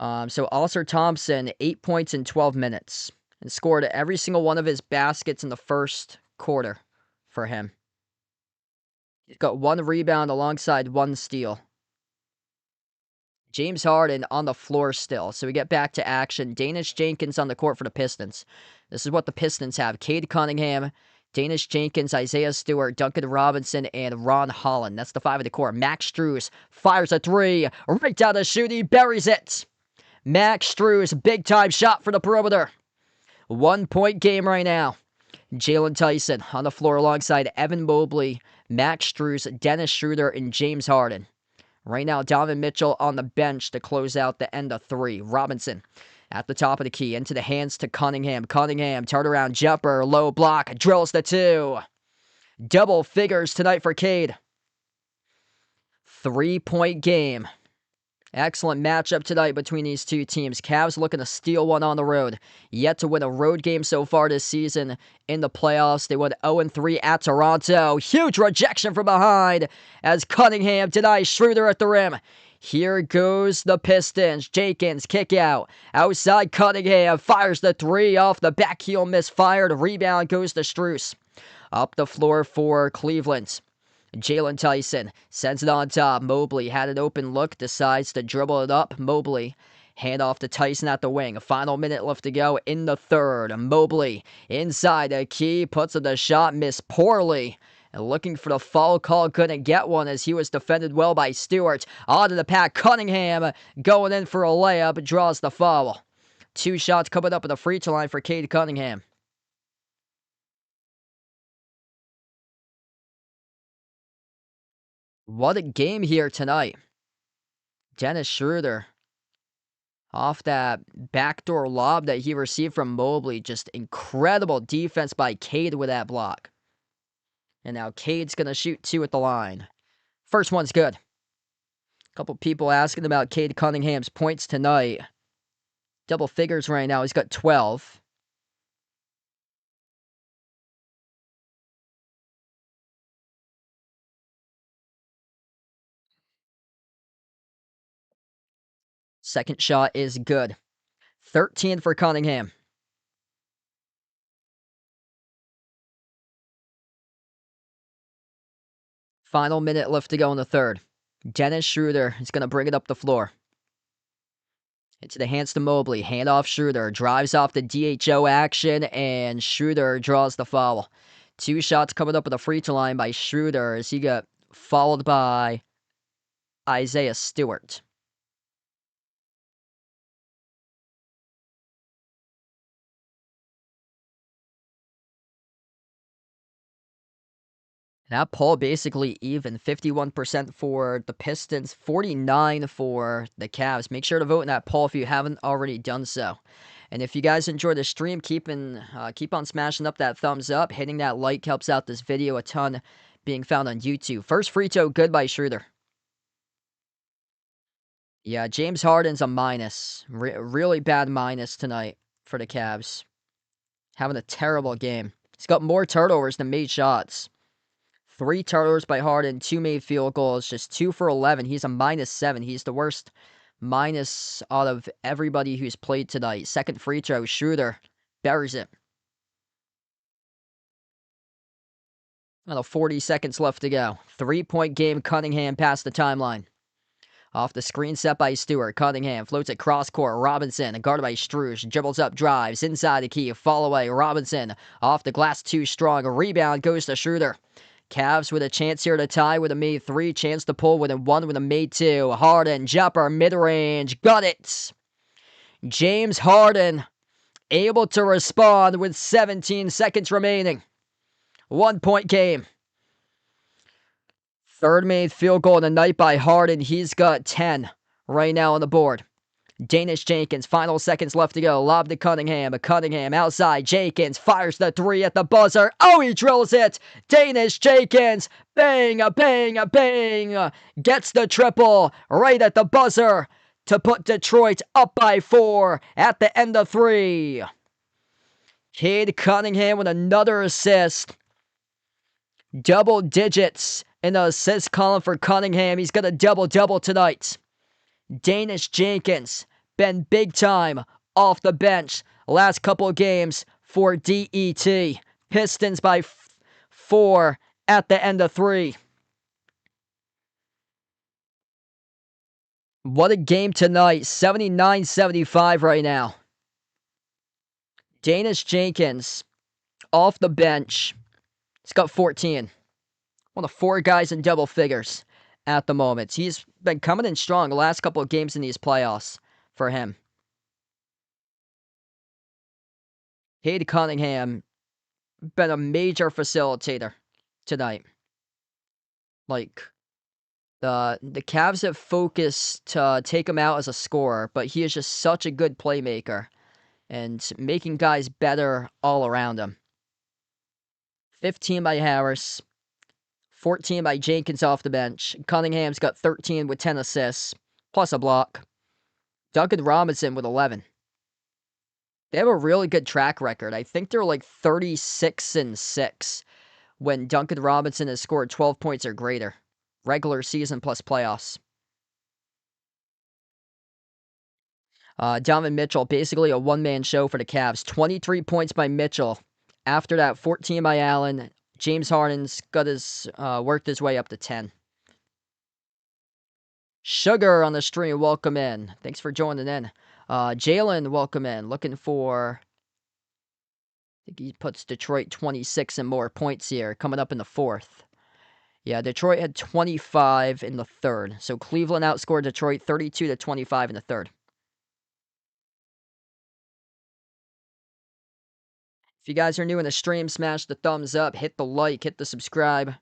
[SPEAKER 1] So Oscar Thompson, 8 points in 12 minutes. And scored every single one of his baskets in the first quarter for him. He's got 1 rebound alongside 1 steal. James Harden on the floor still. So we get back to action. Danish Jenkins on the court for the Pistons. This is what the Pistons have. Cade Cunningham, Danish Jenkins, Isaiah Stewart, Duncan Robinson, and Ron Holland. That's the 5 of the core. Max Strus fires a 3. Right down the chute. He buries it. Max Strus, big-time shot for the perimeter. 1-point game right now. Jalen Tyson on the floor alongside Evan Mobley, Max Strus, Dennis Schroeder, and James Harden. Right now, Donovan Mitchell on the bench to close out the end of 3. Robinson at the top of the key, into the hands to Cunningham. Cunningham, turnaround jumper, low block, drills the 2. Double figures tonight for Cade. 3-point game. Excellent matchup tonight between these two teams. Cavs looking to steal one on the road. Yet to win a road game so far this season in the playoffs. They went 0-3 at Toronto. Huge rejection from behind as Cunningham denies Schroeder at the rim. Here goes the Pistons. Jenkins, kick out. Outside Cunningham, fires the 3 off the back heel, misfired. Rebound goes to Strus. Up the floor for Cleveland. Jalen Tyson sends it on top. Mobley had an open look, decides to dribble it up. Mobley, hand off to Tyson at the wing. A final minute left to go in the third. Mobley inside the key, puts up the shot, missed poorly. And looking for the foul call, couldn't get one as he was defended well by Stewart. Onto the pack, Cunningham going in for a layup, draws the foul. 2 shots coming up at the free throw line for Cade Cunningham. What a game here tonight. Dennis Schroeder, off that backdoor lob that he received from Mobley. Just incredible defense by Cade with that block. And now Cade's going to shoot 2 at the line. First one's good. A couple people asking about Cade Cunningham's points tonight. Double figures right now. He's got 12. Second shot is good. 13 for Cunningham. Final minute left to go in the third. Dennis Schroeder is going to bring it up the floor. Into the hands to Mobley. Hand off Schroeder. Drives off the DHO action, and Schroeder draws the foul. 2 shots coming up at the free throw line by Schroeder as he got followed by Isaiah Stewart. That poll basically even. 51% for the Pistons, 49% for the Cavs. Make sure to vote in that poll if you haven't already done so. And if you guys enjoy the stream, keep on smashing up that thumbs up. Hitting that like helps out this video a ton, being found on YouTube. First free throw, good by Schroeder. Yeah, James Harden's a minus. Really bad minus tonight for the Cavs. Having a terrible game. He's got more turnovers than made shots. 3 turnovers by Harden, 2 made field goals, just 2 for 11. He's a -7. He's the worst minus out of everybody who's played tonight. Second free throw, Schroeder buries it. 40 seconds left to go. 3-point game, Cunningham past the timeline. Off the screen set by Stewart. Cunningham floats it cross court. Robinson, guarded by Strus, dribbles up, drives inside the key. Fall away. Robinson off the glass, too strong. A rebound goes to Schroeder. Cavs with a chance here to tie with a made 3. Chance to pull with a 1 with a made 2. Harden, jumper, mid-range. Got it. James Harden able to respond with 17 seconds remaining. 1-point game. Third made field goal of the night by Harden. He's got 10 right now on the board. Danish Jenkins, final seconds left to go. Lob to Cunningham. Cunningham outside. Jenkins fires the 3 at the buzzer. Oh, he drills it. Danish Jenkins. Bang, bang, bang. Gets the triple right at the buzzer to put Detroit up by 4 at the end of 3. Cade Cunningham with another assist. Double digits in the assist column for Cunningham. He's got a double-double tonight. Danish Jenkins been big time off the bench last couple of games for DET. Pistons by 4 at the end of 3. What a game tonight. 79-75 right now. Danish Jenkins off the bench. He's got 14. One of 4 guys in double figures at the moment. He's been coming in strong the last couple of games in these playoffs for him. Cade Cunningham been a major facilitator tonight. Like, the Cavs have focused to take him out as a scorer, but he is just such a good playmaker and making guys better all around him. 15 by Harris, 14 by Jenkins off the bench. Cunningham's got 13 with 10 assists, plus a block. Duncan Robinson with 11. They have a really good track record. I think they're like 36-6 when Duncan Robinson has scored 12 points or greater. Regular season plus playoffs. Donovan Mitchell, basically a one-man show for the Cavs. 23 points by Mitchell. After that, 14 by Allen. James Harden's got his worked his way up to 10. Sugar on the stream, welcome in. Thanks for joining in. Jalen, welcome in. Looking for, I think he puts Detroit 26 and more points here, coming up in the 4th. Yeah, Detroit had 25 in the 3rd. So Cleveland outscored Detroit 32-25 in the 3rd. If you guys are new in the stream, smash the thumbs up, hit the like, hit the subscribe.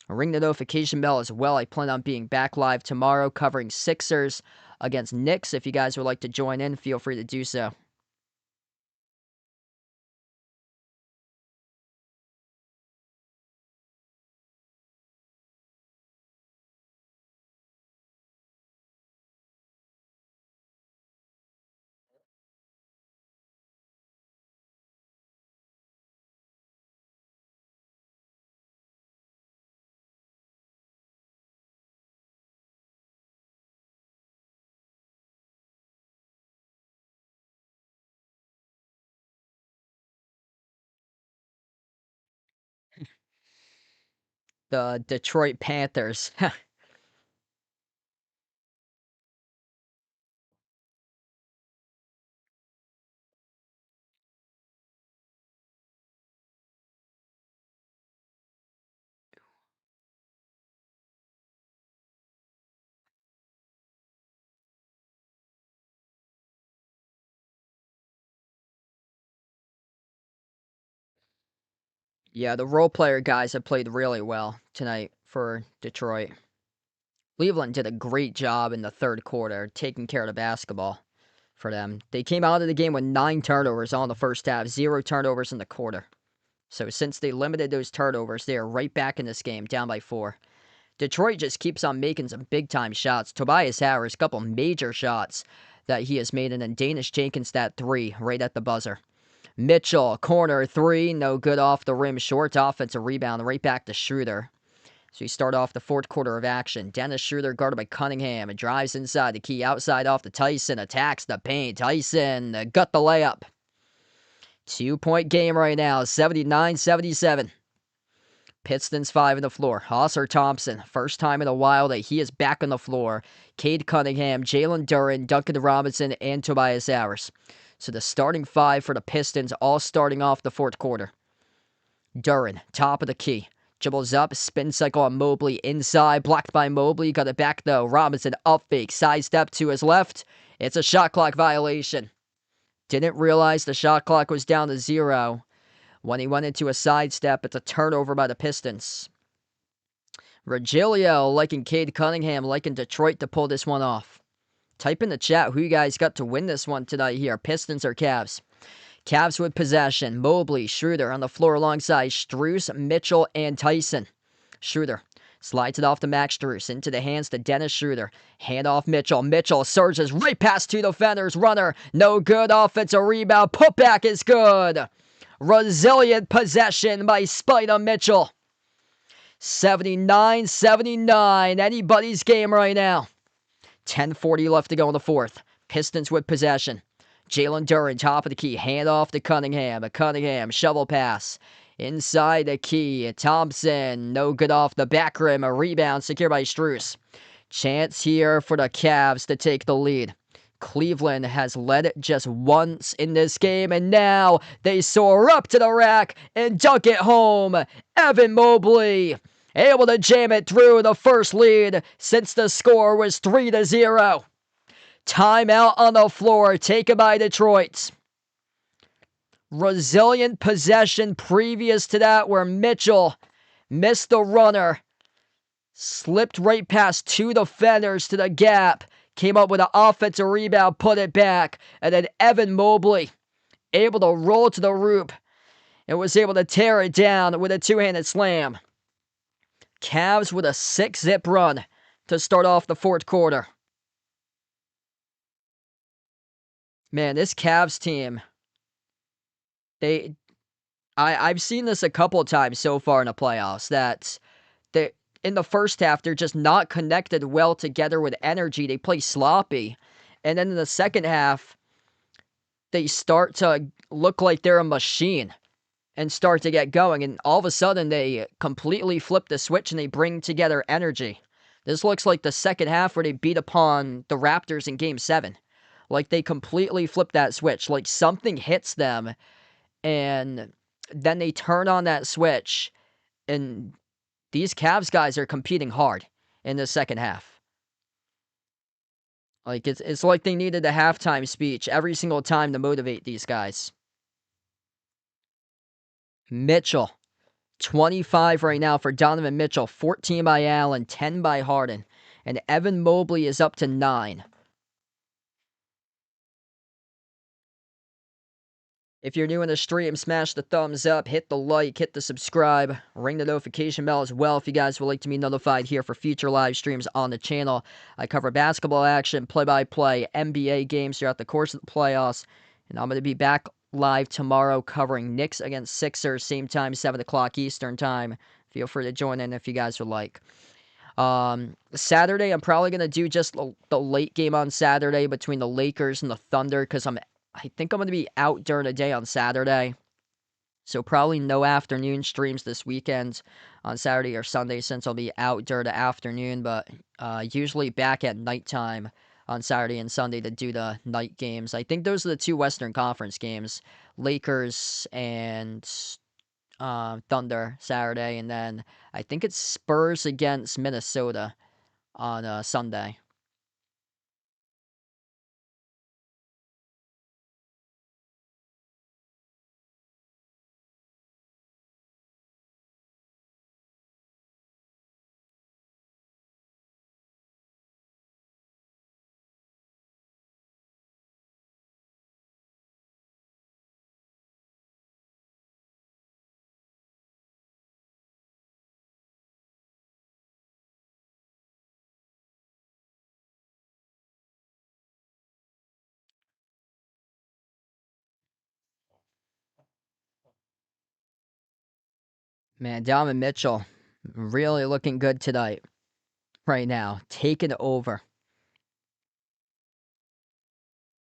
[SPEAKER 1] Ring the notification bell as well. I plan on being back live tomorrow covering Sixers against Knicks. If you guys would like to join in, feel free to do so. The Detroit Panthers. Yeah, the role player guys have played really well tonight for Detroit. Cleveland did a great job in the 3rd quarter taking care of the basketball for them. They came out of the game with 9 turnovers on the first half, 0 turnovers in the quarter. So since they limited those turnovers, they are right back in this game, down by 4. Detroit just keeps on making some big-time shots. Tobias Harris, a couple major shots that he has made, and then Danish Jenkins that 3 right at the buzzer. Mitchell, corner 3, no good off the rim, short offensive rebound, right back to Schroeder. So you start off the 4th quarter of action. Dennis Schroeder guarded by Cunningham. It drives inside the key, outside off to Tyson, attacks the paint. Tyson got the layup. 2-point game right now, 79-77. Pistons 5 on the floor. Oscar Thompson, first time in a while that he is back on the floor. Cade Cunningham, Jalen Duren, Duncan Robinson, and Tobias Harris. So the starting 5 for the Pistons, all starting off the 4th quarter. Duren, top of the key. Dribbles up, spin cycle on Mobley inside, blocked by Mobley. Got it back though. Robinson up fake, sidestep to his left. It's a shot clock violation. Didn't realize the shot clock was down to 0. When he went into a sidestep, it's a turnover by the Pistons. Regilio liking Cade Cunningham, liking Detroit to pull this one off. Type in the chat who you guys got to win this one tonight here, Pistons or Cavs. Cavs with possession. Mobley, Schroeder on the floor alongside Strus, Mitchell, and Tyson. Schroeder slides it off to Max Strus, into the hands to Dennis Schroeder. Hand off Mitchell. Mitchell surges right past 2 defenders. Runner, no good. Offensive rebound. Putback is good. Resilient possession by Spider Mitchell. 79-79. Anybody's game right now. 10:40 left to go in the 4th. Pistons with possession. Jalen Duren, top of the key. Hand off to Cunningham. Cunningham, shovel pass. Inside the key. Thompson, no good off the back rim. A rebound secured by Strus. Chance here for the Cavs to take the lead. Cleveland has led just once in this game, and now they soar up to the rack and dunk it home. Evan Mobley able to jam it through the first lead since the score was 3-0. Timeout on the floor taken by Detroit. Resilient possession previous to that where Mitchell missed the runner. Slipped right past two defenders to the gap. Came up with an offensive rebound, put it back. And then Evan Mobley able to roll to the root and was able to tear it down with a two-handed slam. Cavs with a 6-zip run to start off the fourth quarter. Man, this Cavs team, I've seen this a couple of times so far in the playoffs, that in the first half, they're just not connected well together with energy. They play sloppy. And then in the second half, they start to look like they're a machine and start to get going. And all of a sudden, they completely flip the switch and they bring together energy. This looks like the second half where they beat upon the Raptors in Game 7. Like, they completely flip that switch. Like, something hits them, and then they turn on that switch, and these Cavs guys are competing hard in the second half. Like, it's like they needed a halftime speech every single time to motivate these guys. Mitchell, 25 right now for Donovan Mitchell, 14 by Allen, 10 by Harden, and Evan Mobley is up to 9. If you're new in the stream, smash the thumbs up, hit the like, hit the subscribe, ring the notification bell as well if you guys would like to be notified here for future live streams on the channel. I cover basketball action, play-by-play, NBA games throughout the course of the playoffs, and I'm going to be back live tomorrow covering Knicks against Sixers, same time, 7 o'clock Eastern time. Feel free to join in if you guys would like. Saturday, I'm probably going to do just the late game on Saturday between the Lakers and the Thunder, because I think I'm going to be out during the day on Saturday. So probably no afternoon streams this weekend on Saturday or Sunday, since I'll be out during the afternoon. But usually back at nighttime on Saturday and Sunday to do the night games. I think those are the two Western Conference games. Lakers and Thunder Saturday. And then I think it's Spurs against Minnesota on Sunday. Man, Donovan Mitchell really looking good tonight. Right now, taking over.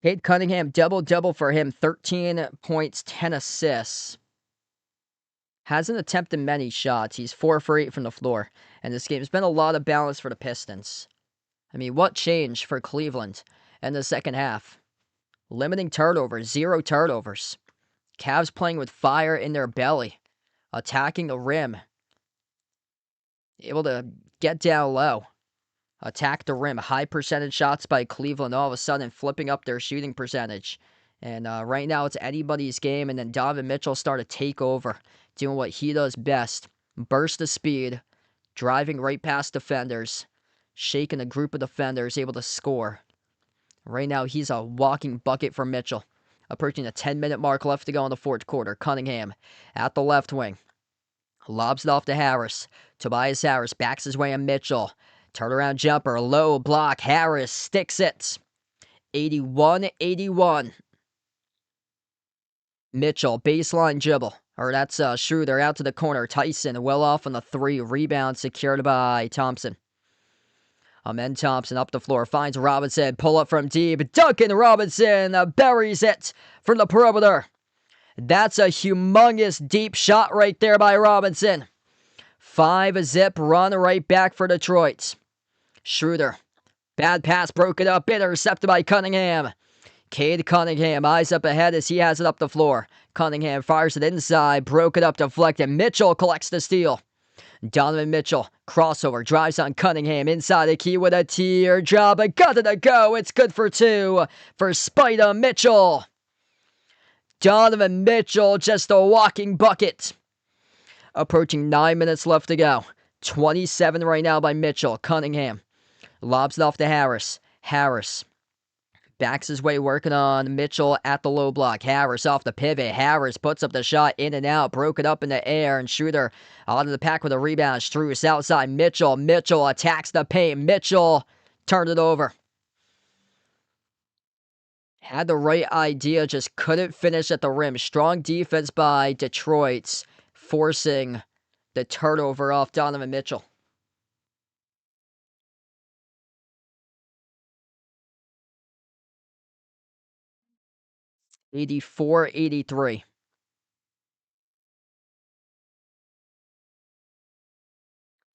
[SPEAKER 1] Cade Cunningham, double-double for him, 13 points, 10 assists. Hasn't attempted many shots. He's 4 for 8 from the floor. And this game has been a lot of balance for the Pistons. I mean, what changed for Cleveland in the second half? Limiting turnovers, 0 turnovers. Cavs playing with fire in their belly. Attacking the rim. Able to get down low. Attack the rim. High percentage shots by Cleveland, all of a sudden flipping up their shooting percentage. And right now it's anybody's game, and then Donovan Mitchell started to take over, doing what he does best. Burst of speed, driving right past defenders, shaking a group of defenders, able to score. Right now he's a walking bucket for Mitchell. Approaching the 10-minute mark left to go in the fourth quarter. Cunningham at the left wing. Lobs it off to Harris. Tobias Harris backs his way on Mitchell. Turnaround jumper, low block. Harris sticks it. 81-81. Mitchell, baseline dribble. Or that's Schroeder out to the corner. Tyson well off on the 3. Rebound secured by Thompson. Amen Thompson up the floor. Finds Robinson. Pull up from deep. Duncan Robinson buries it from the perimeter. That's a humongous deep shot right there by Robinson. 5-zip run right back for Detroit. Schroeder Bad pass broken up, intercepted by Cunningham. Cade Cunningham, eyes up ahead as he has it up the floor. Cunningham fires it inside, broken up, deflected. Mitchell collects the steal. Donovan Mitchell, crossover, drives on Cunningham, inside the key with a teardrop, and got it to go. It's good for two for Spider Mitchell. Donovan Mitchell, just a walking bucket. Approaching 9 minutes left to go. 27 right now by Mitchell. Cunningham lobs it off to Harris. Harris backs his way, working on Mitchell at the low block. Harris off the pivot. Harris puts up the shot, in and out, broken up in the air, and Shooter out of the pack with a rebound. Strus outside. Mitchell. Mitchell attacks the paint. Mitchell turned it over. Had the right idea, just couldn't finish at the rim. Strong defense by Detroit, forcing the turnover off Donovan Mitchell. '84-'83.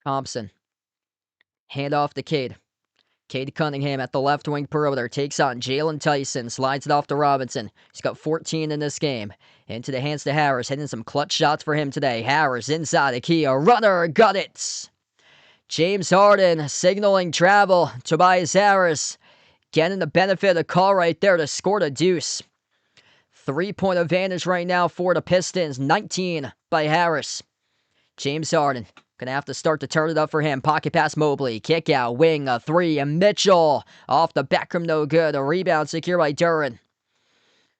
[SPEAKER 1] Thompson. Hand off to Cade. Cade Cunningham at the left wing perimeter takes on Jalen Tyson, slides it off to Robinson. He's got 14 in this game. Into the hands to Harris, hitting some clutch shots for him today. Harris inside the key, a runner, got it. James Harden signaling travel. Tobias Harris getting the benefit of the call right there to score the deuce. 3-point advantage right now for the Pistons, 19 by Harris. James Harden gonna have to start to turn it up for him. Pocket pass Mobley. Kick out. Wing. A three. And Mitchell. Off the back rim. No good. A rebound secured by Duran.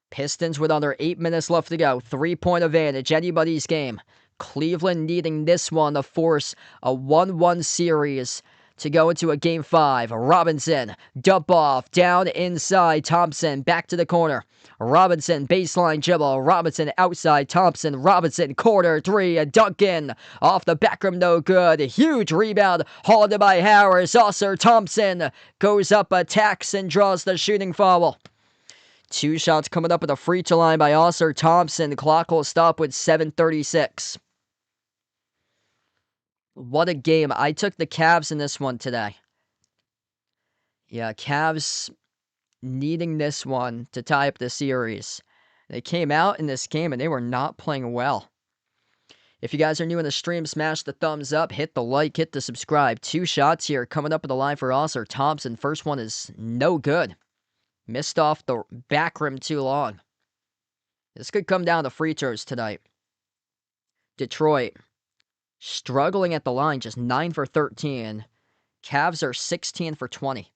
[SPEAKER 1] Pistons with under 8 minutes left to go. 3-point advantage. Anybody's game. Cleveland needing this one to force a 1-1 series to go into a game 5. Robinson. Dump off. Down inside. Thompson. Back to the corner. Robinson, baseline dribble. Robinson outside. Thompson. Robinson, corner three. And Duncan off the back rim, no good. Huge rebound hauled by Harris. Also, Thompson goes up, attacks, and draws the shooting foul. 2 shots coming up at the free throw line by Oscar Thompson. The clock will stop with 7:36. What a game. I took the Cavs in this one today. Yeah, Cavs needing this one to tie up the series. They came out in this game and they were not playing well. If you guys are new in the stream, smash the thumbs up, hit the like, hit the subscribe. 2 shots here coming up at the line for Oscar Thompson. First one is no good. Missed off the back rim too long. This could come down to free throws tonight. Detroit struggling at the line, just 9 for 13. Cavs are 16 for 20.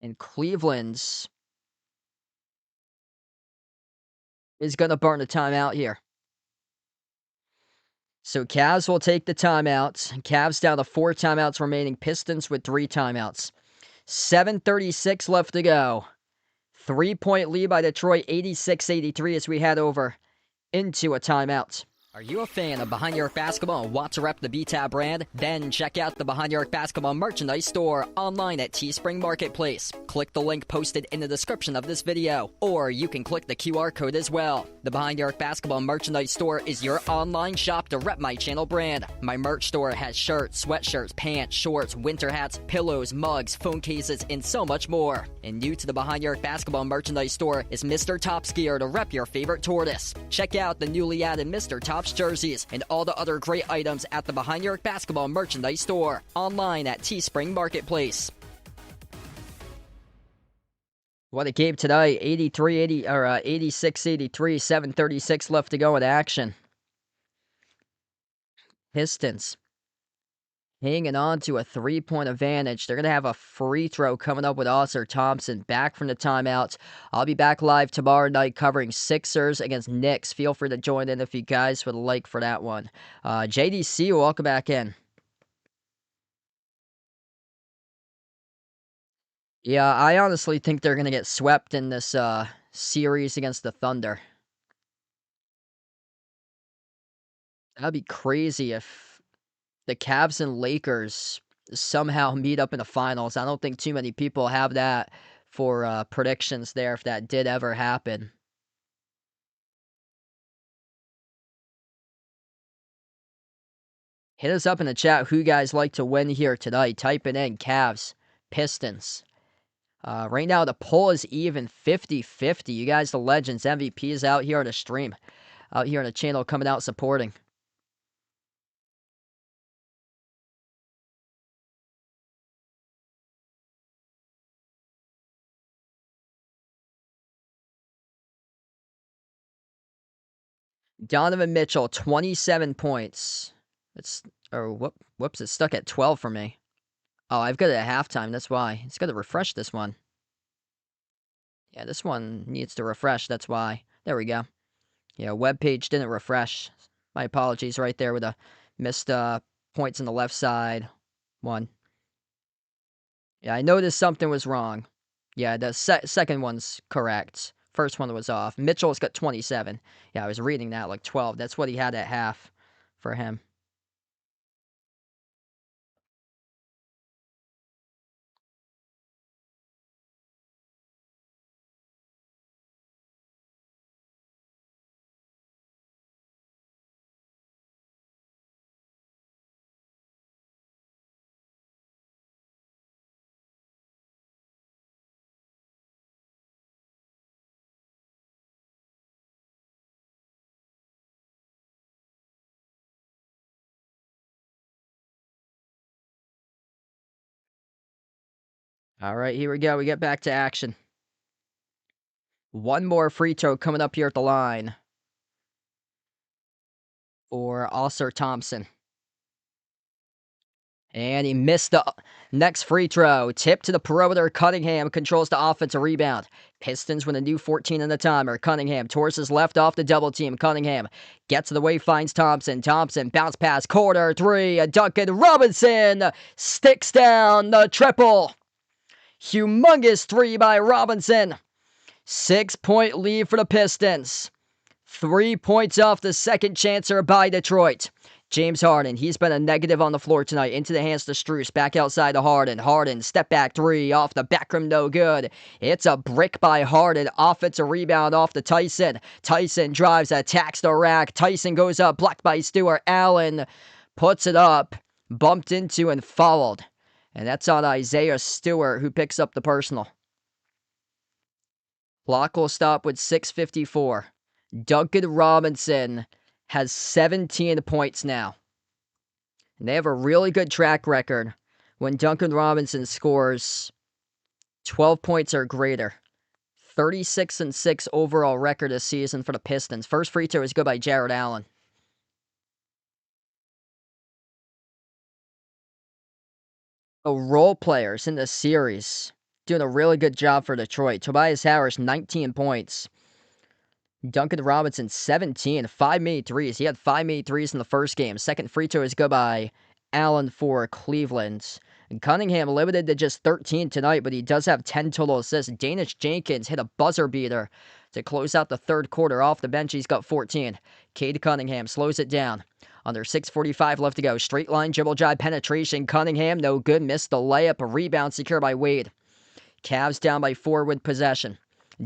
[SPEAKER 1] And Cleveland's is going to burn a timeout here. So Cavs will take the timeouts. Cavs down to 4 timeouts remaining. Pistons with 3 timeouts. 7:36 left to go. 3-point lead by Detroit, 86-83 as we head over into a timeout. Are you a fan of Behind Your Arc Basketball and want to rep the BTAB brand? Then check out the Behind Your Arc Basketball merchandise store online at Teespring Marketplace. Click the link posted in the description of this video, or you can click the QR code as well. The Behind Your Arc Basketball merchandise store is your online shop to rep my channel brand. My merch store has shirts, sweatshirts, pants, shorts, winter hats, pillows, mugs, phone cases, and so much more. And new to the Behind Your Arc Basketball merchandise store is Mr. Top's gear to rep your favorite tortoise. Check out the newly added Mr. Top's jerseys and all the other great items at the Behind Your Arc Basketball merchandise store online at Teespring Marketplace. What a game today. 86-83, 7:36 left to go in action. Pistons hanging on to a 3-point advantage. They're going to have a free throw coming up with Oscar Thompson back from the timeouts. I'll be back live tomorrow night covering Sixers against Knicks. Feel free to join in if you guys would like for that one. JDC, welcome back in. Yeah, I honestly think they're going to get swept in this series against the Thunder. That'd be crazy if the Cavs and Lakers somehow meet up in the finals. I don't think too many people have that for predictions there if that did ever happen. Hit us up in the chat who you guys like to win here tonight. Type it in, Cavs, Pistons. Right now, the poll is even 50-50. You guys, the legends, MVP is out here on the stream. Out here on the channel coming out supporting. Donovan Mitchell, 27 points. Whoops, it's stuck at 12 for me. Oh, I've got it at halftime, that's why. It's got to refresh this one. Yeah, this one needs to refresh, that's why. There we go. Yeah, web page didn't refresh. My apologies right there with the missed points on the left side. One. Yeah, I noticed something was wrong. Yeah, the second one's correct. First one was off. Mitchell's got 27. Yeah, I was reading that like 12. That's what he had at half for him. All right, here we go. We get back to action. One more free throw coming up here at the line for Oscar Thompson. And he missed the next free throw. Tip to the perimeter. Cunningham controls the offensive rebound. Pistons with a new 14 in the timer. Cunningham towards his left off the double team. Cunningham gets to the way, finds Thompson. Thompson bounce pass, corner three. Duncan Robinson sticks down the triple. Humongous three by Robinson. 6-point lead for the Pistons. 3 points off the second chancer by Detroit. James Harden, he's been a negative on the floor tonight. Into the hands to Strus, back outside to Harden. Harden, step back three, off the back rim, no good. It's a brick by Harden. Offensive rebound off to Tyson. Tyson drives, attacks the rack. Tyson goes up, blocked by Stewart. Allen puts it up, bumped into and fouled. And that's on Isaiah Stewart, who picks up the personal. Clock will stop with 6:54. Duncan Robinson has 17 points now. And they have a really good track record when Duncan Robinson scores 12 points or greater. 36-6 overall record this season for the Pistons. First free throw is good by Jared Allen. The role players in this series doing a really good job for Detroit. Tobias Harris, 19 points. Duncan Robinson, 17, 5 made threes. He had 5 made threes in the first game. Second free throw is good by Allen for Cleveland. And Cunningham limited to just 13 tonight, but he does have 10 total assists. Danish Jenkins hit a buzzer beater to close out the third quarter. Off the bench, he's got 14. Cade Cunningham slows it down. Under 6:45 left to go. Straight line dribble drive penetration. Cunningham, no good. Missed the layup. A rebound secured by Wade. Cavs down by 4 with possession.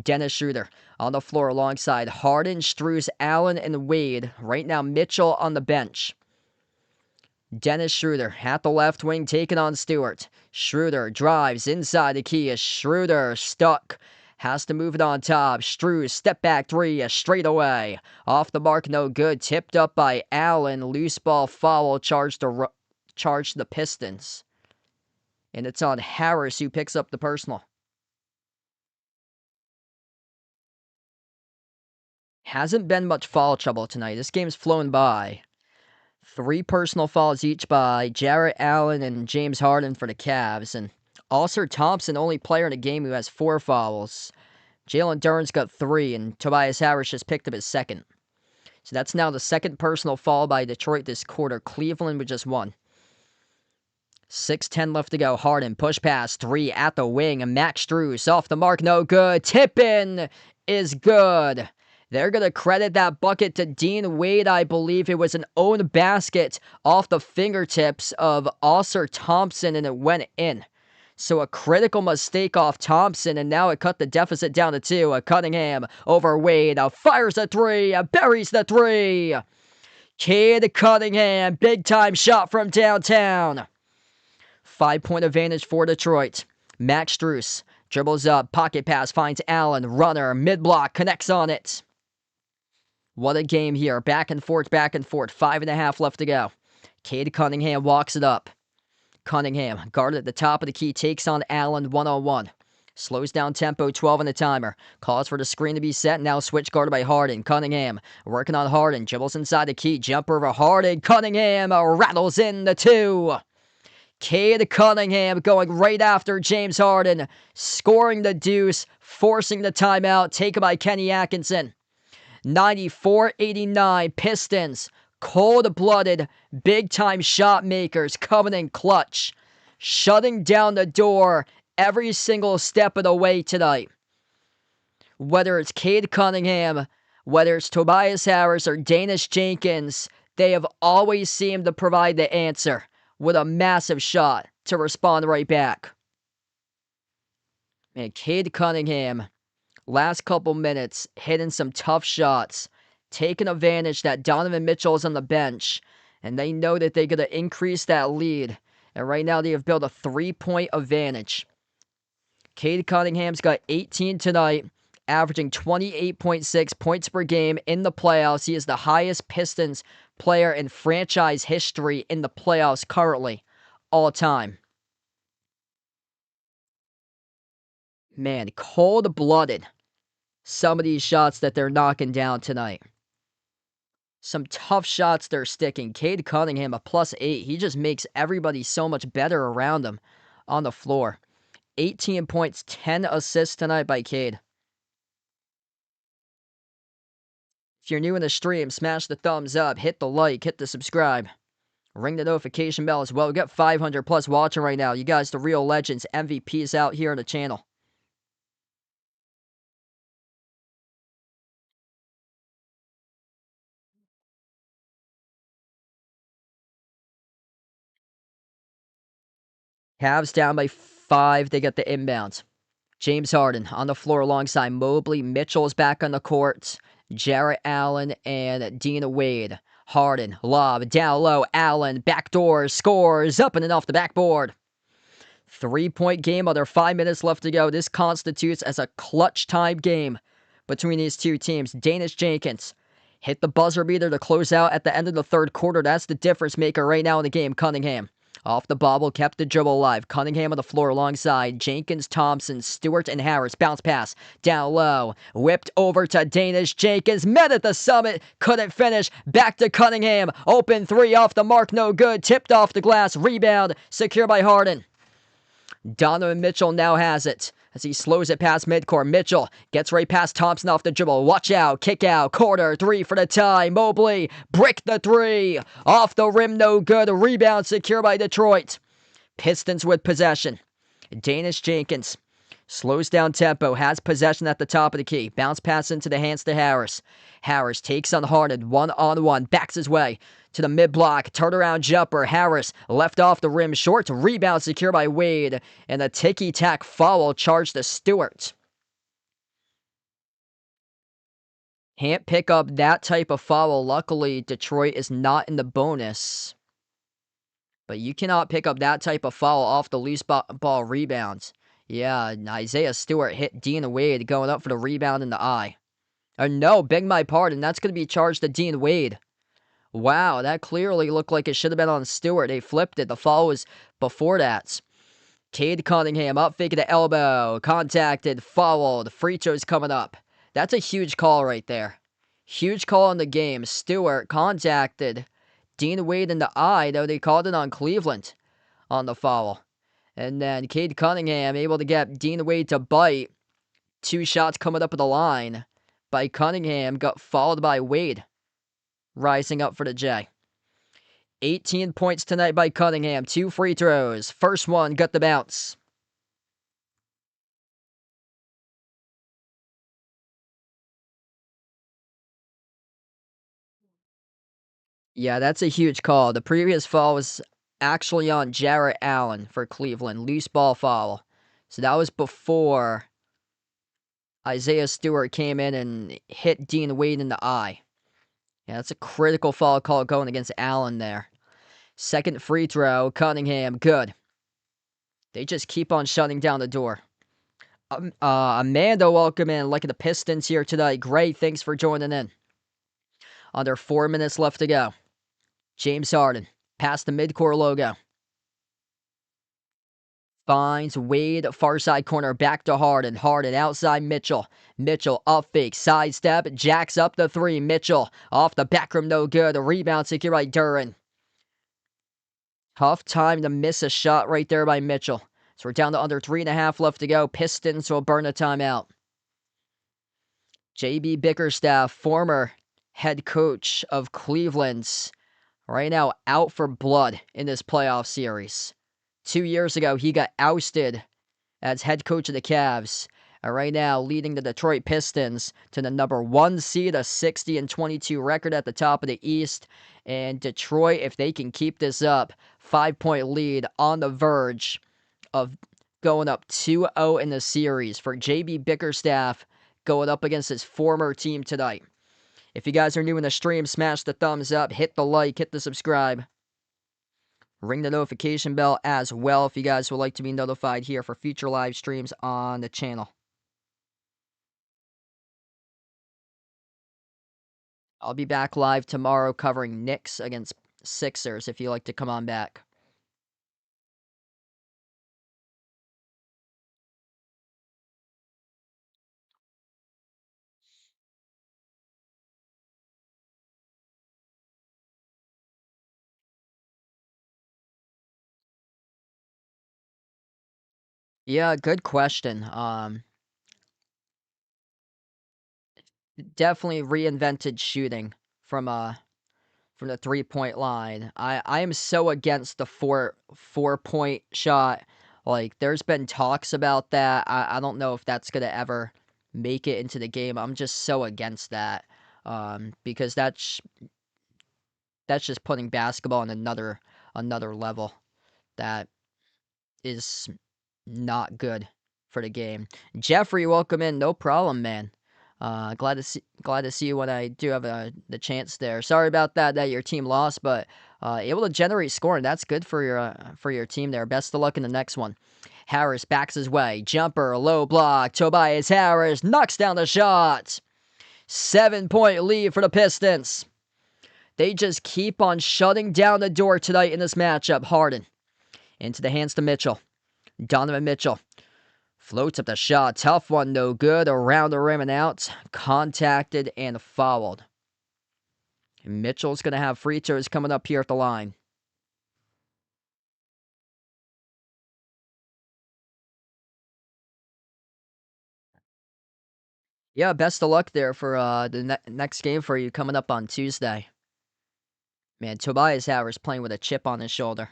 [SPEAKER 1] Dennis Schroeder on the floor alongside Harden, Strus, Allen, and Wade. Right now, Mitchell on the bench. Dennis Schroeder at the left wing taking on Stewart. Schroeder drives inside the key. Schroeder stuck. Has to move it on top. Strus, step back three, straight away. Off the mark, no good. Tipped up by Allen. Loose ball foul, charged the Pistons. And it's on Harris, who picks up the personal. Hasn't been much foul trouble tonight. This game's flown by. 3 personal fouls each by Jarrett Allen and James Harden for the Cavs. And Oscar Thompson, only player in the game who has 4 fouls. Jalen Duren's got 3, and Tobias Harris just picked up his second. So that's now the second personal foul by Detroit this quarter. Cleveland with just 1. 6:10 left to go. Harden, push pass, 3 at the wing. And Max Strus off the mark, no good. Tip-in is good. They're going to credit that bucket to Dean Wade. I believe it was an own basket off the fingertips of Oscar Thompson, and it went in. So a critical mistake off Thompson, and now it cut the deficit down to 2. Cunningham over Wade. Fires a 3. Buries the 3. Cade Cunningham, big time shot from downtown. 5-point advantage for Detroit. Max Strus dribbles up, pocket pass, finds Allen, runner, mid-block, connects on it. What a game here. Back and forth, back and forth. 5.5 left to go. Cade Cunningham walks it up. Cunningham, guarded at the top of the key, takes on Allen one-on-one. Slows down tempo, 12 on the timer. Calls for the screen to be set, now switch guarded by Harden. Cunningham, working on Harden, dribbles inside the key, jumper over Harden. Cunningham rattles in the 2. Cade Cunningham going right after James Harden, scoring the deuce, forcing the timeout, taken by Kenny Atkinson. 94-89 Pistons, cold-blooded, big-time shot makers coming in clutch, shutting down the door every single step of the way tonight. Whether it's Cade Cunningham, whether it's Tobias Harris or Danish Jenkins, they have always seemed to provide the answer with a massive shot to respond right back. Man, Cade Cunningham, last couple minutes, hitting some tough shots, taking advantage that Donovan Mitchell is on the bench, and they know that they're going to increase that lead. And right now they have built a 3-point advantage. Cade Cunningham's got 18 tonight, averaging 28.6 points per game in the playoffs. He is the highest Pistons player in franchise history in the playoffs currently, all time. Man, cold-blooded. Some of these shots that they're knocking down tonight. Some tough shots they're sticking. Cade Cunningham, a +8. He just makes everybody so much better around him on the floor. 18 points, 10 assists tonight by Cade. If you're new in the stream, smash the thumbs up, hit the like, hit the subscribe. Ring the notification bell as well. We got 500 plus watching right now. You guys, the real legends, MVPs out here on the channel. Cavs down by 5. They get the inbounds. James Harden on the floor alongside Mobley. Mitchell's back on the court. Jarrett Allen and Dean Wade. Harden, lob, down low. Allen, backdoor, scores, up and off the backboard. 3-point game, under 5 minutes left to go. This constitutes as a clutch time game between these two teams. Danish Jenkins hit the buzzer beater to close out at the end of the third quarter. That's the difference maker right now in the game. Cunningham off the bobble, kept the dribble alive. Cunningham on the floor alongside Jenkins, Thompson, Stewart, and Harris. Bounce pass down low. Whipped over to Danish Jenkins. Met at the summit. Couldn't finish. Back to Cunningham. Open 3 off the mark. No good. Tipped off the glass. Rebound. Secure by Harden. Donovan Mitchell now has it as he slows it past midcourt. Mitchell gets right past Thompson off the dribble. Watch out. Kick out. Corner. 3 for the tie. Mobley. Brick the 3. Off the rim. No good. Rebound secure by Detroit. Pistons with possession. Danish Jenkins slows down tempo. Has possession at the top of the key. Bounce pass into the hands to Harris. Harris takes on Harden. 1-on-1. Backs his way to the mid-block, turnaround jumper. Harris left off the rim short. Rebound secure by Wade. And a ticky-tack foul charged to Stewart. Can't pick up that type of foul. Luckily, Detroit is not in the bonus. But you cannot pick up that type of foul off the loose ball rebounds. Yeah, Isaiah Stewart hit Dean Wade going up for the rebound in the eye. No, beg my pardon. That's going to be charged to Dean Wade. Wow, that clearly looked like it should have been on Stewart. They flipped it. The foul was before that. Cade Cunningham up, fake the elbow. Contacted, fouled. Free throws coming up. That's a huge call right there. Huge call in the game. Stewart contacted Dean Wade in the eye, though they called it on Cleveland on the foul. And then Cade Cunningham able to get Dean Wade to bite. 2 shots coming up at the line by Cunningham, got followed by Wade. Rising up for the J. 18 points tonight by Cunningham. 2 free throws. First one got the bounce. Yeah, that's a huge call. The previous foul was actually on Jarrett Allen for Cleveland. Loose ball foul. So that was before Isaiah Stewart came in and hit Dean Wade in the eye. Yeah, that's a critical foul call going against Allen there. Second free throw, Cunningham, good. They just keep on shutting down the door. Amanda, welcome in. Look at the Pistons here tonight. Great, thanks for joining in. Under 4 minutes left to go. James Harden, past the midcourt logo. Finds Wade, far side corner, back to Harden. Harden outside Mitchell. Mitchell up fake, sidestep, jacks up the three. Mitchell off the back rim, no good. A rebound secure by Duran. Tough time to miss a shot right there by Mitchell. So we're down to under 3.5 left to go. Pistons will burn a timeout. JB Bickerstaff, former head coach of Cleveland's, right now out for blood in this playoff series. 2 years ago, he got ousted as head coach of the Cavs. And right now, leading the Detroit Pistons to the number 1 seed, a 60-22 record at the top of the East. And Detroit, if they can keep this up, 5-point lead on the verge of going up 2-0 in the series for JB Bickerstaff going up against his former team tonight. If you guys are new in the stream, smash the thumbs up, hit the like, hit the subscribe. Ring the notification bell as well if you guys would like to be notified here for future live streams on the channel. I'll be back live tomorrow covering Knicks against Sixers if you like to come on back. Yeah, good question. Definitely reinvented shooting from the 3-point line. I am so against the four-point shot. Like, there's been talks about that. I don't know if that's gonna ever make it into the game. I'm just so against that. Because that's just putting basketball on another level that is not good for the game. Jeffrey, welcome in. No problem, man. Glad to see you when I do have the chance there. Sorry about that your team lost, but able to generate scoring. That's good for your team there. Best of luck in the next one. Harris backs his way. Jumper, low block. Tobias Harris knocks down the shot. 7-point lead for the Pistons. They just keep on shutting down the door tonight in this matchup. Harden into the hands to Mitchell. Donovan Mitchell floats up the shot. Tough one, no good. Around the rim and out. Contacted and fouled. And Mitchell's going to have free throws coming up here at the line. Yeah, best of luck there for the next game for you coming up on Tuesday. Man, Tobias Harris playing with a chip on his shoulder.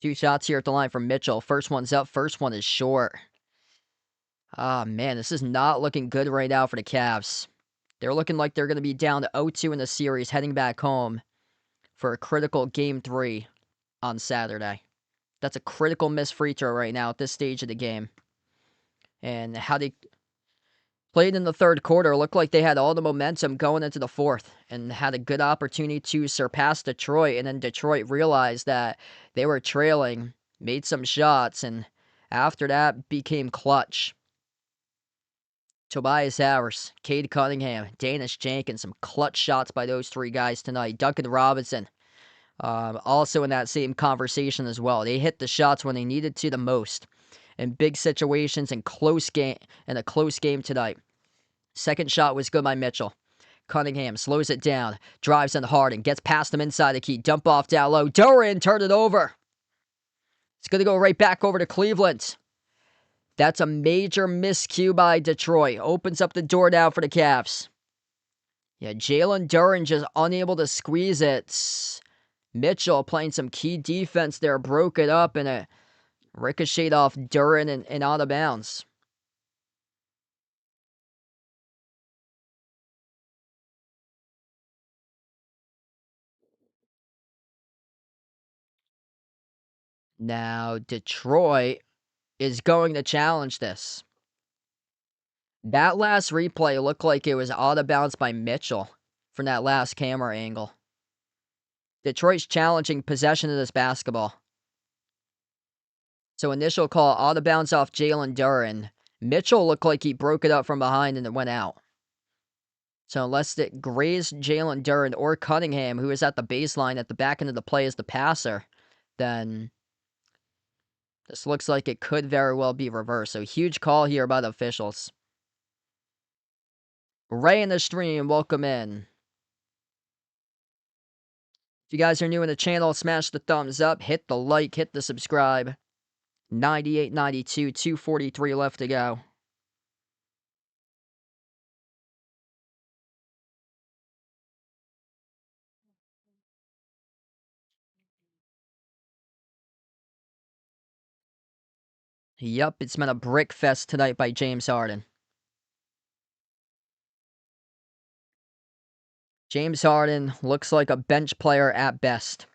[SPEAKER 1] 2 shots here at the line from Mitchell. First one's up. First one is short. Ah, man, this is not looking good right now for the Cavs. They're looking like they're going to be down to 0-2 in the series, heading back home for a critical Game 3 on Saturday. That's a critical missed free throw right now at this stage of the game. And how they played in the third quarter looked like they had all the momentum going into the fourth and had a good opportunity to surpass Detroit. And then Detroit realized that they were trailing, made some shots, and after that became clutch. Tobias Harris, Cade Cunningham, Danish Jenkins, some clutch shots by those three guys tonight. Duncan Robinson, also in that same conversation as well. They hit the shots when they needed to the most in big situations and a close game tonight. Second shot was good by Mitchell. Cunningham slows it down, drives on Harden, gets past him inside the key, dump off down low. Duran turned it over. It's going to go right back over to Cleveland. That's a major miscue by Detroit. Opens up the door now for the Cavs. Yeah, Jalen Duran just unable to squeeze it. Mitchell playing some key defense there, broke it up, and it ricocheted off Duran and out of bounds. Now, Detroit is going to challenge this. That last replay looked like it was out of bounds by Mitchell from that last camera angle. Detroit's challenging possession of this basketball. So initial call, out of bounds off Jalen Duren. Mitchell looked like he broke it up from behind and it went out. So unless it grazed Jalen Duren or Cunningham, who is at the baseline at the back end of the play as the passer, then this looks like it could very well be reversed. So huge call here by the officials. Ray in the stream, welcome in. If you guys are new in the channel, smash the thumbs up, hit the like, hit the subscribe. 98-92, 2:43 left to go. Yup, it's been a brick fest tonight by James Harden. James Harden looks like a bench player at best.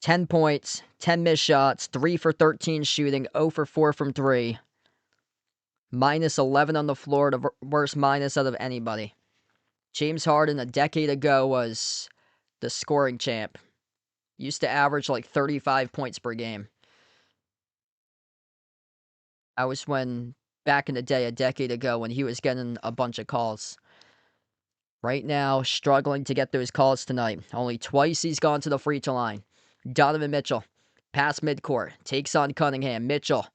[SPEAKER 1] 10 points, 10 missed shots, 3 for 13 shooting, 0 for 4 from 3. Minus 11 on the floor, the worst minus out of anybody. James Harden a decade ago was the scoring champ. Used to average like 35 points per game. That was when, back in the day, a decade ago, when he was getting a bunch of calls. Right now, struggling to get those calls tonight. Only twice he's gone to the free throw line. Donovan Mitchell, pass midcourt, takes on Cunningham. Mitchell,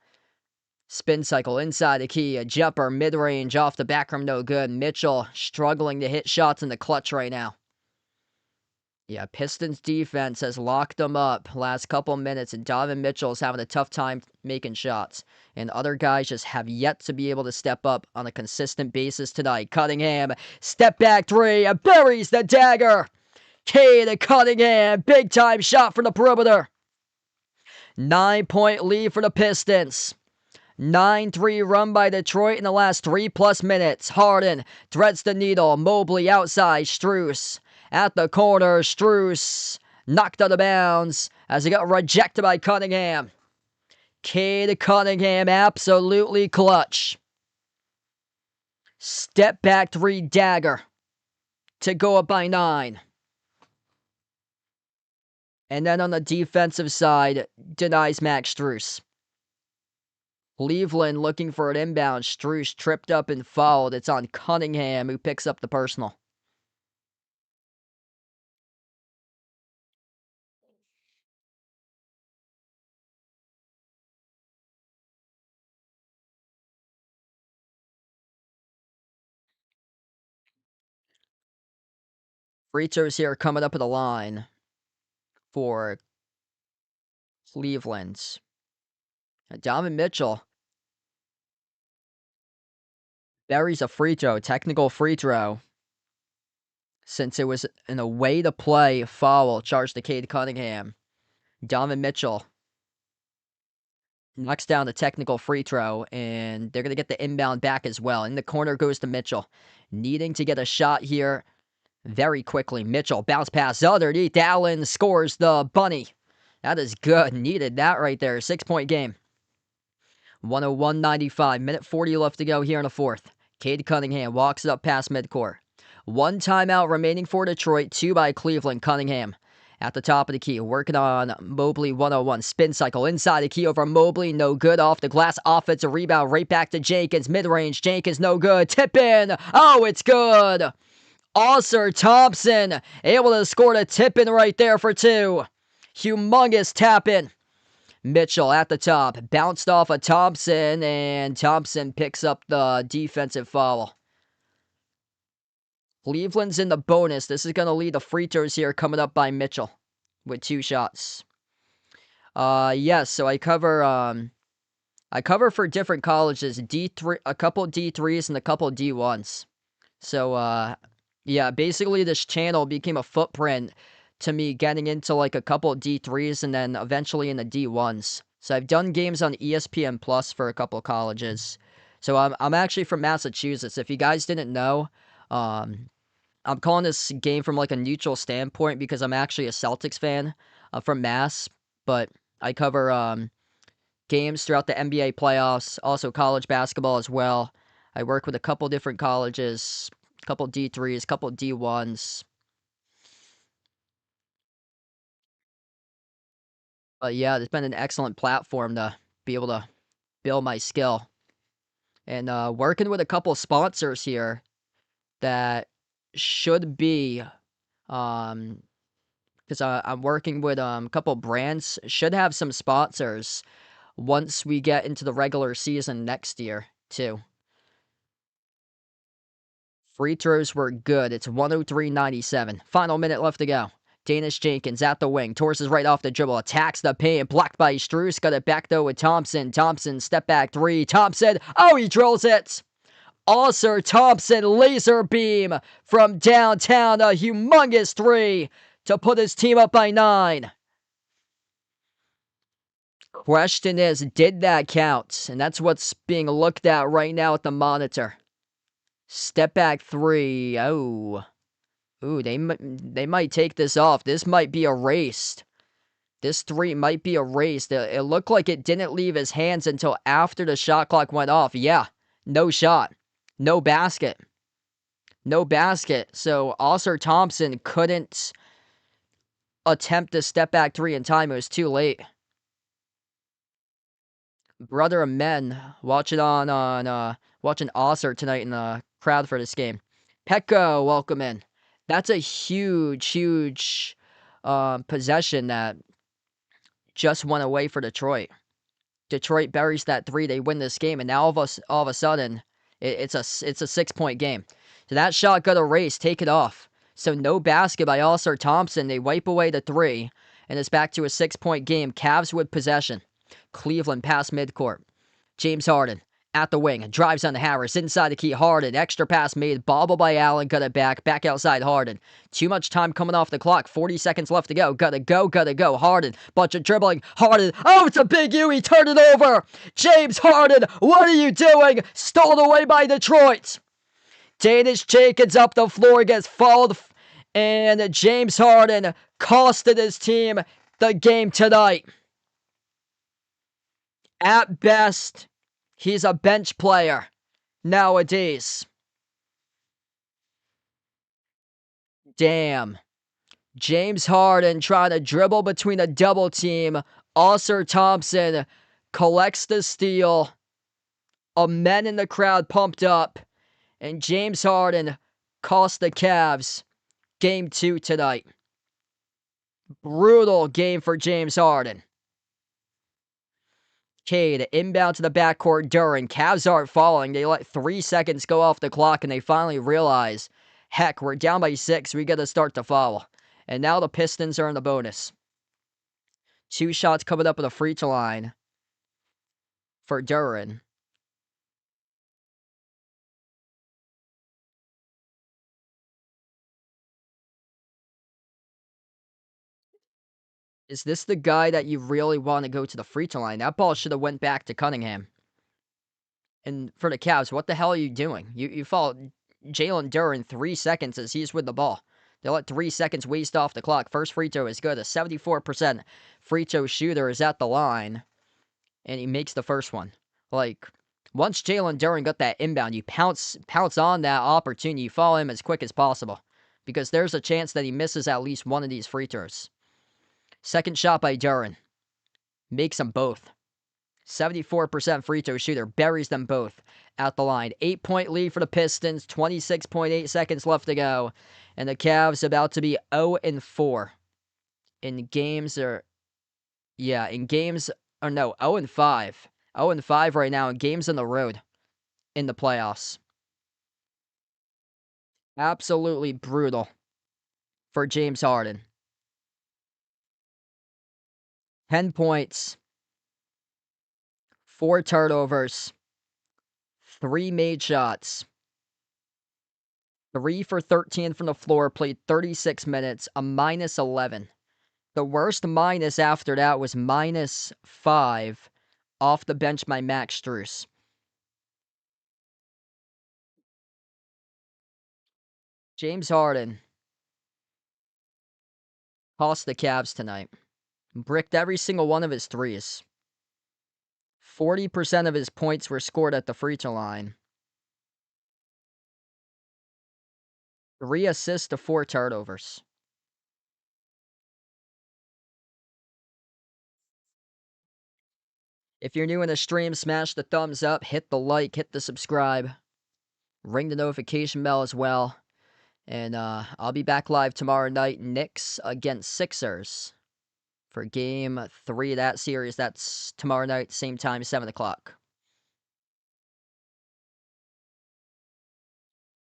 [SPEAKER 1] spin cycle inside the key, a jumper, mid-range, off the back rim, no good. Mitchell struggling to hit shots in the clutch right now. Yeah, Pistons defense has locked them up last couple minutes, and Donovan Mitchell is having a tough time making shots. And other guys just have yet to be able to step up on a consistent basis tonight. Cunningham, step back three, buries the dagger. K to Cunningham, big time shot from the perimeter. 9-point lead for the Pistons. 9-3 run by Detroit in the last 3+ minutes. Harden threads the needle. Mobley outside. Strus at the corner. Strus knocked out of bounds as he got rejected by Cunningham. K to Cunningham, absolutely clutch. Step back three dagger to go up by 9. And then on the defensive side, denies Max Strus. Cleveland looking for an inbound. Strus tripped up and fouled. It's on Cunningham, who picks up the personal. Free throws here coming up at the line for Cleveland. Donovan Mitchell buries a free throw, technical free throw, since it was an away-to-play foul charged to Cade Cunningham. Donovan Mitchell knocks down the technical free throw, and they're going to get the inbound back as well. In the corner goes to Mitchell, needing to get a shot here very quickly. Mitchell, bounce pass underneath. Allen scores the bunny. That is good. Needed that right there. 6-point game. 101-95. Minute 40 left to go here in the fourth. Cade Cunningham walks it up past midcourt. 1 timeout remaining for Detroit. 2 by Cleveland. Cunningham at the top of the key. Working on Mobley 101. Spin cycle inside the key over Mobley. No good. Off the glass. Offensive rebound. Right back to Jenkins. Mid-range. Jenkins no good. Tip in. Oh, it's good. Ausar Thompson able to score the tip in right there for 2. Humongous tap in. Mitchell at the top. Bounced off of Thompson, and Thompson picks up the defensive foul. Cleveland's in the bonus. This is going to lead the free throws here coming up by Mitchell with 2 shots. Yes, so I cover for different colleges, D3, a couple D3s and a couple D1s. So, yeah, basically this channel became a footprint to me getting into like a couple D3s and then eventually in the D1s. So I've done games on ESPN Plus for a couple colleges. So I'm actually from Massachusetts. If you guys didn't know, I'm calling this game from like a neutral standpoint because I'm actually a Celtics fan from Mass, but I cover games throughout the NBA playoffs, also college basketball as well. I work with a couple different colleges, a couple D3s, a couple D1s. But yeah, it's been an excellent platform to be able to build my skill. And working with a couple sponsors here that should be, because I'm working with a couple brands, should have some sponsors once we get into the regular season next year, too. Free throws were good. It's 103-97. Final minute left to go. Danish Jenkins at the wing. Torres right off the dribble. Attacks the paint. Blocked by Strus. Got it back though with Thompson. Thompson step back three. Thompson. Oh, he drills it. Also Thompson laser beam from downtown. A humongous three to put his team up by 9. Question is, did that count? And that's what's being looked at right now at the monitor. Step back three. Oh. Ooh, they might take this off. This might be erased. This three might be erased. It looked like it didn't leave his hands until after the shot clock went off. Yeah, no shot. No basket. No basket. So, Oscar Thompson couldn't attempt the step back three in time. It was too late. Brother of men watching watching Oscar tonight in the crowd for this game. Petco, welcome in. That's a huge possession that just went away for Detroit. Detroit buries that three, they win this game, and now all of a sudden, it's a 6-point game. So that shot got erased, take it off. So no basket by Oscar Thompson. They wipe away the three, and it's back to a 6-point game. Cavs with possession. Cleveland past midcourt. James Harden at the wing. Drives on Harris. Inside the key. Harden. Extra pass made. Bobble by Allen. Got it back. Back outside Harden. Too much time coming off the clock. 40 seconds left to go. Gotta go. Harden. Bunch of dribbling. Harden. Oh, it's a big U. He turned it over. James Harden. What are you doing? Stolen away by Detroit. Danish Jenkins up the floor. Gets fouled. And James Harden costed his team the game tonight. At best, he's a bench player nowadays. Damn. James Harden trying to dribble between a double team. Oscar Thompson collects the steal. A men in the crowd pumped up. And James Harden cost the Cavs game 2 tonight. Brutal game for James Harden. Cade, inbound to the backcourt, Duran. Cavs aren't falling. They let 3 seconds go off the clock, and they finally realize, heck, we're down by 6. We got to start to foul. And now the Pistons are in the bonus. 2 shots coming up at the free throw line for Duran. Is this the guy that you really want to go to the free throw line? That ball should have went back to Cunningham. And for the Cavs, what the hell are you doing? You fouled Jalen Duran 3 seconds as he's with the ball. They let 3 seconds waste off the clock. First free throw is good. A 74% free throw shooter is at the line. And he makes the first one. Like, once Jalen Duran got that inbound, you pounce on that opportunity. You follow him as quick as possible. Because there's a chance that he misses at least one of these free throws. Second shot by Duran. Makes them both. 74% free throw shooter. Buries them both at the line. 8-point lead for the Pistons. 26.8 seconds left to go. And the Cavs about to be 0-4. In games are... Yeah, in games... Or no, 0-5. 0-5 right now in games on the road. In the playoffs. Absolutely brutal. For James Harden. 10 points. 4 turnovers. 3 made shots. 3 for 13 from the floor, played 36 minutes, a -11. The worst minus after that was -5 off the bench by Max Strus. James Harden cost the Cavs tonight. Bricked every single one of his threes. 40% of his points were scored at the free throw line. 3 assists to 4 turnovers. If you're new in the stream, smash the thumbs up, hit the like, hit the subscribe, ring the notification bell as well. And I'll be back live tomorrow night, Knicks against Sixers, for game 3 of that series. That's tomorrow night, same time, 7 o'clock.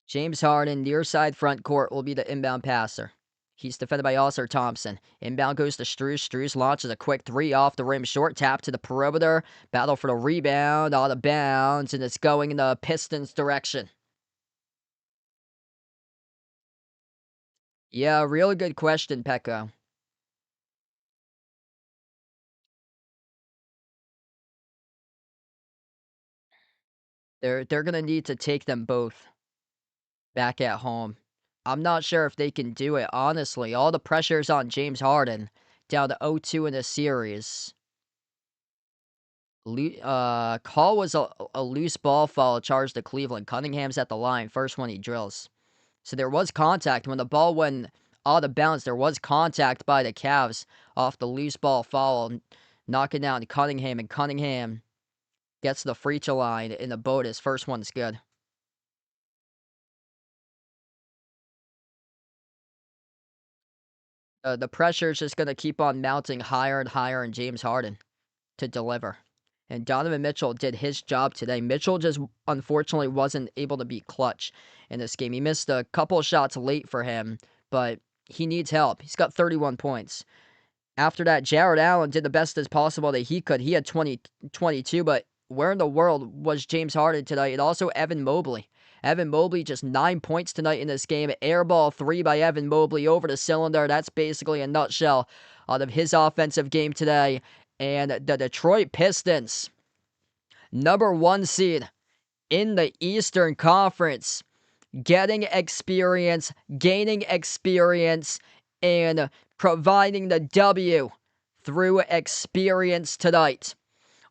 [SPEAKER 1] James Harden, near side front court, will be the inbound passer. He's defended by Oscar Thompson. Inbound goes to Strus. Strus launches a quick 3 off the rim. Short tap to the perimeter. Battle for the rebound. Out of bounds. And it's going in the Pistons' direction. Yeah, really good question, Pecco. They're going to need to take them both back at home. I'm not sure if they can do it, honestly. All the pressure's on James Harden, down to 0-2 in the series. Call was a loose ball foul charged to Cleveland. Cunningham's at the line, first one he drills. So there was contact. When the ball went out of bounds, there was contact by the Cavs off the loose ball foul, knocking down Cunningham, and Cunningham gets the free throw line in the boat. His first one's good. The pressure is just going to keep on mounting higher and higher on James Harden to deliver. And Donovan Mitchell did his job today. Mitchell just unfortunately wasn't able to be clutch in this game. He missed a couple shots late for him, but he needs help. He's got 31 points. After that, Jared Allen did the best as possible that he could. He had 22, but where in the world was James Harden tonight? And also Evan Mobley. Evan Mobley just 9 points tonight in this game. Airball 3 by Evan Mobley over the cylinder. That's basically a nutshell out of his offensive game today. And the Detroit Pistons, number 1 seed in the Eastern Conference, getting experience, gaining experience, and providing the W through experience tonight.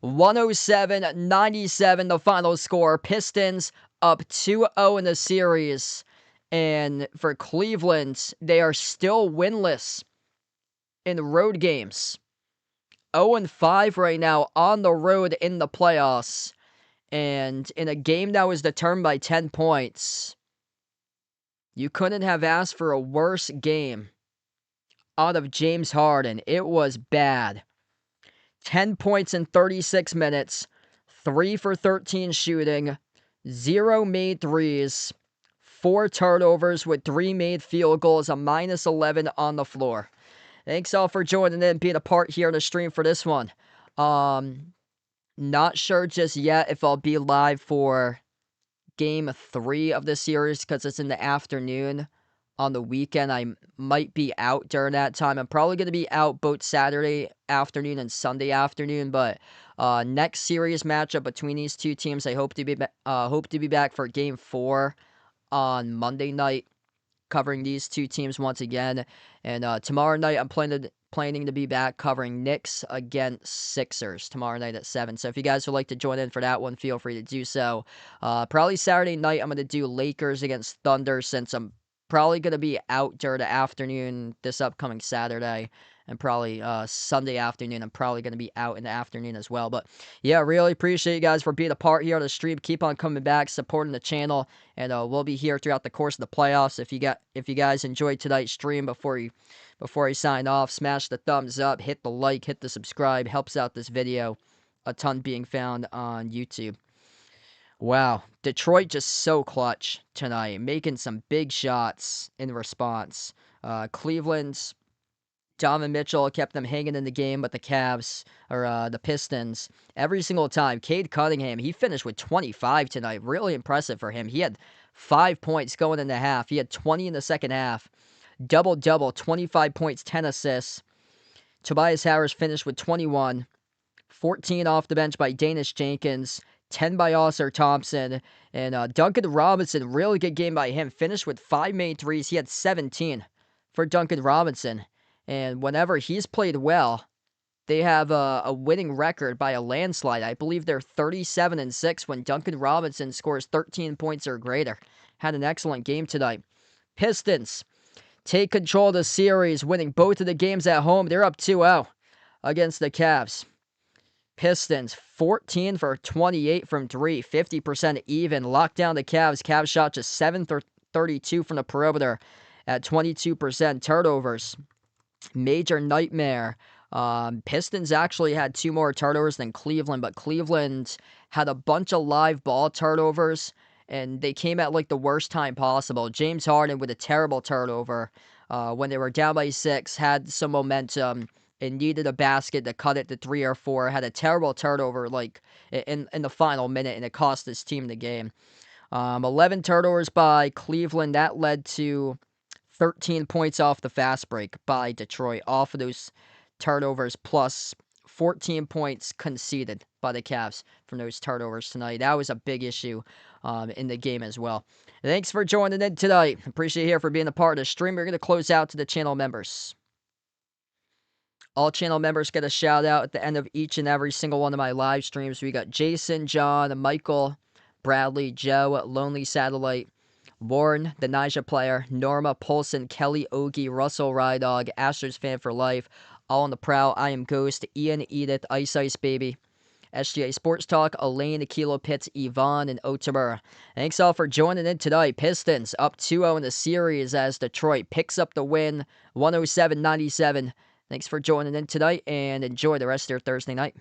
[SPEAKER 1] 107-97 the final score. Pistons up 2-0 in the series. And for Cleveland, they are still winless in road games. 0-5 right now on the road in the playoffs. And in a game that was determined by 10 points, you couldn't have asked for a worse game out of James Harden. It was bad. 10 points in 36 minutes, 3 for 13 shooting, 0 made threes, 4 turnovers with 3 made field goals, a minus 11 on the floor. Thanks all for joining in, being a part here on the stream for this one. Not sure just yet if I'll be live for game 3 of the series because it's in the afternoon. On the weekend, I might be out during that time. I'm probably going to be out both Saturday afternoon and Sunday afternoon. But next series matchup between these two teams, I hope to be back for Game 4 on Monday night, covering these two teams once again. And tomorrow night, I'm planning to be back covering Knicks against Sixers tomorrow night at 7. So if you guys would like to join in for that one, feel free to do so. Probably Saturday night, I'm going to do Lakers against Thunder since I'm probably going to be out during the afternoon this upcoming Saturday, and probably Sunday afternoon. I'm probably going to be out in the afternoon as well. But yeah, really appreciate you guys for being a part here on the stream. Keep on coming back, supporting the channel, and we'll be here throughout the course of the playoffs. If you guys enjoyed tonight's stream, before you sign off, smash the thumbs up, hit the like, hit the subscribe. Helps out this video a ton being found on YouTube. Wow, Detroit just so clutch tonight, making some big shots in response. Cleveland's Donovan Mitchell kept them hanging in the game, but the Cavs, or the Pistons, every single time. Cade Cunningham, he finished with 25 tonight. Really impressive for him. He had 5 points going in the half. He had 20 in the second half. Double-double, 25 points, 10 assists. Tobias Harris finished with 21. 14 off the bench by Danish Jenkins. 10 by Oscar Thompson. And Duncan Robinson, really good game by him. Finished with 5 made threes. He had 17 for Duncan Robinson. And whenever he's played well, they have a winning record by a landslide. I believe they're 37-6 when Duncan Robinson scores 13 points or greater. Had an excellent game tonight. Pistons take control of the series, winning both of the games at home. They're up 2-0 against the Cavs. Pistons 14 for 28 from 3, 50% even. Locked down the Cavs. Cavs shot just 7 for 32 from the perimeter at 22%. Turnovers, major nightmare. Pistons actually had 2 more turnovers than Cleveland, but Cleveland had a bunch of live ball turnovers, and they came at like the worst time possible. James Harden with a terrible turnover when they were down by 6, had some momentum and needed a basket to cut it to 3 or 4. Had a terrible turnover like in the final minute, and it cost his team the game. 11 turnovers by Cleveland. That led to 13 points off the fast break by Detroit off of those turnovers, plus 14 points conceded by the Cavs from those turnovers tonight. That was a big issue in the game as well. Thanks for joining in tonight. Appreciate you here for being a part of the stream. We're going to close out to the channel members. All channel members get a shout out at the end of each and every single one of my live streams. We got Jason, John, Michael, Bradley, Joe, Lonely Satellite, Warren, the Nija player, Norma, Polson, Kelly, Ogie, Russell, Rydog, Astros fan for life, All on the Prowl, I Am Ghost, Ian, Edith, Ice Ice Baby, SGA Sports Talk, Elaine, Kilo Pitts, Yvonne, and Otamura. Thanks all for joining in tonight. Pistons up 2-0 in the series as Detroit picks up the win, 107-97. Thanks for joining in tonight, and enjoy the rest of your Thursday night.